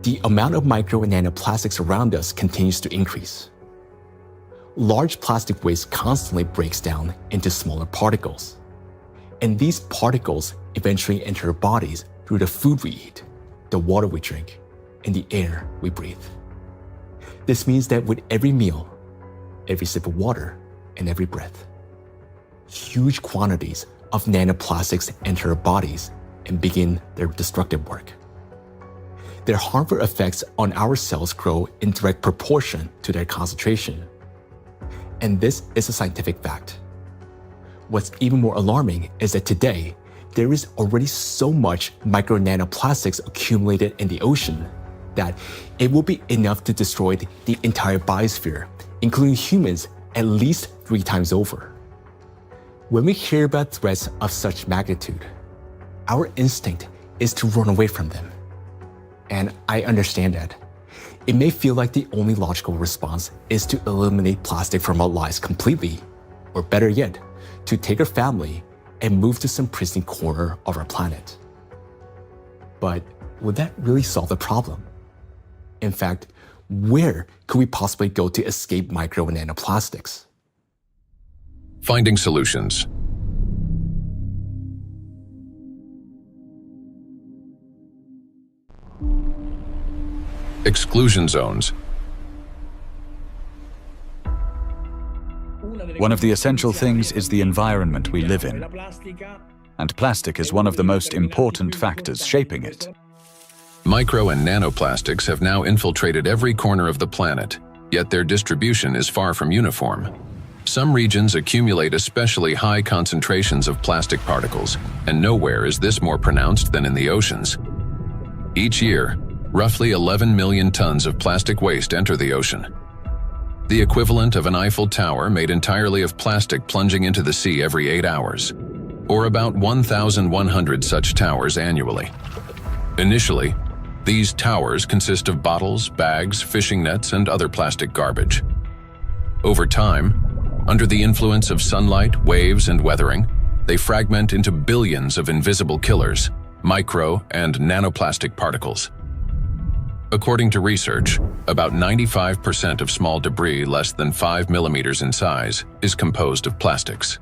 the amount of micro and nanoplastics around us continues to increase. Large plastic waste constantly breaks down into smaller particles, and these particles eventually enter our bodies through the food we eat, the water we drink, and the air we breathe. This means that with every meal, every sip of water, and every breath, huge quantities of nanoplastics enter our bodies and begin their destructive work. Their harmful effects on our cells grow in direct proportion to their concentration. And this is a scientific fact. What's even more alarming is that today, there is already so much micro nanoplastics accumulated in the ocean that it will be enough to destroy the entire biosphere, including humans, at least 3 times over. When we hear about threats of such magnitude, our instinct is to run away from them. And I understand that. It may feel like the only logical response is to eliminate plastic from our lives completely, or better yet, to take our family and move to some pristine corner of our planet. But would that really solve the problem? In fact, where could we possibly go to escape micro and nanoplastics? Finding solutions. Exclusion zones. One of the essential things is the environment we live in, and plastic is one of the most important factors shaping it. Micro and nanoplastics have now infiltrated every corner of the planet, yet their distribution is far from uniform. Some regions accumulate especially high concentrations of plastic particles, and nowhere is this more pronounced than in the oceans. Each year, roughly 11 million tons of plastic waste enter the ocean. The equivalent of an Eiffel Tower made entirely of plastic plunging into the sea every 8 hours, or about 1,100 such towers annually. Initially, these towers consist of bottles, bags, fishing nets, and other plastic garbage. Over time, under the influence of sunlight, waves, and weathering, they fragment into billions of invisible killers, micro and nanoplastic particles. According to research, about 95% of small debris less than 5 millimeters in size is composed of plastics.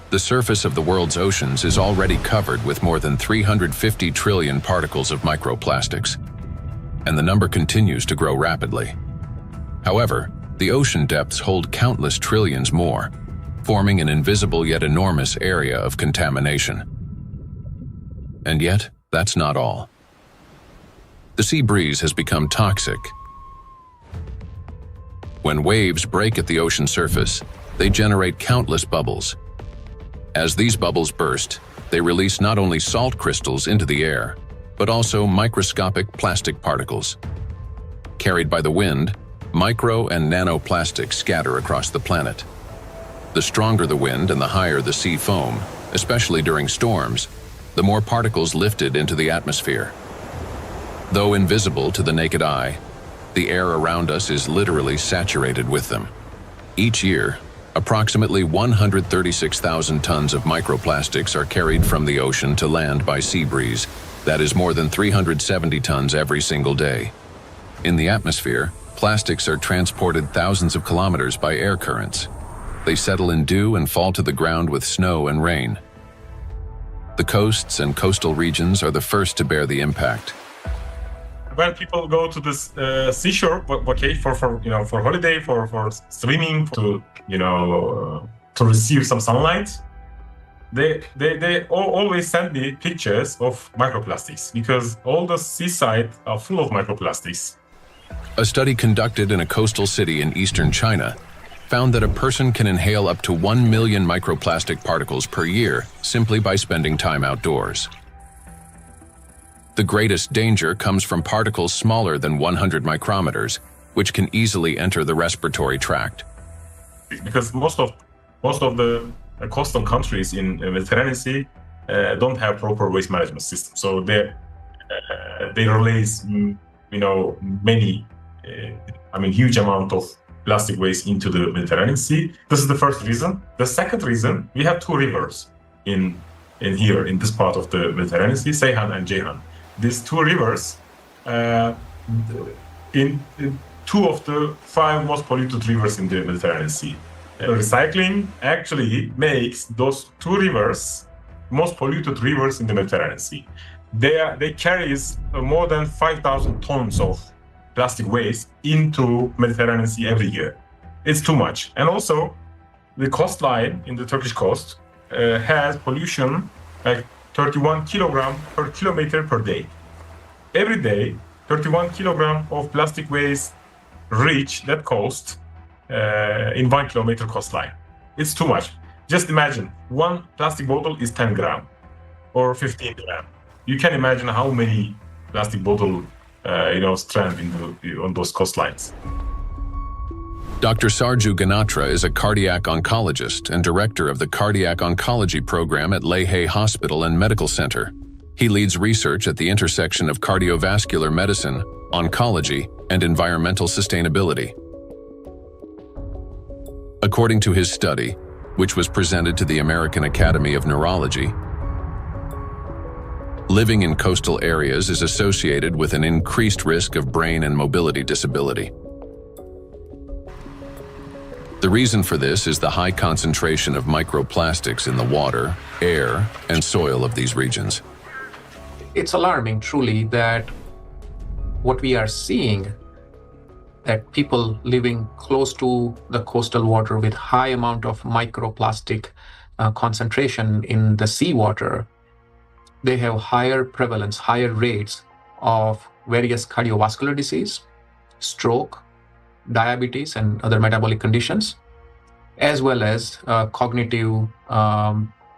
The surface of the world's oceans is already covered with more than 350 trillion particles of microplastics, and the number continues to grow rapidly. However, the ocean depths hold countless trillions more, forming an invisible yet enormous area of contamination. And yet, that's not all. The sea breeze has become toxic. When waves break at the ocean surface, they generate countless bubbles. As these bubbles burst, they release not only salt crystals into the air, but also microscopic plastic particles. Carried by the wind, micro and nanoplastics scatter across the planet. The stronger the wind and the higher the sea foam, especially during storms, the more particles lifted into the atmosphere. Though invisible to the naked eye, the air around us is literally saturated with them. Each year, approximately 136,000 tons of microplastics are carried from the ocean to land by sea breeze. That is more than 370 tons every single day. In the atmosphere, plastics are transported thousands of kilometers by air currents. They settle in dew and fall to the ground with snow and rain. The coasts and coastal regions are the first to bear the impact. When people go to this seashore, okay, for holiday, for swimming, to receive some sunlight, they always send me pictures of microplastics because all the seaside are full of microplastics. A study conducted in a coastal city in eastern China found that a person can inhale up to 1 million microplastic particles per year simply by spending time outdoors. The greatest danger comes from particles smaller than 100 micrometers, which can easily enter the respiratory tract. Because most of the coastal countries in the Mediterranean Sea don't have proper waste management system, so they release huge amount of plastic waste into the Mediterranean Sea. This is the first reason. The second reason, we have two rivers in here in this part of the Mediterranean Sea, Seyhan and Ceyhan. These two rivers, in two of the 5 most polluted rivers in the Mediterranean Sea. Recycling actually makes those two rivers most polluted rivers in the Mediterranean Sea. They carry more than 5,000 tons of plastic waste into Mediterranean Sea every year. It's too much. And also, the coastline in the Turkish coast has pollution like 31 kilogram per kilometer per day. Every day, 31 kilogram of plastic waste reach that coast in 1 kilometer coastline. It's too much. Just imagine, one plastic bottle is 10 gram or 15 gram. You can imagine how many plastic bottles strand on those coastlines. Dr. Sarju Ganatra is a cardiac oncologist and director of the Cardiac Oncology Program at Lehe Hospital and Medical Center. He leads research at the intersection of cardiovascular medicine, oncology, and environmental sustainability. According to his study, which was presented to the American Academy of Neurology, living in coastal areas is associated with an increased risk of brain and mobility disability. The reason for this is the high concentration of microplastics in the water, air, and soil of these regions. It's alarming, truly, that what we are seeing, that people living close to the coastal water with high amount of microplastic concentration in the seawater, they have higher prevalence, higher rates of various cardiovascular disease, stroke, diabetes, and other metabolic conditions, as well as cognitive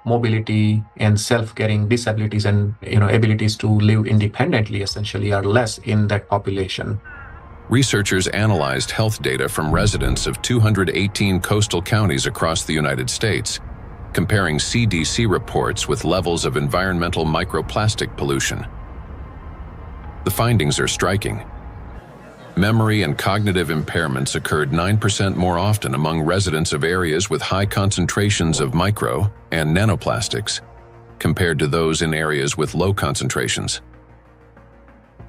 mobility and self-caring disabilities and abilities to live independently essentially are less in that population. Researchers analyzed health data from residents of 218 coastal counties across the United States, comparing CDC reports with levels of environmental microplastic pollution. The findings are striking. Memory and cognitive impairments occurred 9% more often among residents of areas with high concentrations of micro and nanoplastics, compared to those in areas with low concentrations.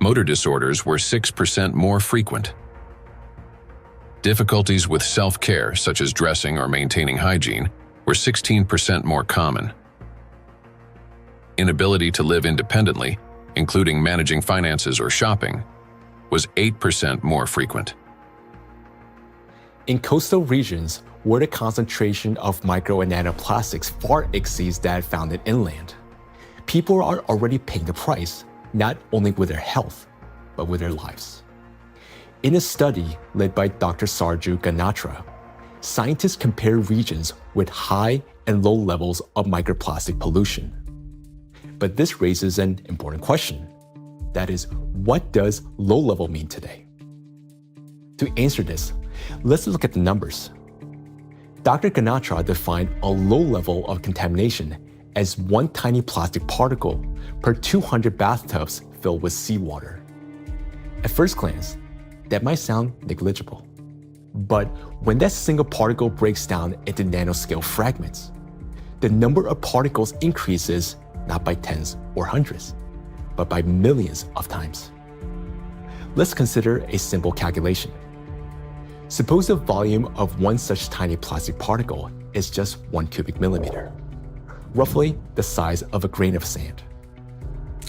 Motor disorders were 6% more frequent. Difficulties with self-care, such as dressing or maintaining hygiene, were 16% more common. Inability to live independently, including managing finances or shopping, was 8% more frequent. In coastal regions, where the concentration of micro and nanoplastics far exceeds that found in inland, people are already paying the price, not only with their health, but with their lives. In a study led by Dr. Sarju Ganatra, scientists compared regions with high and low levels of microplastic pollution. But this raises an important question. That is, what does low level mean today? To answer this, let's look at the numbers. Dr. Ganatra defined a low level of contamination as one tiny plastic particle per 200 bathtubs filled with seawater. At first glance, that might sound negligible. But when that single particle breaks down into nanoscale fragments, the number of particles increases not by tens or hundreds, but by millions of times. Let's consider a simple calculation. Suppose the volume of one such tiny plastic particle is just 1 cubic millimeter, roughly the size of a grain of sand.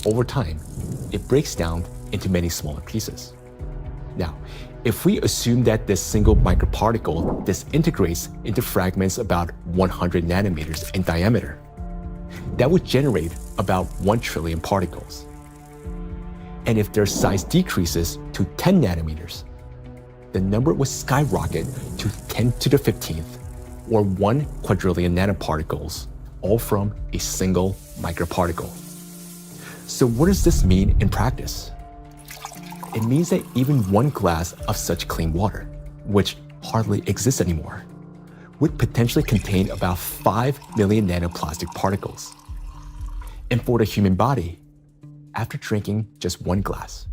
Over time, it breaks down into many smaller pieces. Now, if we assume that this single microparticle disintegrates into fragments about 100 nanometers in diameter, that would generate about 1 trillion particles. And if their size decreases to 10 nanometers, the number would skyrocket to 10 to the 15th, or 1 quadrillion nanoparticles, all from a single microparticle. So what does this mean in practice? It means that even one glass of such clean water, which hardly exists anymore, would potentially contain about 5 million nanoplastic particles. And for the human body, after drinking just one glass,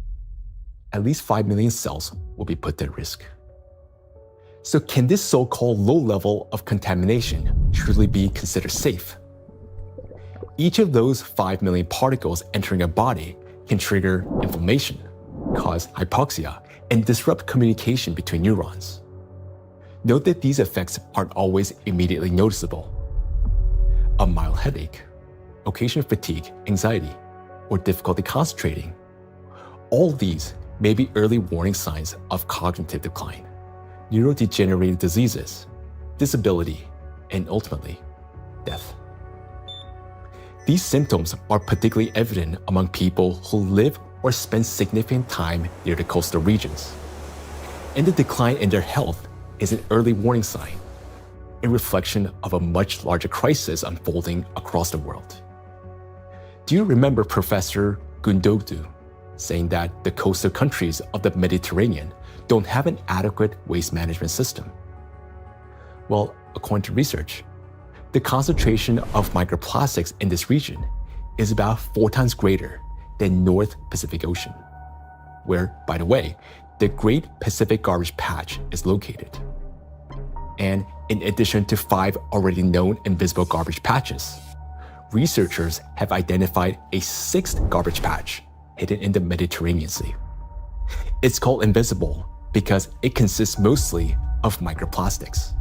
at least 5 million cells will be put at risk. So can this so-called low level of contamination truly be considered safe? Each of those 5 million particles entering a body can trigger inflammation, cause hypoxia, and disrupt communication between neurons. Note that these effects aren't always immediately noticeable. A mild headache, occasional fatigue, anxiety, or difficulty concentrating. All these may be early warning signs of cognitive decline, neurodegenerative diseases, disability, and ultimately, death. These symptoms are particularly evident among people who live or spend significant time near the coastal regions. And the decline in their health is an early warning sign, a reflection of a much larger crisis unfolding across the world. Do you remember Professor Gundotu saying that the coastal countries of the Mediterranean don't have an adequate waste management system? Well, according to research, the concentration of microplastics in this region is about 4 times greater than North Pacific Ocean, where, by the way, the Great Pacific Garbage Patch is located. And in addition to 5 already known invisible garbage patches, researchers have identified a 6th garbage patch hidden in the Mediterranean Sea. It's called invisible because it consists mostly of microplastics.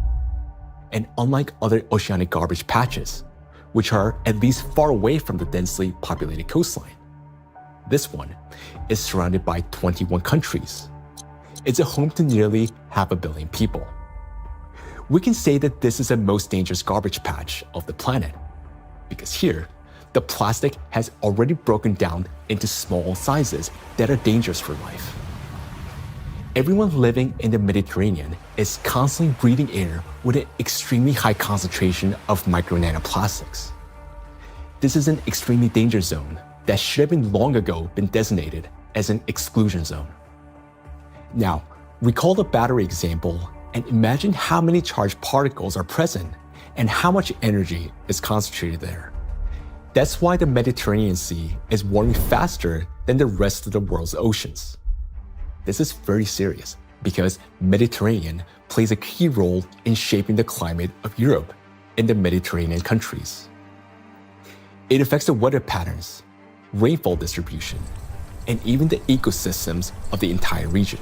And unlike other oceanic garbage patches, which are at least far away from the densely populated coastline, this one is surrounded by 21 countries. It's a home to nearly 500 million people. We can say that this is the most dangerous garbage patch of the planet, because here, the plastic has already broken down into small sizes that are dangerous for life. Everyone living in the Mediterranean is constantly breathing air with an extremely high concentration of micro-nanoplastics. This is an extremely dangerous zone that should have been long ago been designated as an exclusion zone. Now, recall the battery example and imagine how many charged particles are present and how much energy is concentrated there. That's why the Mediterranean Sea is warming faster than the rest of the world's oceans. This is very serious because Mediterranean plays a key role in shaping the climate of Europe and the Mediterranean countries. It affects the weather patterns, rainfall distribution, and even the ecosystems of the entire region.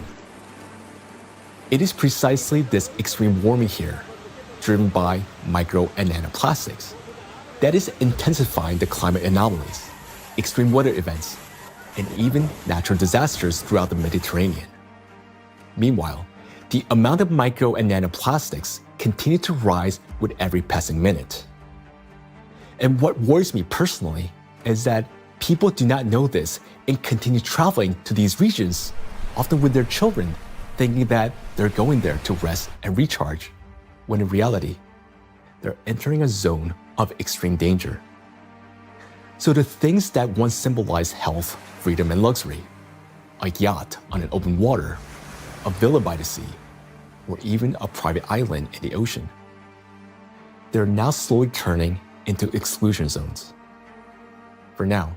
It is precisely this extreme warming here, driven by micro and nanoplastics, that is intensifying the climate anomalies, extreme weather events, and even natural disasters throughout the Mediterranean. Meanwhile, the amount of micro and nanoplastics continue to rise with every passing minute. And what worries me personally is that people do not know this and continue traveling to these regions, often with their children, thinking that they're going there to rest and recharge, when in reality, they're entering a zone of extreme danger. So the things that once symbolized health, freedom, and luxury, a yacht on an open water, a villa by the sea, or even a private island in the ocean, they're now slowly turning into exclusion zones. For now,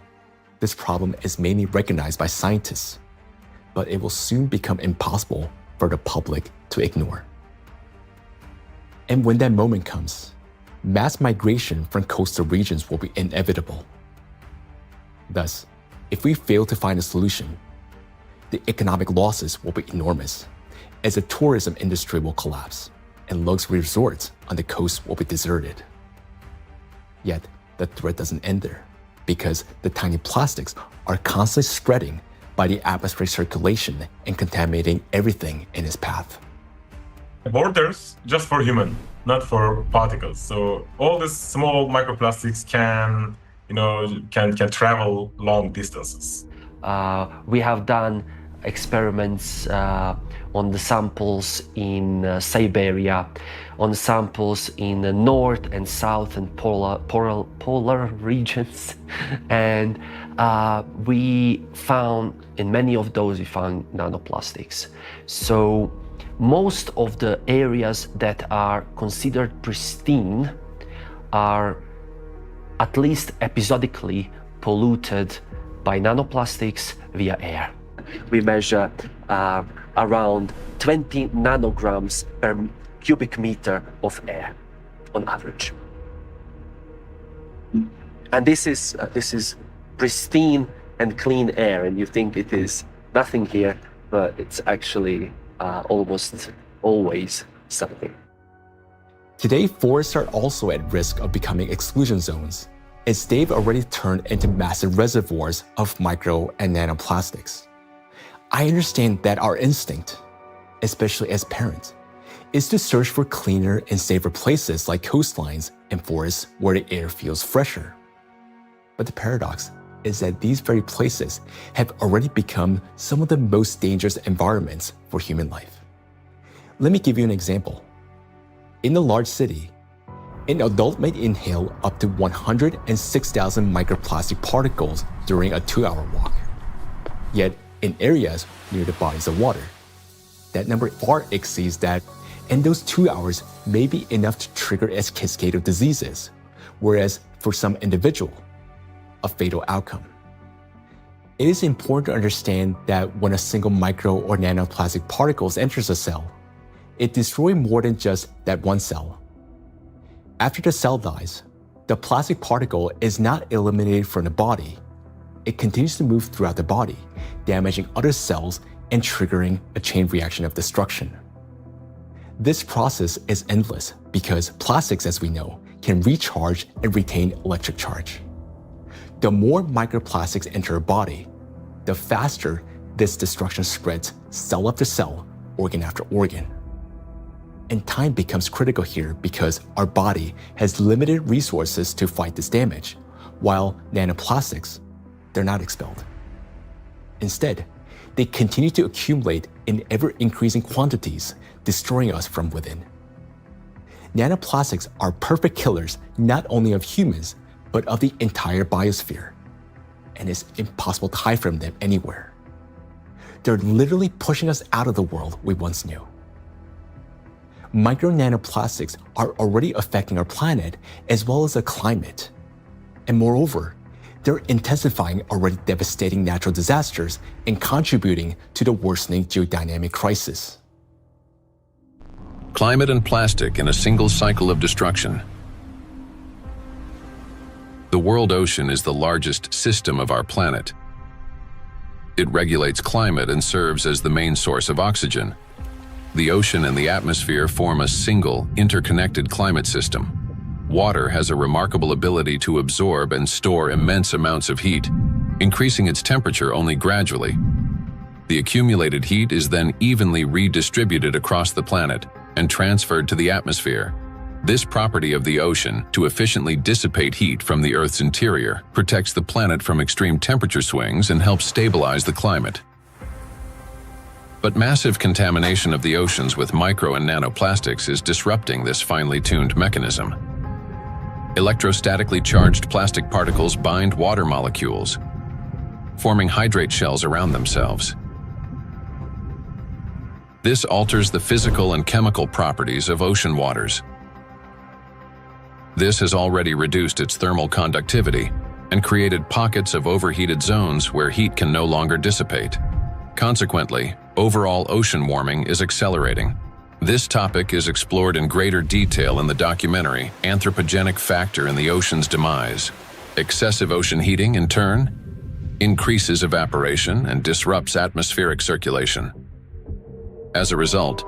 this problem is mainly recognized by scientists, but it will soon become impossible for the public to ignore. And when that moment comes, mass migration from coastal regions will be inevitable. Thus, if we fail to find a solution, the economic losses will be enormous, as the tourism industry will collapse and luxury resorts on the coast will be deserted. Yet, the threat doesn't end there, because the tiny plastics are constantly spreading by the atmospheric circulation and contaminating everything in its path. Borders just for human, not for particles. So all these small microplastics can travel long distances. We have done experiments on the samples in Siberia, on samples in the north and south and polar regions, and we found in many of those we found nanoplastics. So most of the areas that are considered pristine are at least episodically polluted by nanoplastics via air. We measure around 20 nanograms per cubic meter of air on average. And this is pristine and clean air, and you think it is nothing here, but it's actually almost always something. Today, forests are also at risk of becoming exclusion zones, as they've already turned into massive reservoirs of micro and nanoplastics. I understand that our instinct, especially as parents, is to search for cleaner and safer places like coastlines and forests where the air feels fresher. But the paradox is that these very places have already become some of the most dangerous environments for human life. Let me give you an example. In a large city, an adult may inhale up to 106,000 microplastic particles during a 2-hour walk. Yet, in areas near the bodies of water, that number far exceeds that, and those 2 hours may be enough to trigger a cascade of diseases, whereas for some individual, a fatal outcome. It is important to understand that when a single micro or nanoplastic particles enters a cell, it destroys more than just that one cell. After the cell dies, the plastic particle is not eliminated from the body. It continues to move throughout the body, damaging other cells and triggering a chain reaction of destruction. This process is endless because plastics, as we know, can recharge and retain electric charge. The more microplastics enter a body, the faster this destruction spreads cell after cell, organ after organ. And time becomes critical here because our body has limited resources to fight this damage, while nanoplastics, they're not expelled. Instead, they continue to accumulate in ever-increasing quantities, destroying us from within. Nanoplastics are perfect killers not only of humans, but of the entire biosphere, and it's impossible to hide from them anywhere. They're literally pushing us out of the world we once knew. Micro nanoplastics are already affecting our planet as well as the climate. And moreover, they're intensifying already devastating natural disasters and contributing to the worsening geodynamic crisis. Climate and plastic in a single cycle of destruction. The world ocean is the largest system of our planet. It regulates climate and serves as the main source of oxygen. The ocean and the atmosphere form a single, interconnected climate system. Water has a remarkable ability to absorb and store immense amounts of heat, increasing its temperature only gradually. The accumulated heat is then evenly redistributed across the planet and transferred to the atmosphere. This property of the ocean to efficiently dissipate heat from the Earth's interior protects the planet from extreme temperature swings and helps stabilize the climate. But massive contamination of the oceans with micro and nanoplastics is disrupting this finely tuned mechanism. Electrostatically charged plastic particles bind water molecules, forming hydrate shells around themselves. This alters the physical and chemical properties of ocean waters. This has already reduced its thermal conductivity and created pockets of overheated zones where heat can no longer dissipate. Consequently, overall ocean warming is accelerating. This topic is explored in greater detail in the documentary Anthropogenic Factor in the Ocean's Demise. Excessive ocean heating, in turn, increases evaporation and disrupts atmospheric circulation. As a result,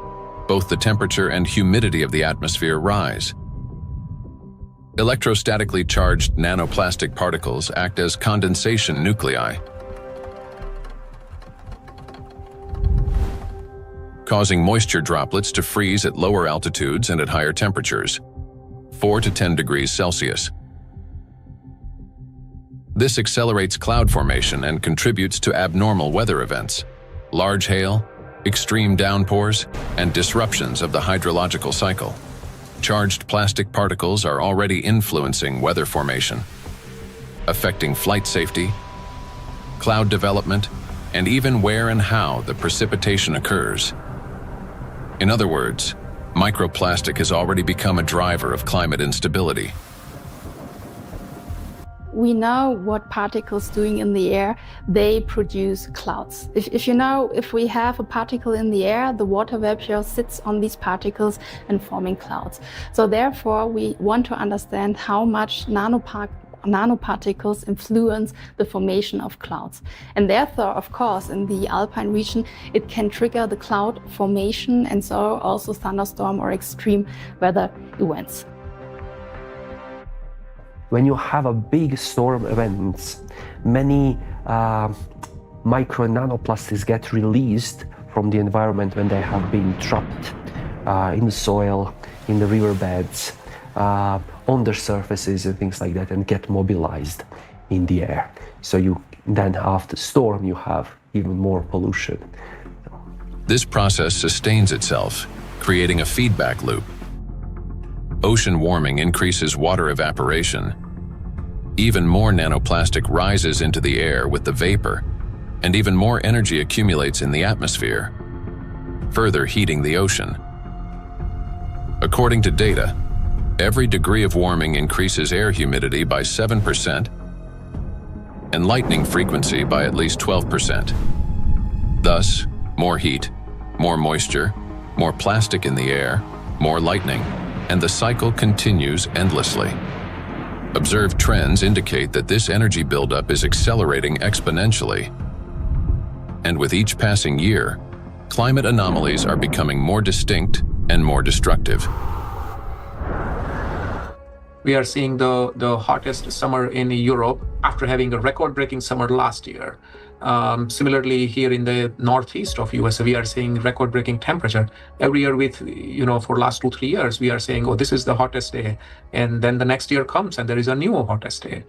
both the temperature and humidity of the atmosphere rise. Electrostatically charged nanoplastic particles act as condensation nuclei, causing moisture droplets to freeze at lower altitudes and at higher temperatures, 4 to 10 degrees Celsius. This accelerates cloud formation and contributes to abnormal weather events, large hail, extreme downpours, and disruptions of the hydrological cycle. Charged plastic particles are already influencing weather formation, affecting flight safety, cloud development, and even where and how the precipitation occurs. In other words, microplastic has already become a driver of climate instability. We know what particles doing in the air, they produce clouds. If we have a particle in the air, the water vapor sits on these particles and forming clouds. So therefore, we want to understand how much nanoparticles influence the formation of clouds. And therefore, of course, in the alpine region, it can trigger the cloud formation and so also thunderstorm or extreme weather events. When you have a big storm event, many micro and nanoplastics get released from the environment when they have been trapped in the soil, in the riverbeds, on their surfaces and things like that, and get mobilized in the air. So you then after storm you have even more pollution. This process sustains itself, creating a feedback loop. Ocean warming increases water evaporation. Even more nanoplastic rises into the air with the vapor, and even more energy accumulates in the atmosphere, further heating the ocean. According to data, every degree of warming increases air humidity by 7%, and lightning frequency by at least 12%. Thus, more heat, more moisture, more plastic in the air, more lightning, and the cycle continues endlessly. Observed trends indicate that this energy buildup is accelerating exponentially. And with each passing year, climate anomalies are becoming more distinct and more destructive. We are seeing the hottest summer in Europe after having a record-breaking summer last year. Similarly, here in the northeast of US, we are seeing record-breaking temperature. Every year for last 2-3 years, we are saying, oh, this is the hottest day. And then the next year comes and there is a new hottest day.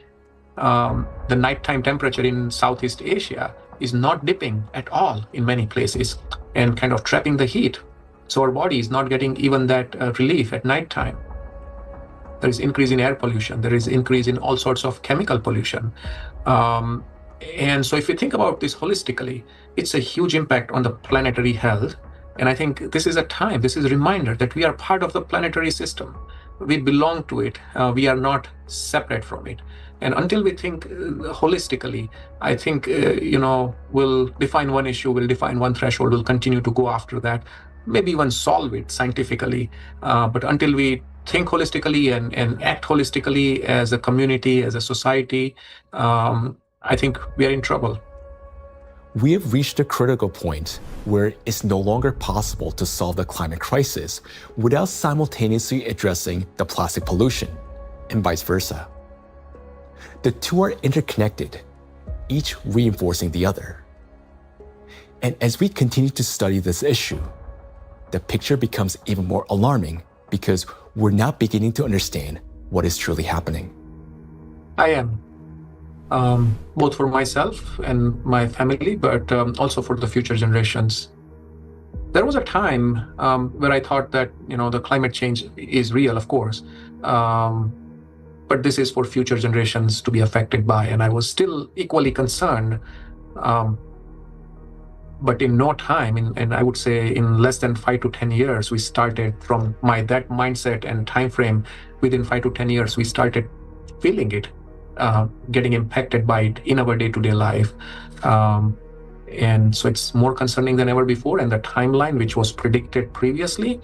The nighttime temperature in Southeast Asia is not dipping at all in many places and kind of trapping the heat. So our body is not getting even that relief at nighttime. There is increase in air pollution. There is increase in all sorts of chemical pollution. And so if you think about this holistically, it's a huge impact on the planetary health. And I think this is a reminder that we are part of the planetary system. We belong to it. We are not separate from it. And until we think holistically, I think, we'll define one issue, we'll define one threshold, we'll continue to go after that, maybe even solve it scientifically. But until we think holistically and act holistically as a community, as a society, I think we are in trouble. We have reached a critical point where it's no longer possible to solve the climate crisis without simultaneously addressing the plastic pollution, and vice versa. The two are interconnected, each reinforcing the other. And as we continue to study this issue, the picture becomes even more alarming because we're now beginning to understand what is truly happening. I am. Both for myself and my family, but also for the future generations. There was a time where I thought that, the climate change is real, of course, but this is for future generations to be affected by, and I was still equally concerned. But in no time, and I would say in less than 5 to 10 years, we started from that mindset and time frame. Within 5 to 10 years, we started feeling it. Getting impacted by it in our day-to-day life. And so it's more concerning than ever before, and the timeline, which was predicted previously,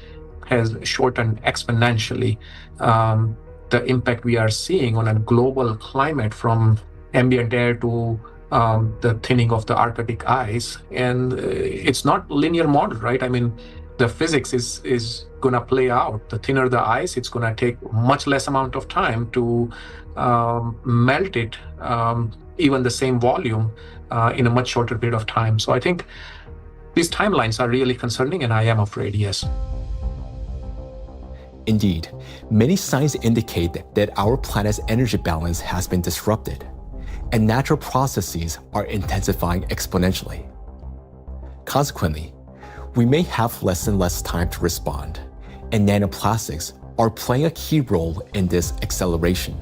has shortened exponentially. The impact we are seeing on a global climate, from ambient air to the thinning of the Arctic ice, and it's not linear model, right? I mean, the physics is gonna play out. The thinner the ice, it's gonna take much less amount of time to melt it, even the same volume, in a much shorter period of time. So I think these timelines are really concerning, and I am afraid, yes. Indeed, many signs indicate that our planet's energy balance has been disrupted, and natural processes are intensifying exponentially. Consequently, we may have less and less time to respond, and nanoplastics are playing a key role in this acceleration.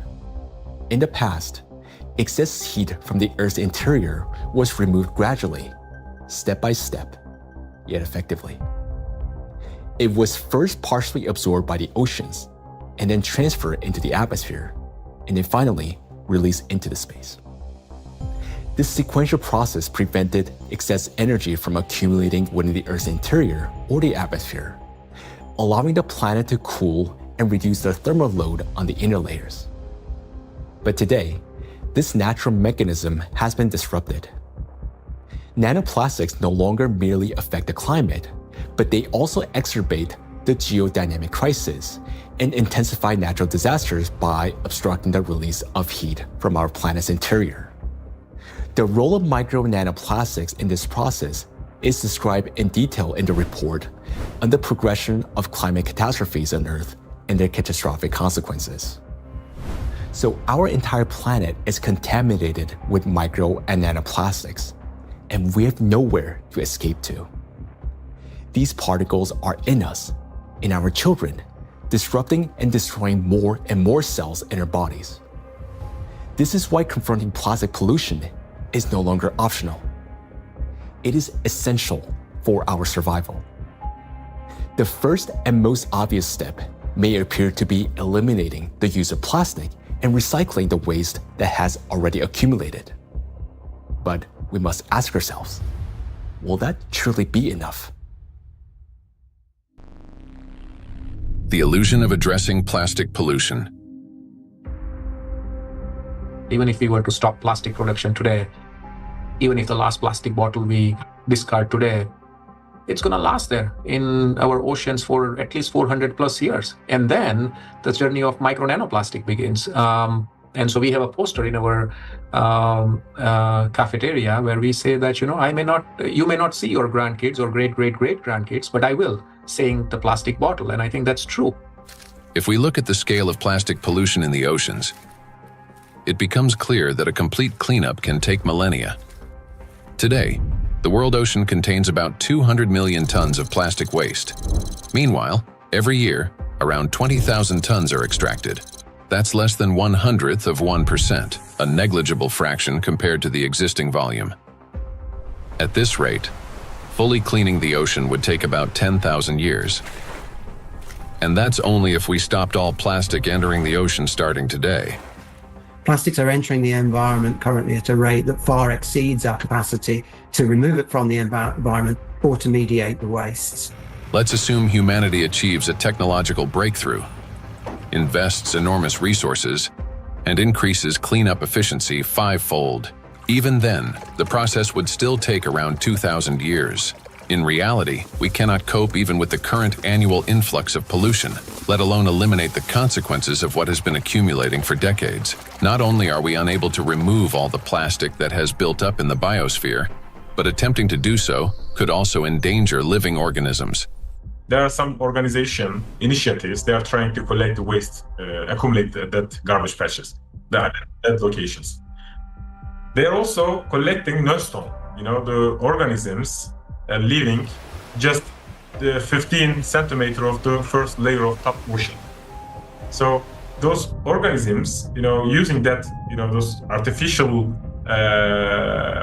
In the past, excess heat from the Earth's interior was removed gradually, step by step, yet effectively. It was first partially absorbed by the oceans, and then transferred into the atmosphere, and then finally released into the space. This sequential process prevented excess energy from accumulating within the Earth's interior or the atmosphere, allowing the planet to cool and reduce the thermal load on the inner layers. But today, this natural mechanism has been disrupted. Nanoplastics no longer merely affect the climate, but they also exacerbate the geodynamic crisis and intensify natural disasters by obstructing the release of heat from our planet's interior. The role of micro nanoplastics in this process is described in detail in the report on the progression of climate catastrophes on Earth and their catastrophic consequences. So our entire planet is contaminated with micro and nanoplastics, and we have nowhere to escape to. These particles are in us, in our children, disrupting and destroying more and more cells in our bodies. This is why confronting plastic pollution is no longer optional. It is essential for our survival. The first and most obvious step may appear to be eliminating the use of plastic and recycling the waste that has already accumulated. But we must ask ourselves, will that truly be enough? The illusion of addressing plastic pollution. Even if we were to stop plastic production today, even if the last plastic bottle we discard today, it's going to last there in our oceans for at least 400 plus years. And then the journey of micro nanoplastic begins. And so we have a poster in our cafeteria where we say that, you may not see your grandkids or great-great-great-grandkids, but I will, saying the plastic bottle. And I think that's true. If we look at the scale of plastic pollution in the oceans, it becomes clear that a complete cleanup can take millennia. Today, the world ocean contains about 200 million tons of plastic waste. Meanwhile, every year, around 20,000 tons are extracted. That's less than 1/100th of 1%, a negligible fraction compared to the existing volume. At this rate, fully cleaning the ocean would take about 10,000 years. And that's only if we stopped all plastic entering the ocean starting today. Plastics are entering the environment currently at a rate that far exceeds our capacity to remove it from the environment or to mediate the wastes. Let's assume humanity achieves a technological breakthrough, invests enormous resources, and increases cleanup efficiency 5-fold. Even then, the process would still take around 2,000 years. In reality, we cannot cope even with the current annual influx of pollution, let alone eliminate the consequences of what has been accumulating for decades. Not only are we unable to remove all the plastic that has built up in the biosphere, but attempting to do so could also endanger living organisms. There are some initiatives, they are trying to collect the waste, accumulate that garbage patches, that locations. They are also collecting nullstone, the organisms living just the 15 centimeter of the first layer of top ocean. So those organisms, using that, those artificial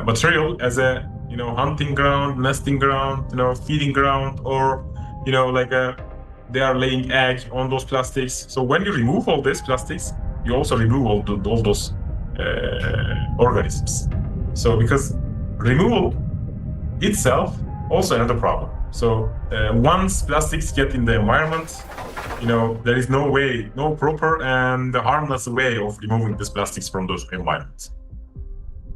material as a, hunting ground, nesting ground, feeding ground, or, they are laying egg on those plastics. So when you remove all these plastics, you also remove all those organisms. So because removal itself also another problem. So once plastics get in the environment, there is no proper and harmless way of removing these plastics from those environments.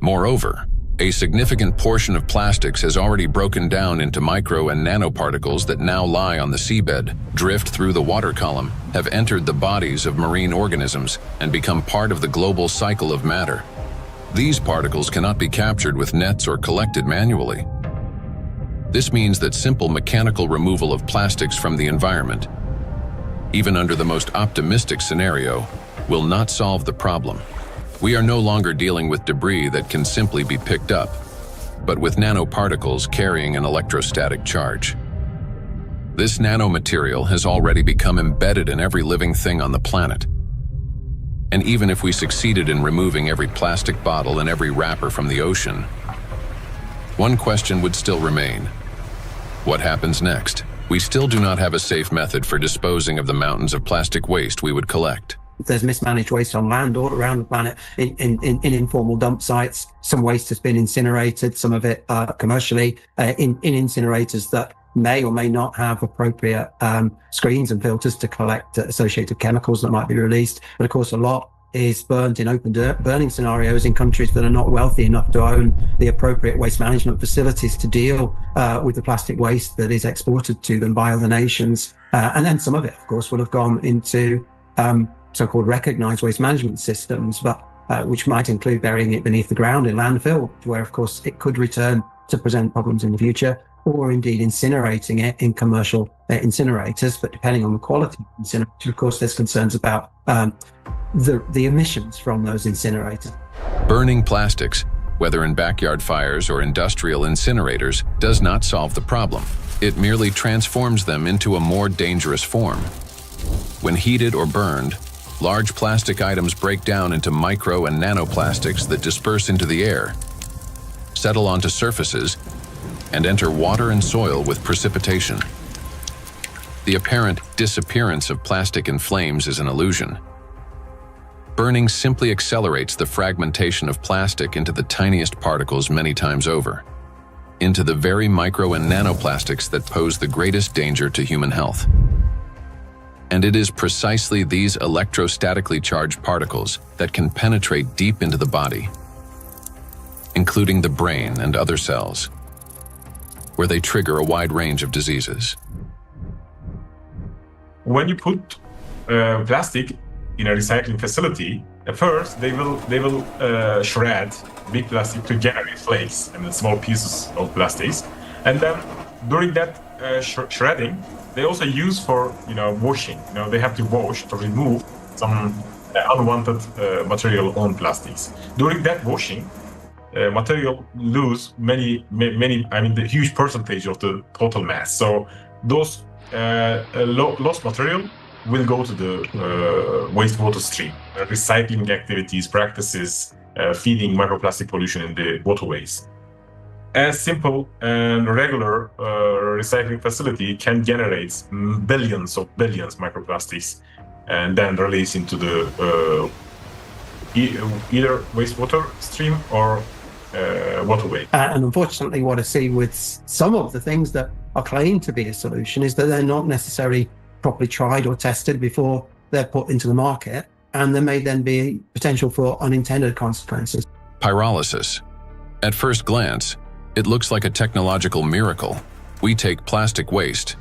Moreover, a significant portion of plastics has already broken down into micro and nanoparticles that now lie on the seabed, drift through the water column, have entered the bodies of marine organisms, and become part of the global cycle of matter. These particles cannot be captured with nets or collected manually. This means that simple mechanical removal of plastics from the environment, even under the most optimistic scenario, will not solve the problem. We are no longer dealing with debris that can simply be picked up, but with nanoparticles carrying an electrostatic charge. This nanomaterial has already become embedded in every living thing on the planet. And even if we succeeded in removing every plastic bottle and every wrapper from the ocean, one question would still remain. What happens next? We still do not have a safe method for disposing of the mountains of plastic waste we would collect. There's mismanaged waste on land all around the planet in informal dump sites. Some waste has been incinerated, some of it commercially in incinerators that may or may not have appropriate screens and filters to collect associated chemicals that might be released. But of course, a lot is burned in open burning scenarios in countries that are not wealthy enough to own the appropriate waste management facilities to deal with the plastic waste that is exported to them by other nations. And then some of it, of course, will have gone into so-called recognized waste management systems, but which might include burying it beneath the ground in landfill, where, of course, it could return to present problems in the future, or indeed incinerating it in commercial incinerators. But depending on the quality of incinerator, of course, there's concerns about the emissions from those incinerators. Burning plastics, whether in backyard fires or industrial incinerators, does not solve the problem. It merely transforms them into a more dangerous form. When heated or burned, large plastic items break down into micro and nanoplastics that disperse into the air, settle onto surfaces, and enter water and soil with precipitation. The apparent disappearance of plastic in flames is an illusion. Burning simply accelerates the fragmentation of plastic into the tiniest particles many times over, into the very micro and nanoplastics that pose the greatest danger to human health. And it is precisely these electrostatically charged particles that can penetrate deep into the body, including the brain and other cells, where they trigger a wide range of diseases. When you put plastic in a recycling facility, at first they will shred big plastic to generate flakes and small pieces of plastics, and then during that shredding, they also use for washing. They have to wash to remove some unwanted material on plastics. During that washing, material lose many. I mean, the huge percentage of the total mass. So those lost material will go to the wastewater stream. Recycling activities, practices, feeding microplastic pollution in the waterways. A simple and regular recycling facility can generate billions microplastics and then release into the either wastewater stream or waterway. And unfortunately, what I see with some of the things that are claimed to be a solution is that they're not necessarily properly tried or tested before they're put into the market, and there may then be potential for unintended consequences. Pyrolysis. At first glance, it looks like a technological miracle. We take plastic waste,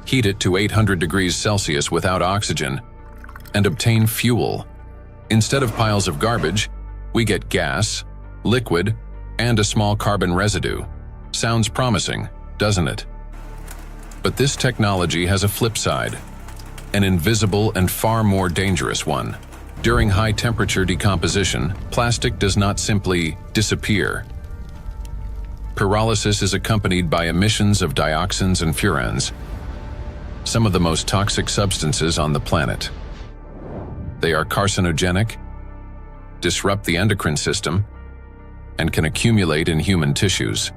heat it to 800 degrees Celsius without oxygen, and obtain fuel. Instead of piles of garbage, we get gas, liquid, and a small carbon residue. Sounds promising, doesn't it? But this technology has a flip side, an invisible and far more dangerous one. During high-temperature decomposition, plastic does not simply disappear. Pyrolysis is accompanied by emissions of dioxins and furans, some of the most toxic substances on the planet. They are carcinogenic, disrupt the endocrine system, and can accumulate in human tissues.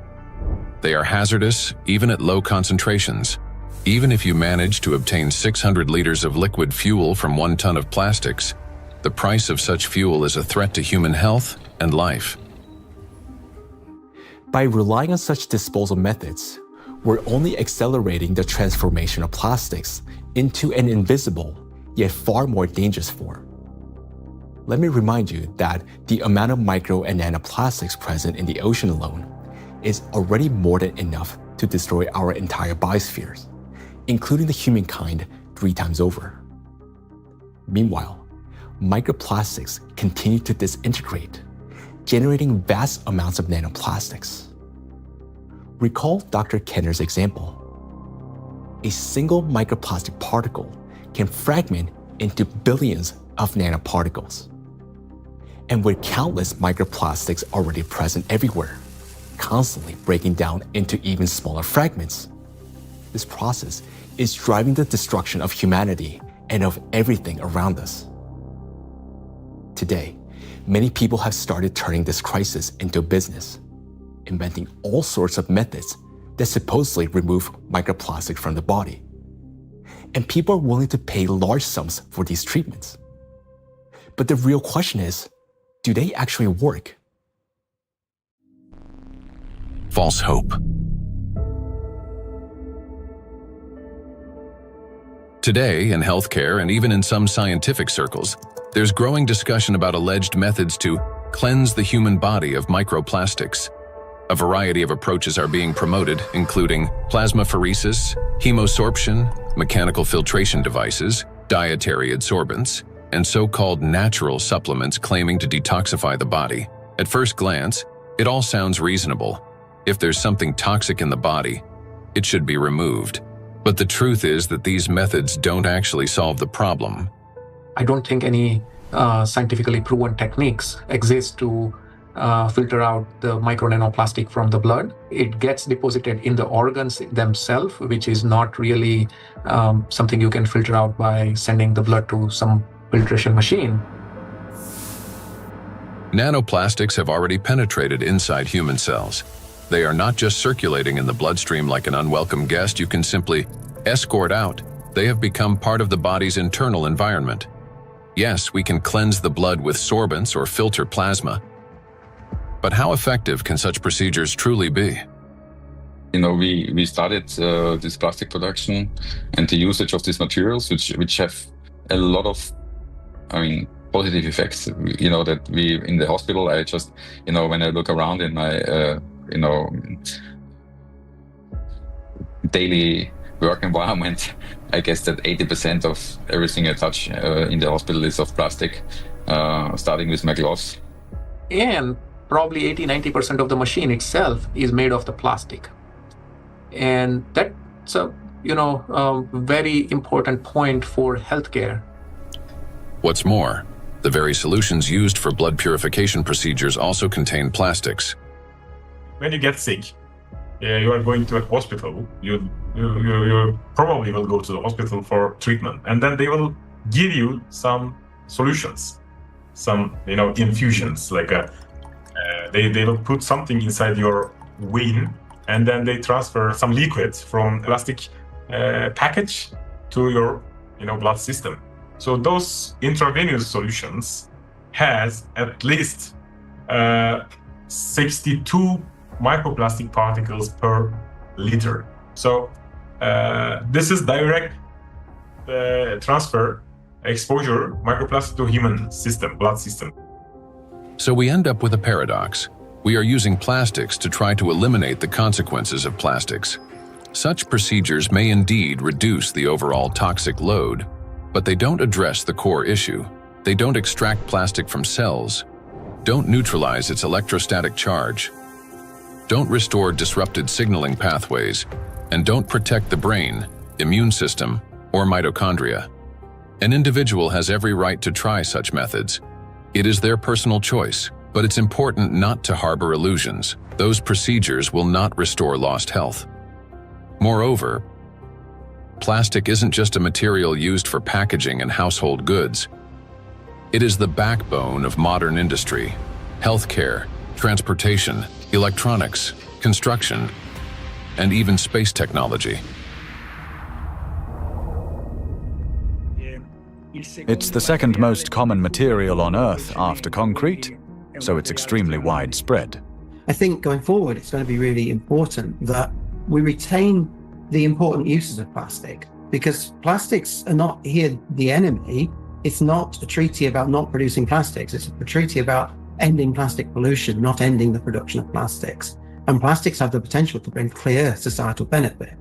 They are hazardous even at low concentrations. Even if you manage to obtain 600 liters of liquid fuel from 1 ton of plastics, the price of such fuel is a threat to human health and life. By relying on such disposal methods, we're only accelerating the transformation of plastics into an invisible, yet far more dangerous form. Let me remind you that the amount of micro and nanoplastics present in the ocean alone is already more than enough to destroy our entire biospheres, including the humankind 3 times over. Meanwhile, microplastics continue to disintegrate, generating vast amounts of nanoplastics. Recall Dr. Kenner's example. A single microplastic particle can fragment into billions of nanoparticles. And with countless microplastics already present everywhere, constantly breaking down into even smaller fragments, this process is driving the destruction of humanity and of everything around us. Today, many people have started turning this crisis into a business, inventing all sorts of methods that supposedly remove microplastic from the body. And people are willing to pay large sums for these treatments. But the real question is, do they actually work? False hope. Today, in healthcare and even in some scientific circles, there's growing discussion about alleged methods to cleanse the human body of microplastics. A variety of approaches are being promoted, including plasmapheresis, hemosorption, mechanical filtration devices, dietary adsorbents, and so-called natural supplements claiming to detoxify the body. At first glance, it all sounds reasonable. If there's something toxic in the body, it should be removed. But the truth is that these methods don't actually solve the problem. I don't think any scientifically proven techniques exist to filter out the micro nanoplastic from the blood. It gets deposited in the organs themselves, which is not really something you can filter out by sending the blood to some filtration machine. Nanoplastics have already penetrated inside human cells. They are not just circulating in the bloodstream like an unwelcome guest you can simply escort out. They have become part of the body's internal environment. Yes, we can cleanse the blood with sorbents or filter plasma. But how effective can such procedures truly be? We started this plastic production and the usage of these materials, which have a lot of, positive effects. That we in the hospital, I just, when I look around in my, daily work environment, I guess that 80% of everything I touch in the hospital is of plastic, starting with my gloves. And probably 80-90% of the machine itself is made of the plastic. And that's a very important point for healthcare. What's more, the very solutions used for blood purification procedures also contain plastics. When you get sick, you are going to a hospital, you probably will go to the hospital for treatment, and then they will give you some solutions, some infusions, like they will put something inside your vein, and then they transfer some liquid from plastic package to your blood system. So those intravenous solutions has at least 62 microplastic particles per liter. So this is direct transfer exposure microplastic to human system, blood system. So we end up with a paradox. We are using plastics to try to eliminate the consequences of plastics. Such procedures may indeed reduce the overall toxic load, but they don't address the core issue. They don't extract plastic from cells, don't neutralize its electrostatic charge, don't restore disrupted signaling pathways, and don't protect the brain, immune system, or mitochondria. An individual has every right to try such methods. It is their personal choice, but it's important not to harbor illusions. Those procedures will not restore lost health. Moreover, plastic isn't just a material used for packaging and household goods. It is the backbone of modern industry, healthcare, transportation, electronics, construction, and even space technology. It's the second most common material on Earth after concrete, so it's extremely widespread. I think going forward, it's going to be really important that we retain the important uses of plastic, because plastics are not here the enemy. It's not a treaty about not producing plastics. It's a treaty about ending plastic pollution, not ending the production of plastics. And plastics have the potential to bring clear societal benefit.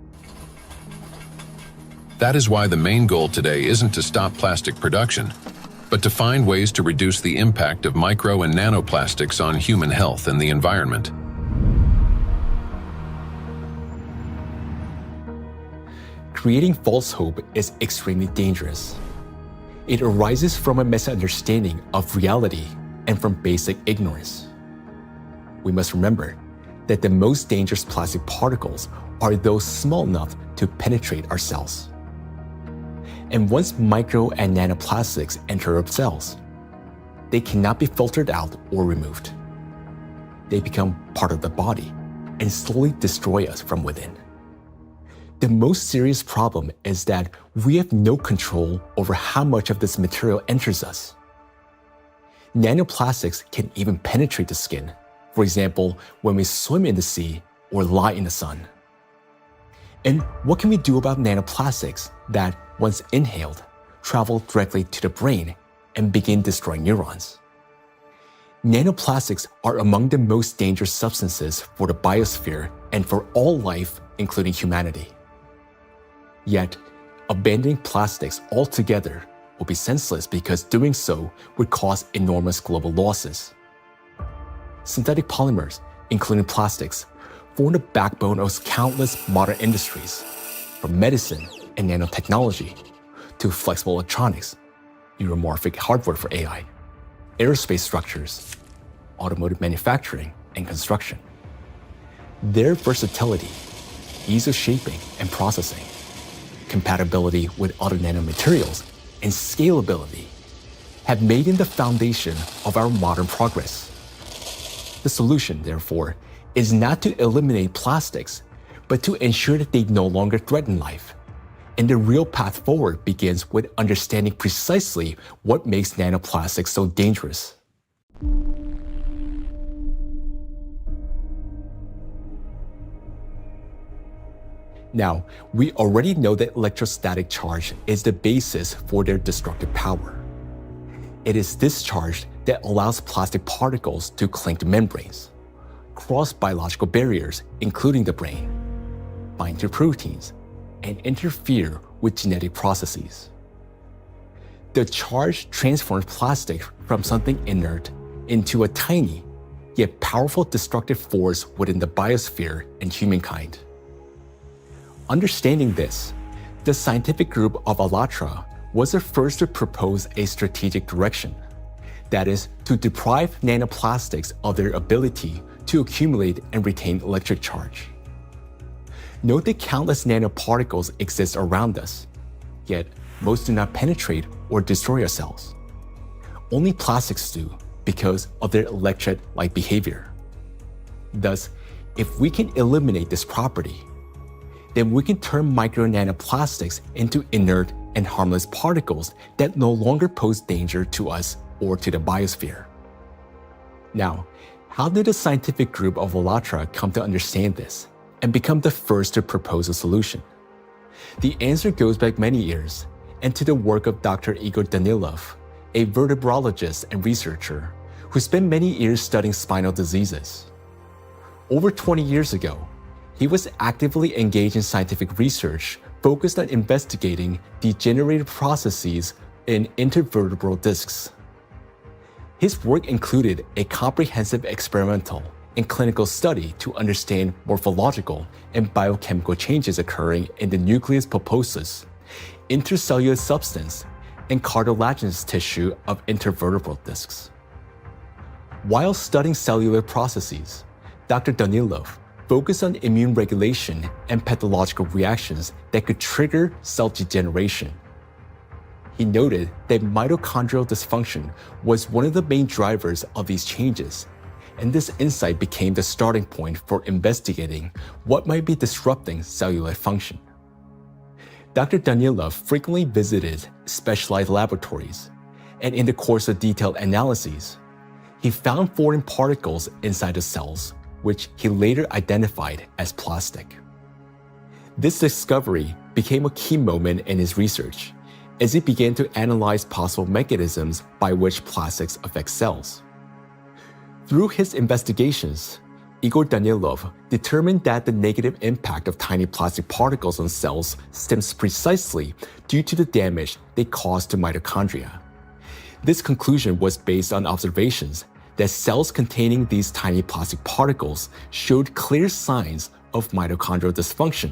That is why the main goal today isn't to stop plastic production, but to find ways to reduce the impact of micro and nanoplastics on human health and the environment. Creating false hope is extremely dangerous. It arises from a misunderstanding of reality and from basic ignorance. We must remember that the most dangerous plastic particles are those small enough to penetrate our cells. And once micro and nanoplastics enter our cells, they cannot be filtered out or removed. They become part of the body and slowly destroy us from within. The most serious problem is that we have no control over how much of this material enters us. Nanoplastics can even penetrate the skin, for example, when we swim in the sea or lie in the sun. And what can we do about nanoplastics that, once inhaled, travel directly to the brain and begin destroying neurons? Nanoplastics are among the most dangerous substances for the biosphere and for all life, including humanity. Yet, abandoning plastics altogether will be senseless because doing so would cause enormous global losses. Synthetic polymers, including plastics, form the backbone of countless modern industries, from medicine and nanotechnology to flexible electronics, neuromorphic hardware for AI, aerospace structures, automotive manufacturing, and construction. Their versatility, ease of shaping and processing, compatibility with other nanomaterials, and scalability have made them the foundation of our modern progress. The solution, therefore, is not to eliminate plastics, but to ensure that they no longer threaten life, And the real path forward begins with understanding precisely what makes nanoplastics so dangerous. Now, we already know that electrostatic charge is the basis for their destructive power. It is this charge that allows plastic particles to cling to membranes, cross biological barriers, including the brain, bind to proteins, and interfere with genetic processes. The charge transforms plastic from something inert into a tiny, yet powerful destructive force within the biosphere and humankind. Understanding this, the scientific group of ALLATRA was the first to propose a strategic direction, that is, to deprive nanoplastics of their ability to accumulate and retain electric charge. Note that countless nanoparticles exist around us, yet most do not penetrate or destroy our cells. Only plastics do because of their electrolyte behavior. Thus, if we can eliminate this property, then we can turn micro-nanoplastics into inert and harmless particles that no longer pose danger to us or to the biosphere. Now, how did the scientific group of ALLATRA come to understand this and become the first to propose a solution? The answer goes back many years and to the work of Dr. Igor Danilov, a vertebrologist and researcher who spent many years studying spinal diseases. Over 20 years ago, he was actively engaged in scientific research focused on investigating degenerative processes in intervertebral discs. His work included a comprehensive experimental and clinical study to understand morphological and biochemical changes occurring in the nucleus pulposus, intercellular substance, and cartilaginous tissue of intervertebral discs. While studying cellular processes, Dr. Danilov focused on immune regulation and pathological reactions that could trigger cell degeneration. He noted that mitochondrial dysfunction was one of the main drivers of these changes, and this insight became the starting point for investigating what might be disrupting cellular function. Dr. Danilov frequently visited specialized laboratories, and in the course of detailed analyses, he found foreign particles inside the cells, which he later identified as plastic. This discovery became a key moment in his research, as he began to analyze possible mechanisms by which plastics affect cells. Through his investigations, Igor Danilov determined that the negative impact of tiny plastic particles on cells stems precisely due to the damage they cause to mitochondria. This conclusion was based on observations that cells containing these tiny plastic particles showed clear signs of mitochondrial dysfunction,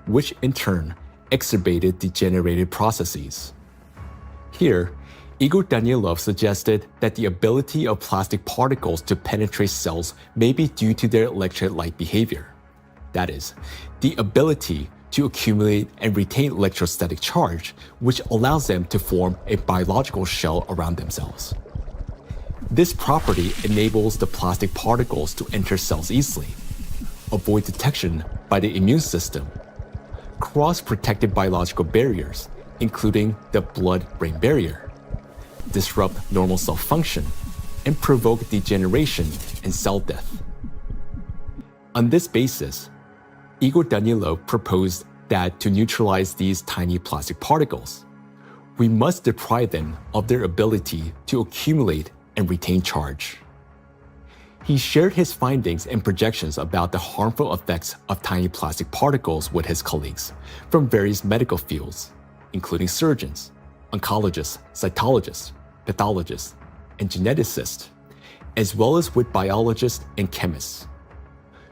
which in turn exacerbated degenerative processes. Here, Igor Danilov suggested that the ability of plastic particles to penetrate cells may be due to their electrolyte behavior. That is, the ability to accumulate and retain electrostatic charge, which allows them to form a biological shell around themselves. This property enables the plastic particles to enter cells easily, avoid detection by the immune system, cross protective biological barriers, including the blood-brain barrier, disrupt normal cell function, and provoke degeneration and cell death. On this basis, Igor Danilov proposed that to neutralize these tiny plastic particles, we must deprive them of their ability to accumulate and retain charge. He shared his findings and projections about the harmful effects of tiny plastic particles with his colleagues from various medical fields, including surgeons, oncologists, cytologists, pathologists, and geneticists, as well as with biologists and chemists.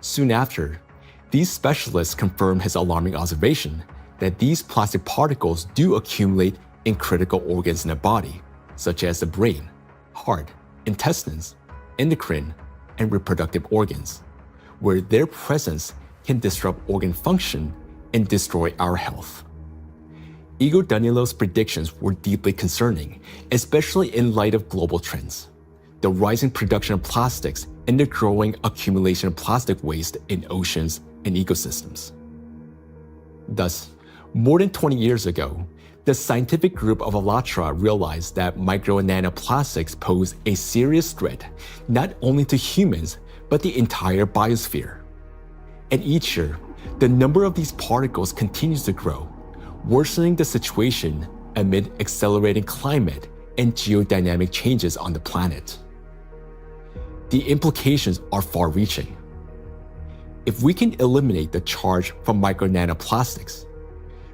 Soon after, these specialists confirmed his alarming observation that these plastic particles do accumulate in critical organs in the body, such as the brain, heart, intestines, endocrine, and reproductive organs, where their presence can disrupt organ function and destroy our health. Igor Danilov's predictions were deeply concerning, especially in light of global trends, the rising production of plastics and the growing accumulation of plastic waste in oceans and ecosystems. Thus, More than 20 years ago, the scientific group of ALLATRA realized that micro and nanoplastics pose a serious threat not only to humans, but the entire biosphere. And each year, the number of these particles continues to grow, worsening the situation amid accelerating climate and geodynamic changes on the planet. The implications are far-reaching. If we can eliminate the charge from micro nanoplastics,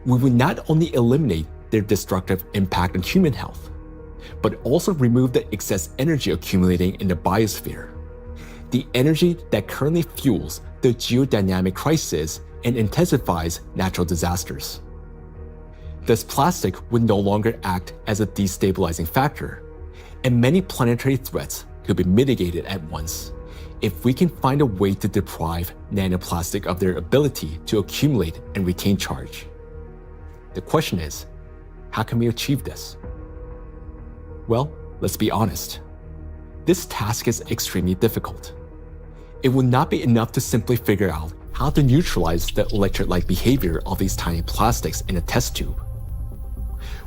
we will not only eliminate their destructive impact on human health, but also remove the excess energy accumulating in the biosphere, the energy that currently fuels the geodynamic crisis and intensifies natural disasters. Thus, plastic would no longer act as a destabilizing factor, and many planetary threats could be mitigated at once if we can find a way to deprive nanoplastic of their ability to accumulate and retain charge. The question is, how can we achieve this? Well, let's be honest. This task is extremely difficult. It will not be enough to simply figure out how to neutralize the electrolyte behavior of these tiny plastics in a test tube.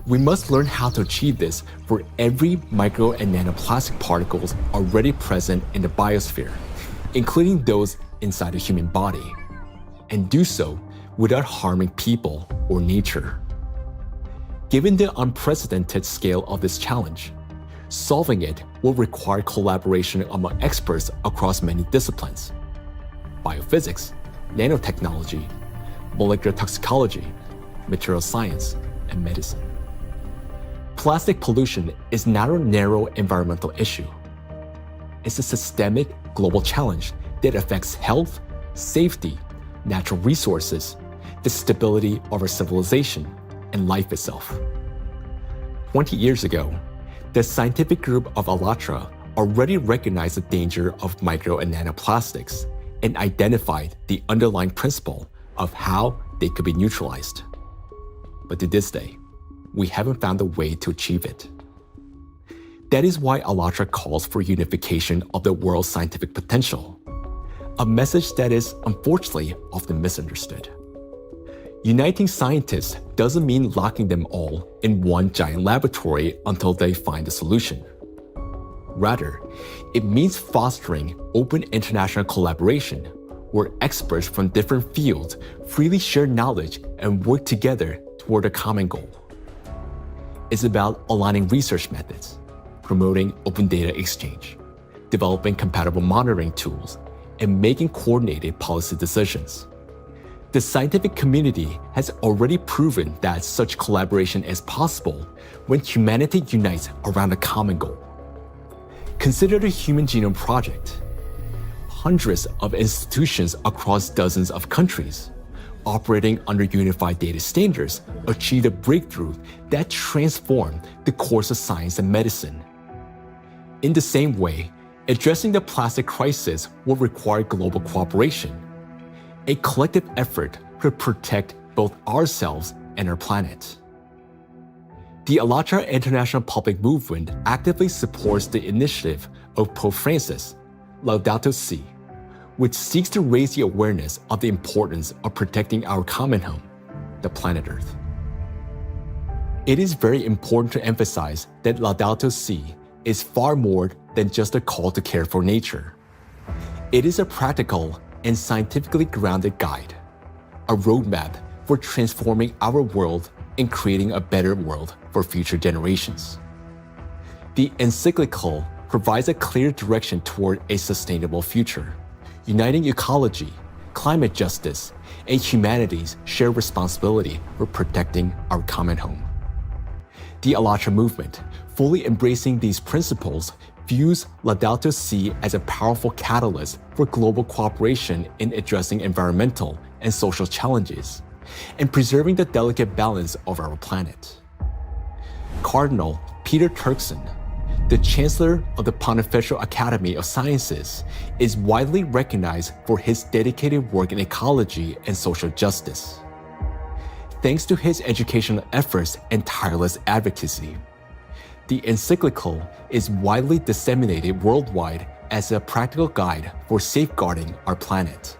We must learn how to achieve this for every micro and nanoplastic particles already present in the biosphere, including those inside the human body, and do so without harming people or nature. Given the unprecedented scale of this challenge, solving it will require collaboration among experts across many disciplines: biophysics, nanotechnology, molecular toxicology, material science, and medicine. Plastic pollution is not a narrow environmental issue. It's a systemic global challenge that affects health, safety, natural resources, the stability of our civilization, and life itself. 20 years ago, the scientific group of ALLATRA already recognized the danger of micro and nanoplastics and identified the underlying principle of how they could be neutralized. But to this day, we haven't found a way to achieve it. That is why ALLATRA calls for unification of the world's scientific potential, a message that is unfortunately often misunderstood. Uniting scientists doesn't mean locking them all in one giant laboratory until they find a solution. Rather, it means fostering open international collaboration where experts from different fields freely share knowledge and work together toward a common goal. It's about aligning research methods, promoting open data exchange, developing compatible monitoring tools, and making coordinated policy decisions. The scientific community has already proven that such collaboration is possible when humanity unites around a common goal. Consider the Human Genome Project. Hundreds of institutions across dozens of countries, operating under unified data standards, achieved a breakthrough that transformed the course of science and medicine. In the same way, addressing the plastic crisis will require global cooperation, a collective effort to protect both ourselves and our planet. The ALLATRA International Public Movement actively supports the initiative of Pope Francis, Laudato Si', which seeks to raise the awareness of the importance of protecting our common home, the planet Earth. It is very important to emphasize that Laudato Si' is far more than just a call to care for nature. It is a practical and scientifically grounded guide, a roadmap for transforming our world and creating a better world for future generations. The encyclical provides a clear direction toward a sustainable future, uniting ecology, climate justice, and humanity's shared responsibility for protecting our common home. The ALLATRA movement, fully embracing these principles, views Laudato Si' as a powerful catalyst for global cooperation in addressing environmental and social challenges, and preserving the delicate balance of our planet. Cardinal Peter Turkson, the Chancellor of the Pontifical Academy of Sciences, is widely recognized for his dedicated work in ecology and social justice. Thanks to his educational efforts and tireless advocacy, the encyclical is widely disseminated worldwide as a practical guide for safeguarding our planet.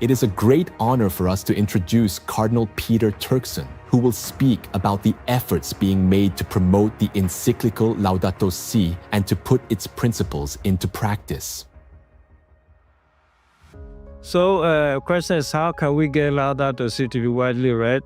It is a great honor for us to introduce Cardinal Peter Turkson, who will speak about the efforts being made to promote the encyclical Laudato Si and to put its principles into practice. So, question is, how can we get Laudato Si to be widely read?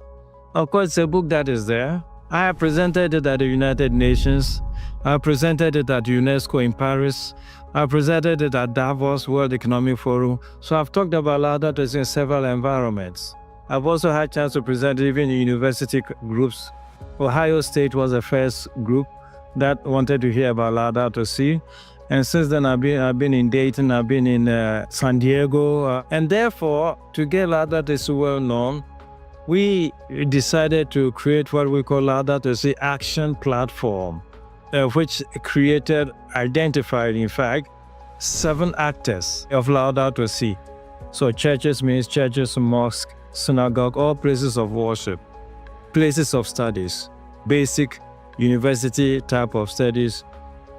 Of course, it's a book that is there. I have presented it at the United Nations. I presented it at UNESCO in Paris. I presented it at Davos World Economic Forum. So I've talked about Laudato Si in several environments. I've also had a chance to present it even in university groups. Ohio State was the first group that wanted to hear about Laudato Si. And since then, I've been in Dayton, I've been in San Diego. And therefore, to get Laudato Si well known, we decided to create what we call Laudato Si Action Platform, which identified, in fact, 7 actors of Laudato Si. So churches means churches, mosques, synagogue, all places of worship, places of studies, basic university type of studies,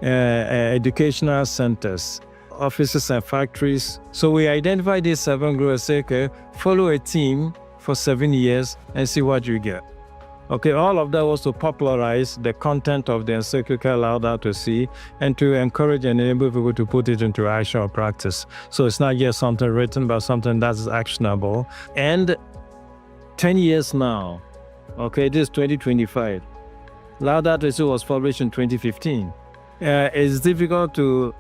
educational centers, offices and factories. So we identified these 7 groups and say, okay, follow a team for 7 years and see what you get. Okay, all of that was to popularize the content of the encyclical Laudato Si and to encourage and enable people to put it into action or practice. So it's not just something written, but something that is actionable. And 10 years now, okay, this is 2025. Laudato Si was published in 2015. It's difficult to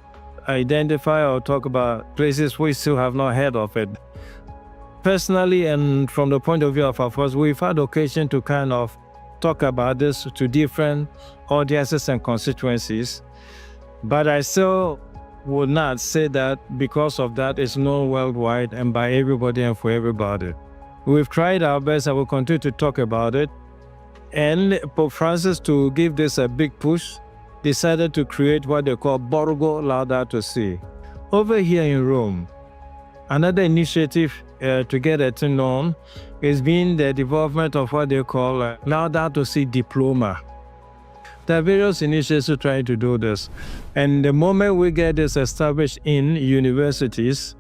identify or talk about places we still have not heard of it. Personally, and from the point of view of our force, we've had occasion to kind of talk about this to different audiences and constituencies, but I still would not say that because of that it's known worldwide and by everybody and for everybody. We've tried our best and we'll continue to talk about it. And Pope Francis, to give this a big push, decided to create what they call Borgo Laudato Si. Over here in Rome, another initiative to get it known has been the development of what they call Laudato Si Diploma. There are various initiatives trying to do this. And the moment we get this established in universities,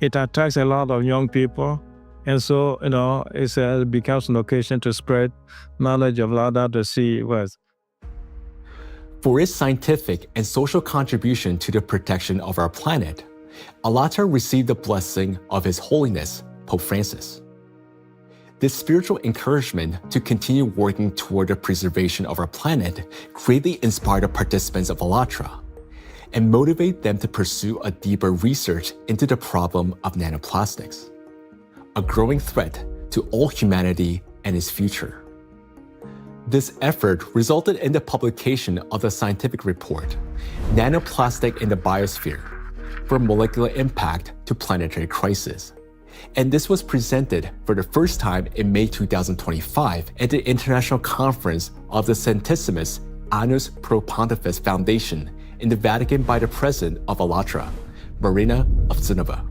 it attracts a lot of young people. And so, it becomes an occasion to spread knowledge of Laudato Si words. For its scientific and social contribution to the protection of our planet, ALLATRA received the blessing of His Holiness, Pope Francis. This spiritual encouragement to continue working toward the preservation of our planet greatly inspired the participants of ALLATRA and motivate them to pursue a deeper research into the problem of nanoplastics, a growing threat to all humanity and its future. This effort resulted in the publication of the scientific report, Nanoplastic in the Biosphere, from Molecular Impact to Planetary Crisis. And this was presented for the first time in May 2025 at the International Conference of the Centesimus Annus Pro Pontifex Foundation in the Vatican by the President of ALLATRA, Marina Ovtsinova.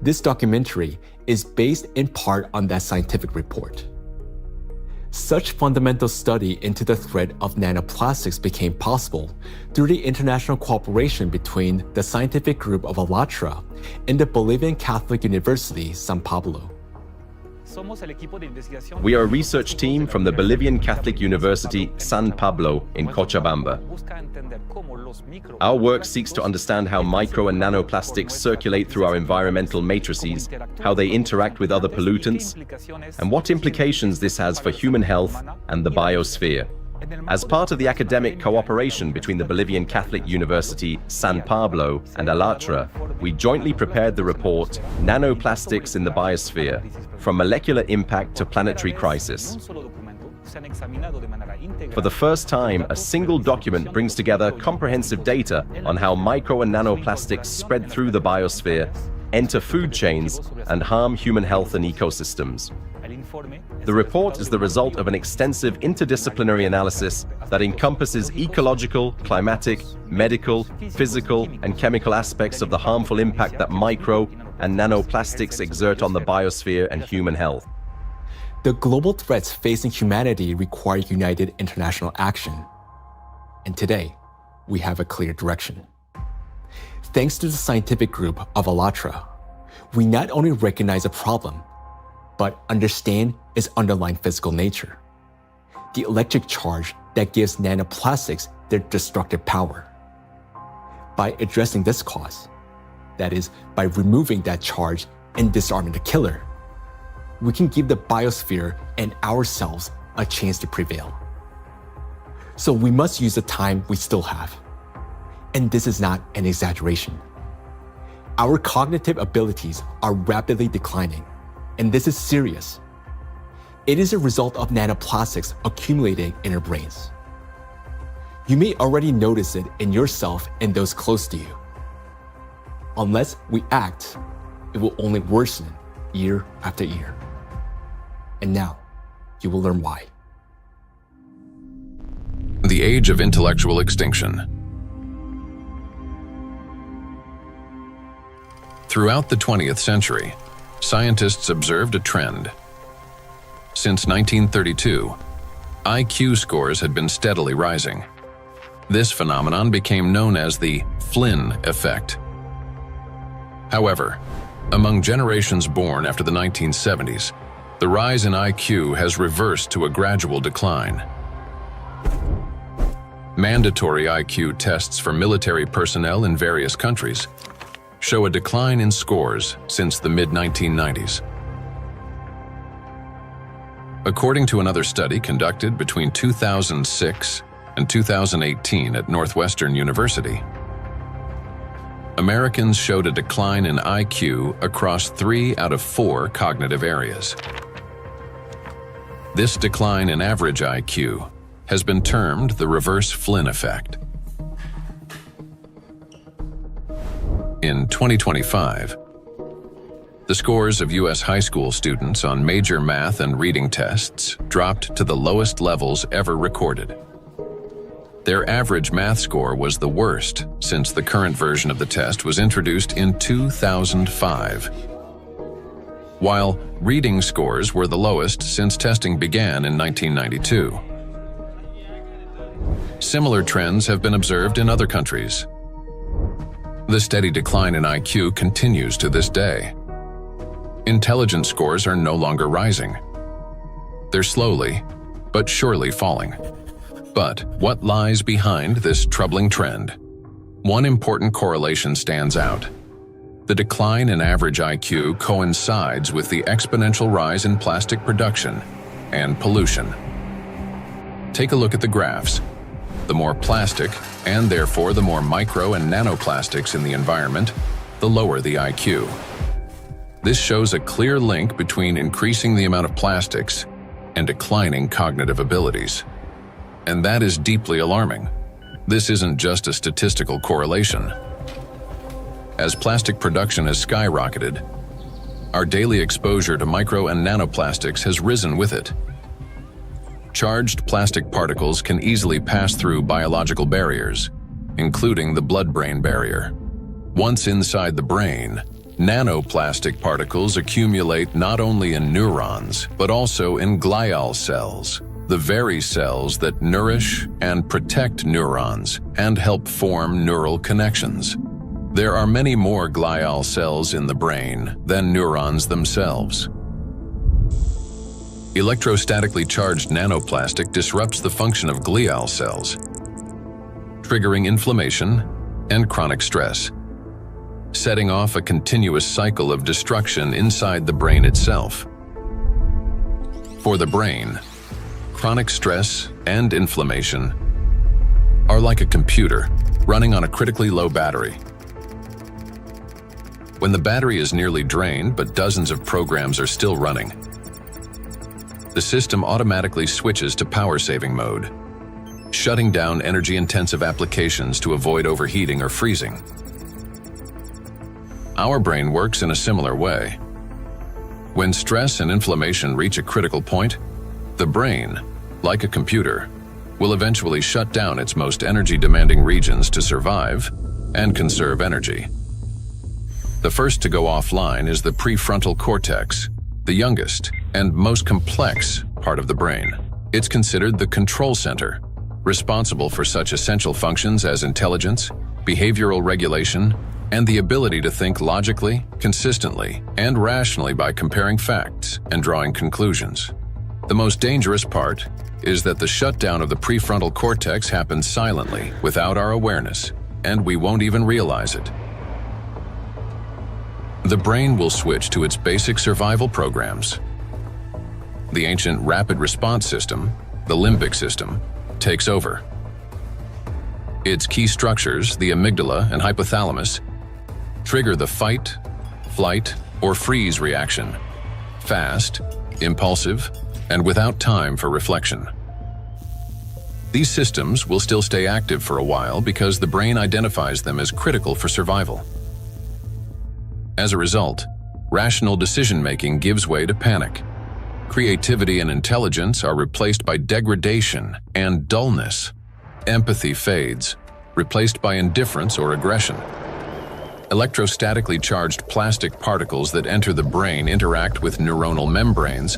This documentary is based in part on that scientific report. Such fundamental study into the threat of nanoplastics became possible through the international cooperation between the scientific group of ALLATRA and the Bolivian Catholic University, San Pablo. We are a research team from the Bolivian Catholic University, San Pablo in Cochabamba. Our work seeks to understand how micro and nanoplastics circulate through our environmental matrices, how they interact with other pollutants, and what implications this has for human health and the biosphere. As part of the academic cooperation between the Bolivian Catholic University, San Pablo, and ALLATRA, we jointly prepared the report, Nanoplastics in the Biosphere, From Molecular Impact to Planetary Crisis. For the first time, a single document brings together comprehensive data on how micro and nanoplastics spread through the biosphere, enter food chains, and harm human health and ecosystems. The report is the result of an extensive interdisciplinary analysis that encompasses ecological, climatic, medical, physical, and chemical aspects of the harmful impact that micro and nanoplastics exert on the biosphere and human health. The global threats facing humanity require united international action. And today, we have a clear direction. Thanks to the scientific group of ALLATRA, we not only recognize a problem, but understand its underlying physical nature, the electric charge that gives nanoplastics their destructive power. By addressing this cause, that is, by removing that charge and disarming the killer, we can give the biosphere and ourselves a chance to prevail. So we must use the time we still have. And this is not an exaggeration. Our cognitive abilities are rapidly declining, and this is serious. It is a result of nanoplastics accumulating in our brains. You may already notice it in yourself and those close to you. Unless we act, it will only worsen year after year. And now, you will learn why. The age of intellectual extinction. Throughout the 20th century, scientists observed a trend. Since 1932, IQ scores had been steadily rising. This phenomenon became known as the Flynn effect. However, among generations born after the 1970s, the rise in IQ has reversed to a gradual decline. Mandatory IQ tests for military personnel in various countries show a decline in scores since the mid-1990s. According to another study conducted between 2006 and 2018 at Northwestern University, Americans showed a decline in IQ across 3 out of 4 cognitive areas. This decline in average IQ has been termed the reverse Flynn effect. In 2025, the scores of U.S. high school students on major math and reading tests dropped to the lowest levels ever recorded. Their average math score was the worst since the current version of the test was introduced in 2005, while reading scores were the lowest since testing began in 1992. Similar trends have been observed in other countries. The steady decline in IQ continues to this day. Intelligence scores are no longer rising. They're slowly, but surely falling. But what lies behind this troubling trend? One important correlation stands out. The decline in average IQ coincides with the exponential rise in plastic production and pollution. Take a look at the graphs. The more plastic, and therefore the more micro and nanoplastics in the environment, the lower the IQ. This shows a clear link between increasing the amount of plastics and declining cognitive abilities. And that is deeply alarming. This isn't just a statistical correlation. As plastic production has skyrocketed, our daily exposure to micro and nanoplastics has risen with it. Charged plastic particles can easily pass through biological barriers, including the blood-brain barrier. Once inside the brain, nanoplastic particles accumulate not only in neurons, but also in glial cells, the very cells that nourish and protect neurons and help form neural connections. There are many more glial cells in the brain than neurons themselves. Electrostatically charged nanoplastic disrupts the function of glial cells, triggering inflammation and chronic stress, setting off a continuous cycle of destruction inside the brain itself. For the brain, chronic stress and inflammation are like a computer running on a critically low battery. When the battery is nearly drained but dozens of programs are still running, the system automatically switches to power-saving mode, shutting down energy-intensive applications to avoid overheating or freezing. Our brain works in a similar way. When stress and inflammation reach a critical point, the brain, like a computer, will eventually shut down its most energy-demanding regions to survive and conserve energy. The first to go offline is the prefrontal cortex, the youngest and most complex part of the brain. It's considered the control center, responsible for such essential functions as intelligence, behavioral regulation, and the ability to think logically, consistently, and rationally by comparing facts and drawing conclusions. The most dangerous part is that the shutdown of the prefrontal cortex happens silently, without our awareness, and we won't even realize it. The brain will switch to its basic survival programs. The ancient rapid response system, the limbic system, takes over. Its key structures, the amygdala and hypothalamus, trigger the fight, flight, or freeze reaction, fast, impulsive, and without time for reflection. These systems will still stay active for a while because the brain identifies them as critical for survival. As a result, rational decision-making gives way to panic. Creativity and intelligence are replaced by degradation and dullness. Empathy fades, replaced by indifference or aggression. Electrostatically charged plastic particles that enter the brain interact with neuronal membranes,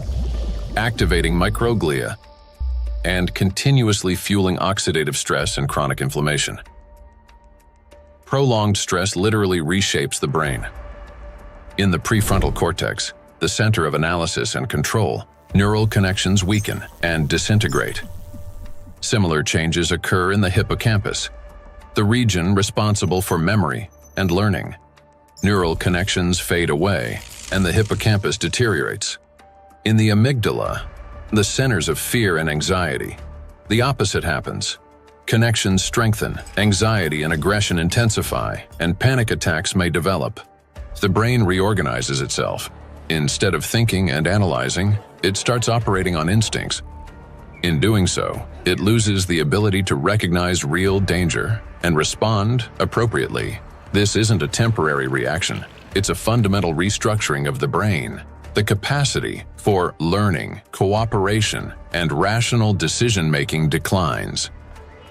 activating microglia, and continuously fueling oxidative stress and chronic inflammation. Prolonged stress literally reshapes the brain. In the prefrontal cortex, the center of analysis and control, neural connections weaken and disintegrate. Similar changes occur in the hippocampus, the region responsible for memory and learning. Neural connections fade away, and the hippocampus deteriorates. In the amygdala, the centers of fear and anxiety, the opposite happens. Connections strengthen, anxiety and aggression intensify, and panic attacks may develop. The brain reorganizes itself. Instead of thinking and analyzing, it starts operating on instincts. In doing so, it loses the ability to recognize real danger and respond appropriately. This isn't a temporary reaction. It's a fundamental restructuring of the brain. The capacity for learning, cooperation, and rational decision-making declines.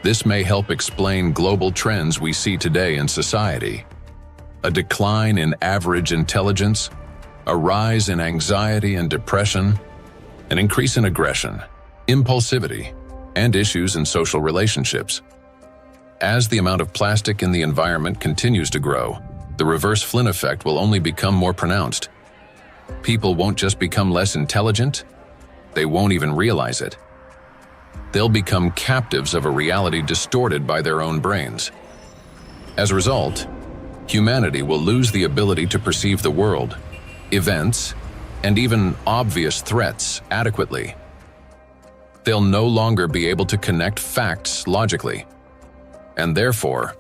This may help explain global trends we see today in society. A decline in average intelligence, a rise in anxiety and depression, an increase in aggression, impulsivity, and issues in social relationships. As the amount of plastic in the environment continues to grow, the reverse Flynn effect will only become more pronounced. People won't just become less intelligent, they won't even realize it. They'll become captives of a reality distorted by their own brains. As a result, humanity will lose the ability to perceive the world, events, and even obvious threats adequately. They'll no longer be able to connect facts logically, and therefore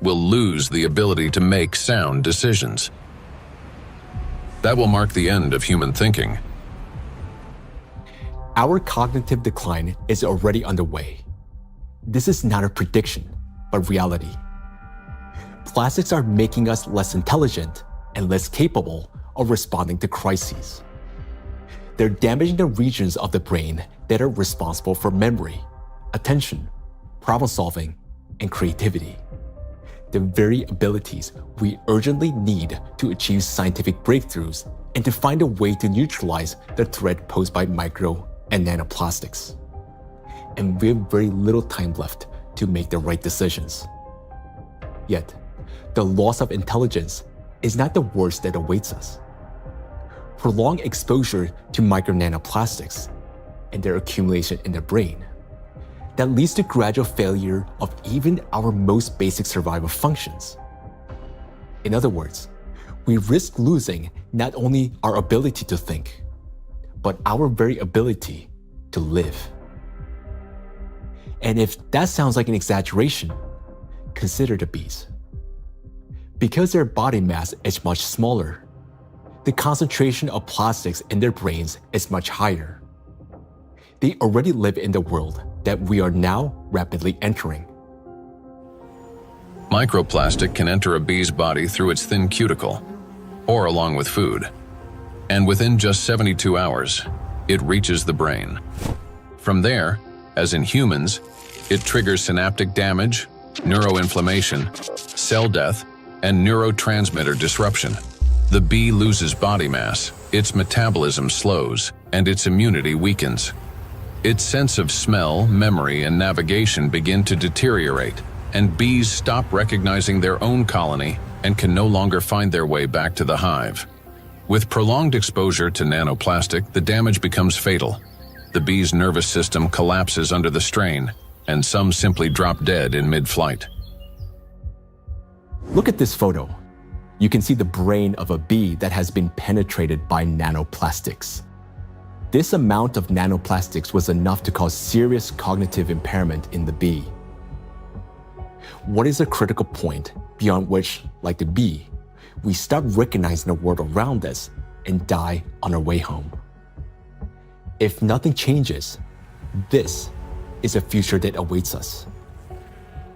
will lose the ability to make sound decisions. That will mark the end of human thinking. Our cognitive decline is already underway. This is not a prediction, but reality. Plastics are making us less intelligent and less capable of responding to crises. They're damaging the regions of the brain that are responsible for memory, attention, problem-solving, and creativity. The very abilities we urgently need to achieve scientific breakthroughs and to find a way to neutralize the threat posed by micro and nanoplastics. And we have very little time left to make the right decisions. Yet, the loss of intelligence is not the worst that awaits us. Prolonged exposure to micro nanoplastics and their accumulation in the brain that leads to gradual failure of even our most basic survival functions. In other words, we risk losing not only our ability to think, but our very ability to live. And if that sounds like an exaggeration, consider the bees. Because their body mass is much smaller, the concentration of plastics in their brains is much higher. They already live in the world that we are now rapidly entering. Microplastic can enter a bee's body through its thin cuticle, or along with food, and within just 72 hours, it reaches the brain. From there, as in humans, it triggers synaptic damage, neuroinflammation, cell death, and neurotransmitter disruption. The bee loses body mass, its metabolism slows, and its immunity weakens. Its sense of smell, memory, and navigation begin to deteriorate, and bees stop recognizing their own colony and can no longer find their way back to the hive. With prolonged exposure to nanoplastic, the damage becomes fatal. The bee's nervous system collapses under the strain, and some simply drop dead in mid-flight. Look at this photo. You can see the brain of a bee that has been penetrated by nanoplastics. This amount of nanoplastics was enough to cause serious cognitive impairment in the bee. What is a critical point beyond which, like the bee, we stop recognizing the world around us and die on our way home? If nothing changes, this is a future that awaits us.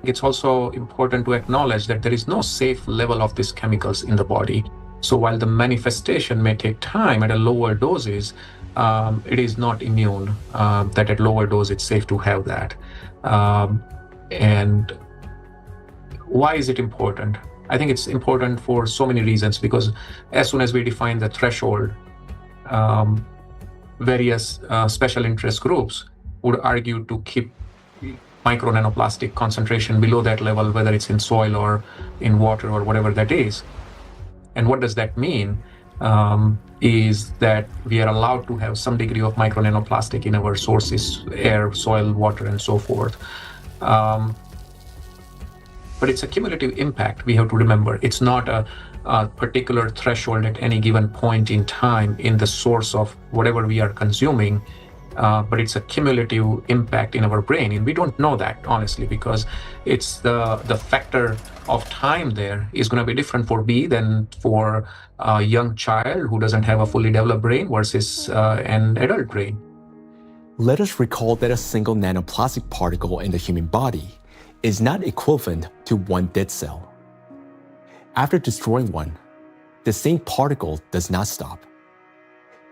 It's also important to acknowledge that there is no safe level of these chemicals in the body. So while the manifestation may take time at a lower doses, it is not immune, that at lower dose it's safe to have that. And why is it important? I think it's important for so many reasons, because as soon as we define the threshold, various special interest groups would argue to keep micro nanoplastic concentration below that level, whether it's in soil or in water or whatever that is. And what does that mean? Is that we are allowed to have some degree of micro nanoplastic in our sources, air, soil, water, and so forth. But it's a cumulative impact, we have to remember. It's not a particular threshold at any given point in time in the source of whatever we are consuming, but it's a cumulative impact in our brain. And we don't know that, honestly, because it's the factor of time there is going to be different for bee than for a young child who doesn't have a fully developed brain versus an adult brain. Let us recall that a single nanoplastic particle in the human body is not equivalent to one dead cell. After destroying one, the same particle does not stop.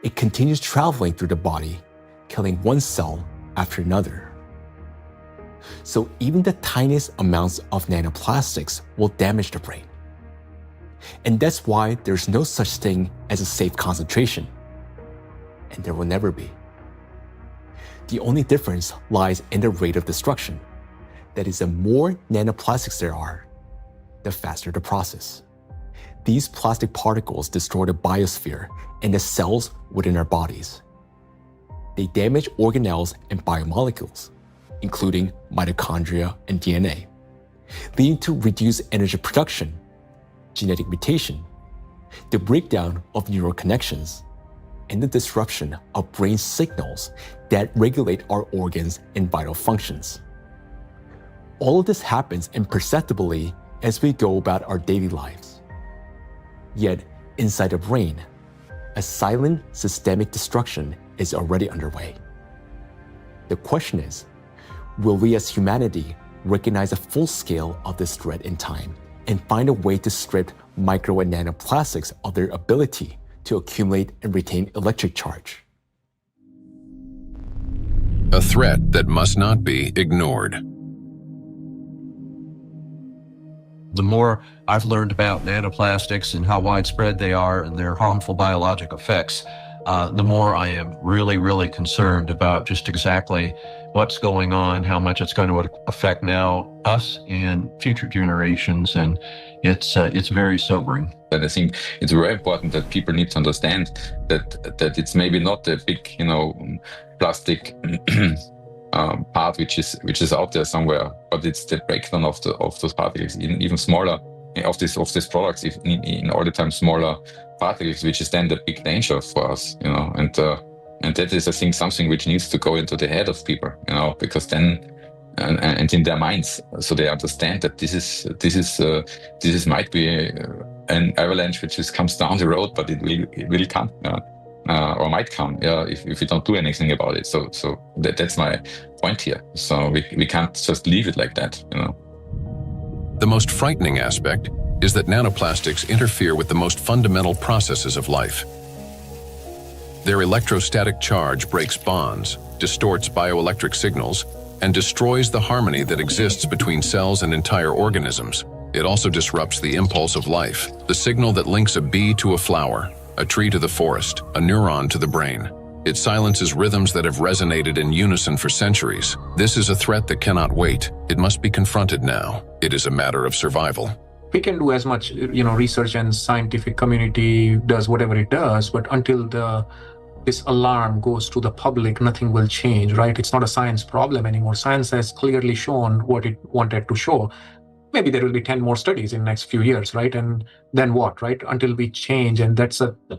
It continues traveling through the body, killing one cell after another. So even the tiniest amounts of nanoplastics will damage the brain. And that's why there's no such thing as a safe concentration. And there will never be. The only difference lies in the rate of destruction. That is, the more nanoplastics there are, the faster the process. These plastic particles destroy the biosphere and the cells within our bodies. They damage organelles and biomolecules, including mitochondria and DNA, leading to reduced energy production, genetic mutation, the breakdown of neural connections, and the disruption of brain signals that regulate our organs and vital functions. All of this happens imperceptibly as we go about our daily lives. Yet, inside the brain, a silent systemic destruction is already underway. The question is, will we as humanity recognize the full scale of this threat in time and find a way to strip micro and nanoplastics of their ability to accumulate and retain electric charge? A threat that must not be ignored. The more I've learned about nanoplastics and how widespread they are and their harmful biologic effects, the more I am really, really concerned about just exactly what's going on, how much it's going to affect now us and future generations, and it's very sobering. And I think it's very important that people need to understand that it's maybe not the big, plastic part which is out there somewhere, but it's the breakdown of those particles, even smaller of these products, in all the time smaller particles, which is then the big danger for us, and that is, I think, something which needs to go into the head of people, because then and in their minds, so they understand that this is might be an avalanche which comes down the road, but it will come. Or might come, if we don't do anything about it. So that's my point here. So we can't just leave it like that, The most frightening aspect is that nanoplastics interfere with the most fundamental processes of life. Their electrostatic charge breaks bonds, distorts bioelectric signals, and destroys the harmony that exists between cells and entire organisms. It also disrupts the impulse of life, the signal that links a bee to a flower, a tree to the forest, a neuron to the brain. It silences rhythms that have resonated in unison for centuries. This is a threat that cannot wait. It must be confronted now. It is a matter of survival. we can do as much, research, and scientific community does whatever it does, but until this alarm goes to the public, nothing will change, right? It's not a science problem anymore. Science has clearly shown what it wanted to show. Maybe there will be 10 more studies in the next few years, right? And then what, right? Until we change, and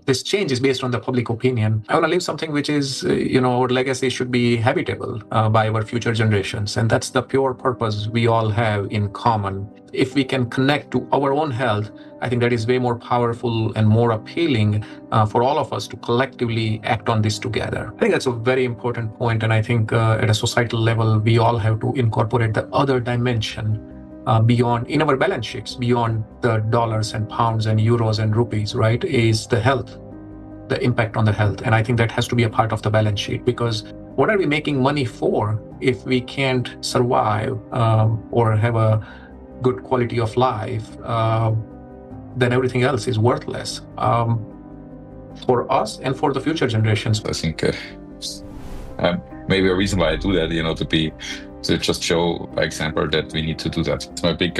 this change is based on the public opinion. I want to leave something which is, our legacy should be habitable by our future generations. And that's the pure purpose we all have in common. If we can connect to our own health, I think that is way more powerful and more appealing for all of us to collectively act on this together. I think that's a very important point. And I think at a societal level, we all have to incorporate the other dimension beyond, in our balance sheets, beyond the dollars and pounds and euros and rupees, right, is the health, the impact on the health. And I think that has to be a part of the balance sheet, because what are we making money for if we can't survive or have a good quality of life? Then everything else is worthless for us and for the future generations. I think maybe a reason why I do that, to just show by example that we need to do that. It's my big,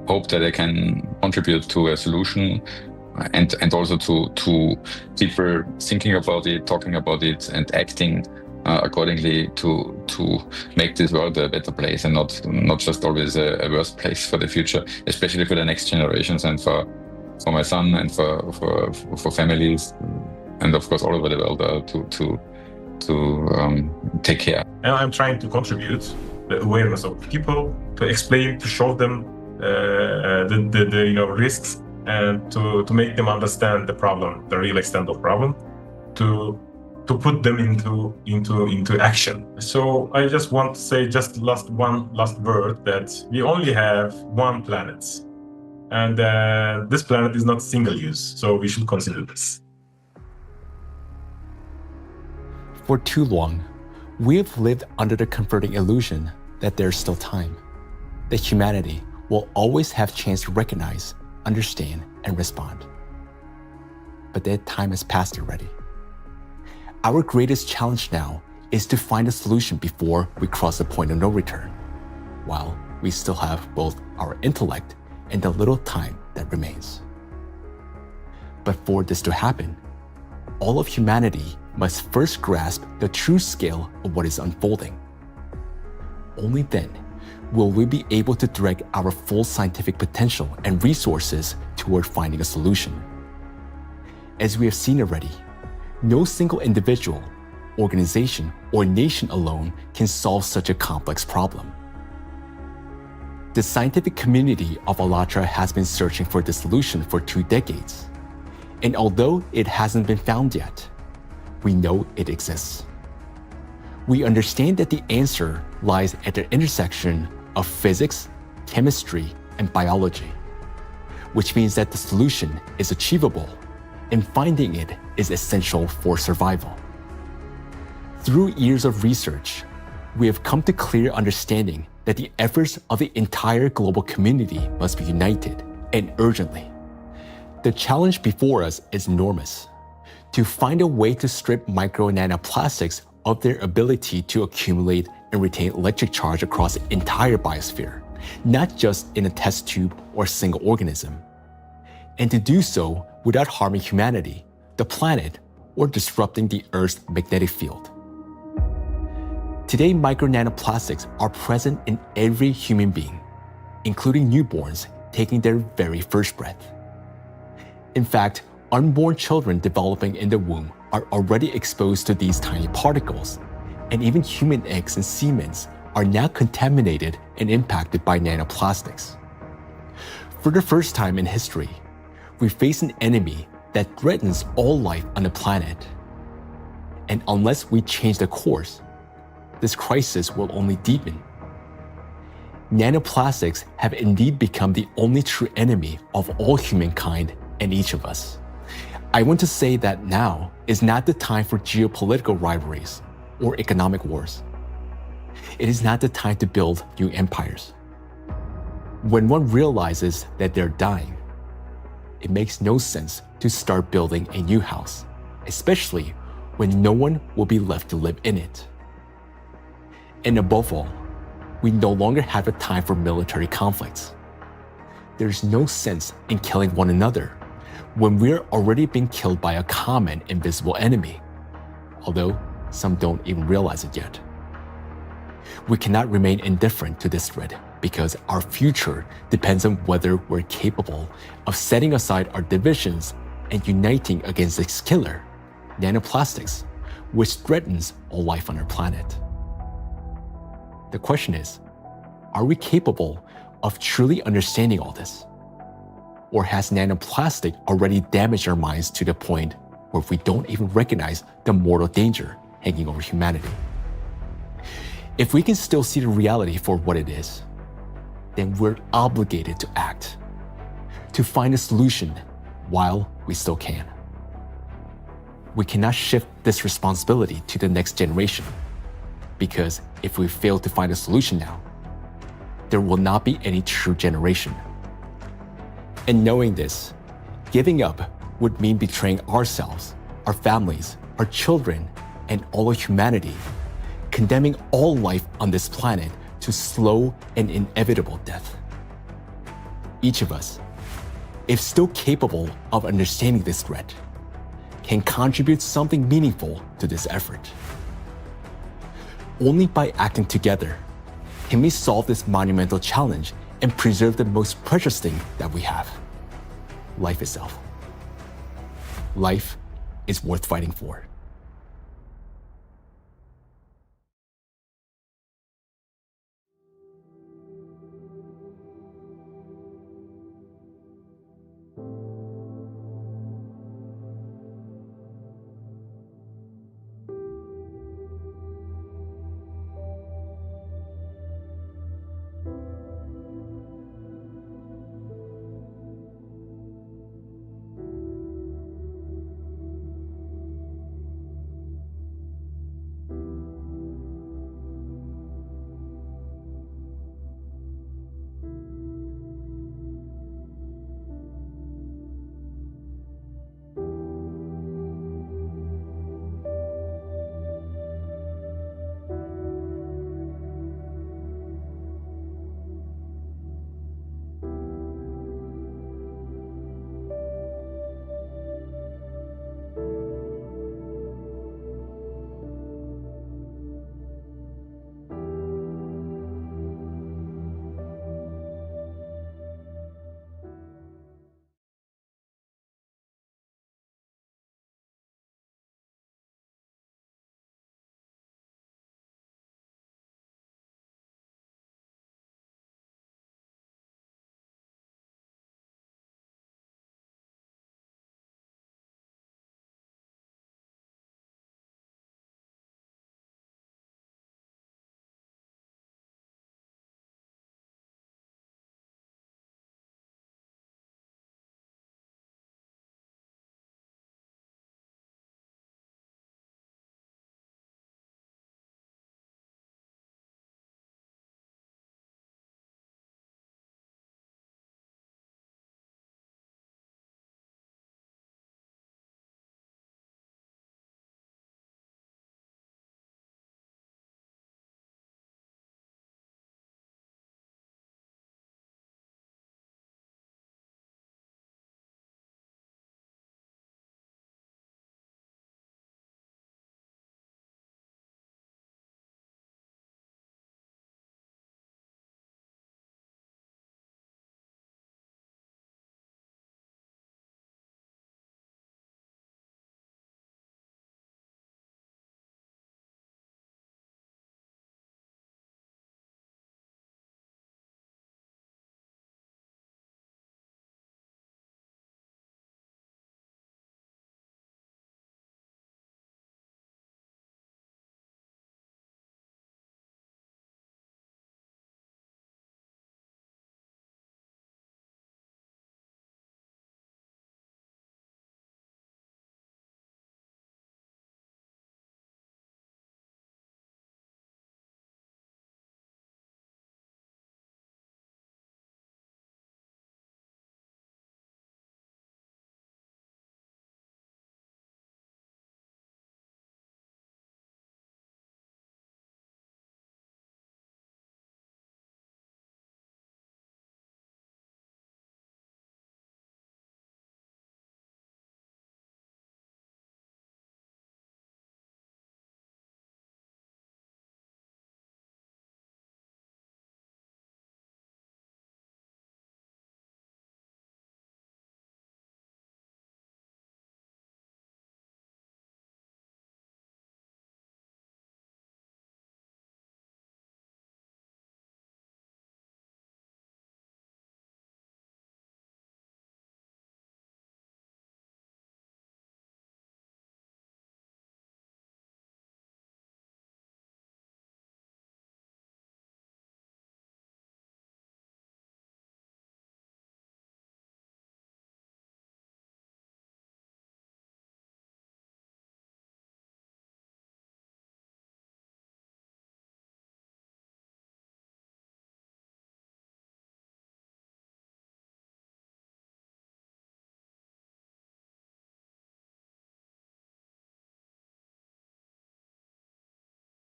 hope that I can contribute to a solution, and also to people thinking about it, talking about it, and acting accordingly to make this world a better place, and not just always a worse place for the future, especially for the next generations, and for my son, and for families, and of course all over the world to take care. And I'm trying to contribute the awareness of people, to explain, to show them the risks, and to make them understand the problem, the real extent of problem, to put them into action. So I just want to say one last word, that we only have one planet, and this planet is not single use, so we should consider this. For too long, we have lived under the comforting illusion that there's still time, that humanity will always have chance to recognize, understand, and respond. But that time has passed already. Our greatest challenge now is to find a solution before we cross the point of no return, while we still have both our intellect and the little time that remains. But for this to happen, all of humanity must first grasp the true scale of what is unfolding. Only then will we be able to direct our full scientific potential and resources toward finding a solution. As we have seen already, no single individual, organization, or nation alone can solve such a complex problem. The scientific community of ALLATRA has been searching for the solution for 2 decades. And although it hasn't been found yet, we know it exists. We understand that the answer lies at the intersection of physics, chemistry, and biology, which means that the solution is achievable, and finding it is essential for survival. Through years of research, we have come to clear understanding that the efforts of the entire global community must be united, and urgently. The challenge before us is enormous: to find a way to strip micro and nanoplastics of their ability to accumulate and retain electric charge across the entire biosphere, not just in a test tube or single organism. And to do so without harming humanity, the planet, or disrupting the Earth's magnetic field. Today, micro nanoplastics are present in every human being, including newborns taking their very first breath. In fact, unborn children developing in the womb are already exposed to these tiny particles, and even human eggs and semens are now contaminated and impacted by nanoplastics. For the first time in history, we face an enemy that threatens all life on the planet. And unless we change the course, this crisis will only deepen. Nanoplastics have indeed become the only true enemy of all humankind and each of us. I want to say that now is not the time for geopolitical rivalries or economic wars. It is not the time to build new empires. When one realizes that they're dying, it makes no sense to start building a new house, especially when no one will be left to live in it. And above all, we no longer have a time for military conflicts. there's no sense in killing one another when we're already being killed by a common invisible enemy, although some don't even realize it yet. We cannot remain indifferent to this threat because our future depends on whether we're capable of setting aside our divisions and uniting against this killer, nanoplastics, which threatens all life on our planet. The question is, are we capable of truly understanding all this? Or has nanoplastic already damaged our minds to the point where we don't even recognize the mortal danger hanging over humanity? If we can still see the reality for what it is, then we're obligated to act, to find a solution while we still can. We cannot shift this responsibility to the next generation, because if we fail to find a solution now, there will not be any true generation. And knowing this, giving up would mean betraying ourselves, our families, our children, and all of humanity, condemning all life on this planet to slow and inevitable death. Each of us, if still capable of understanding this threat, can contribute something meaningful to this effort. Only by acting together can we solve this monumental challenge and preserve the most precious thing that we have, life itself. Life is worth fighting for.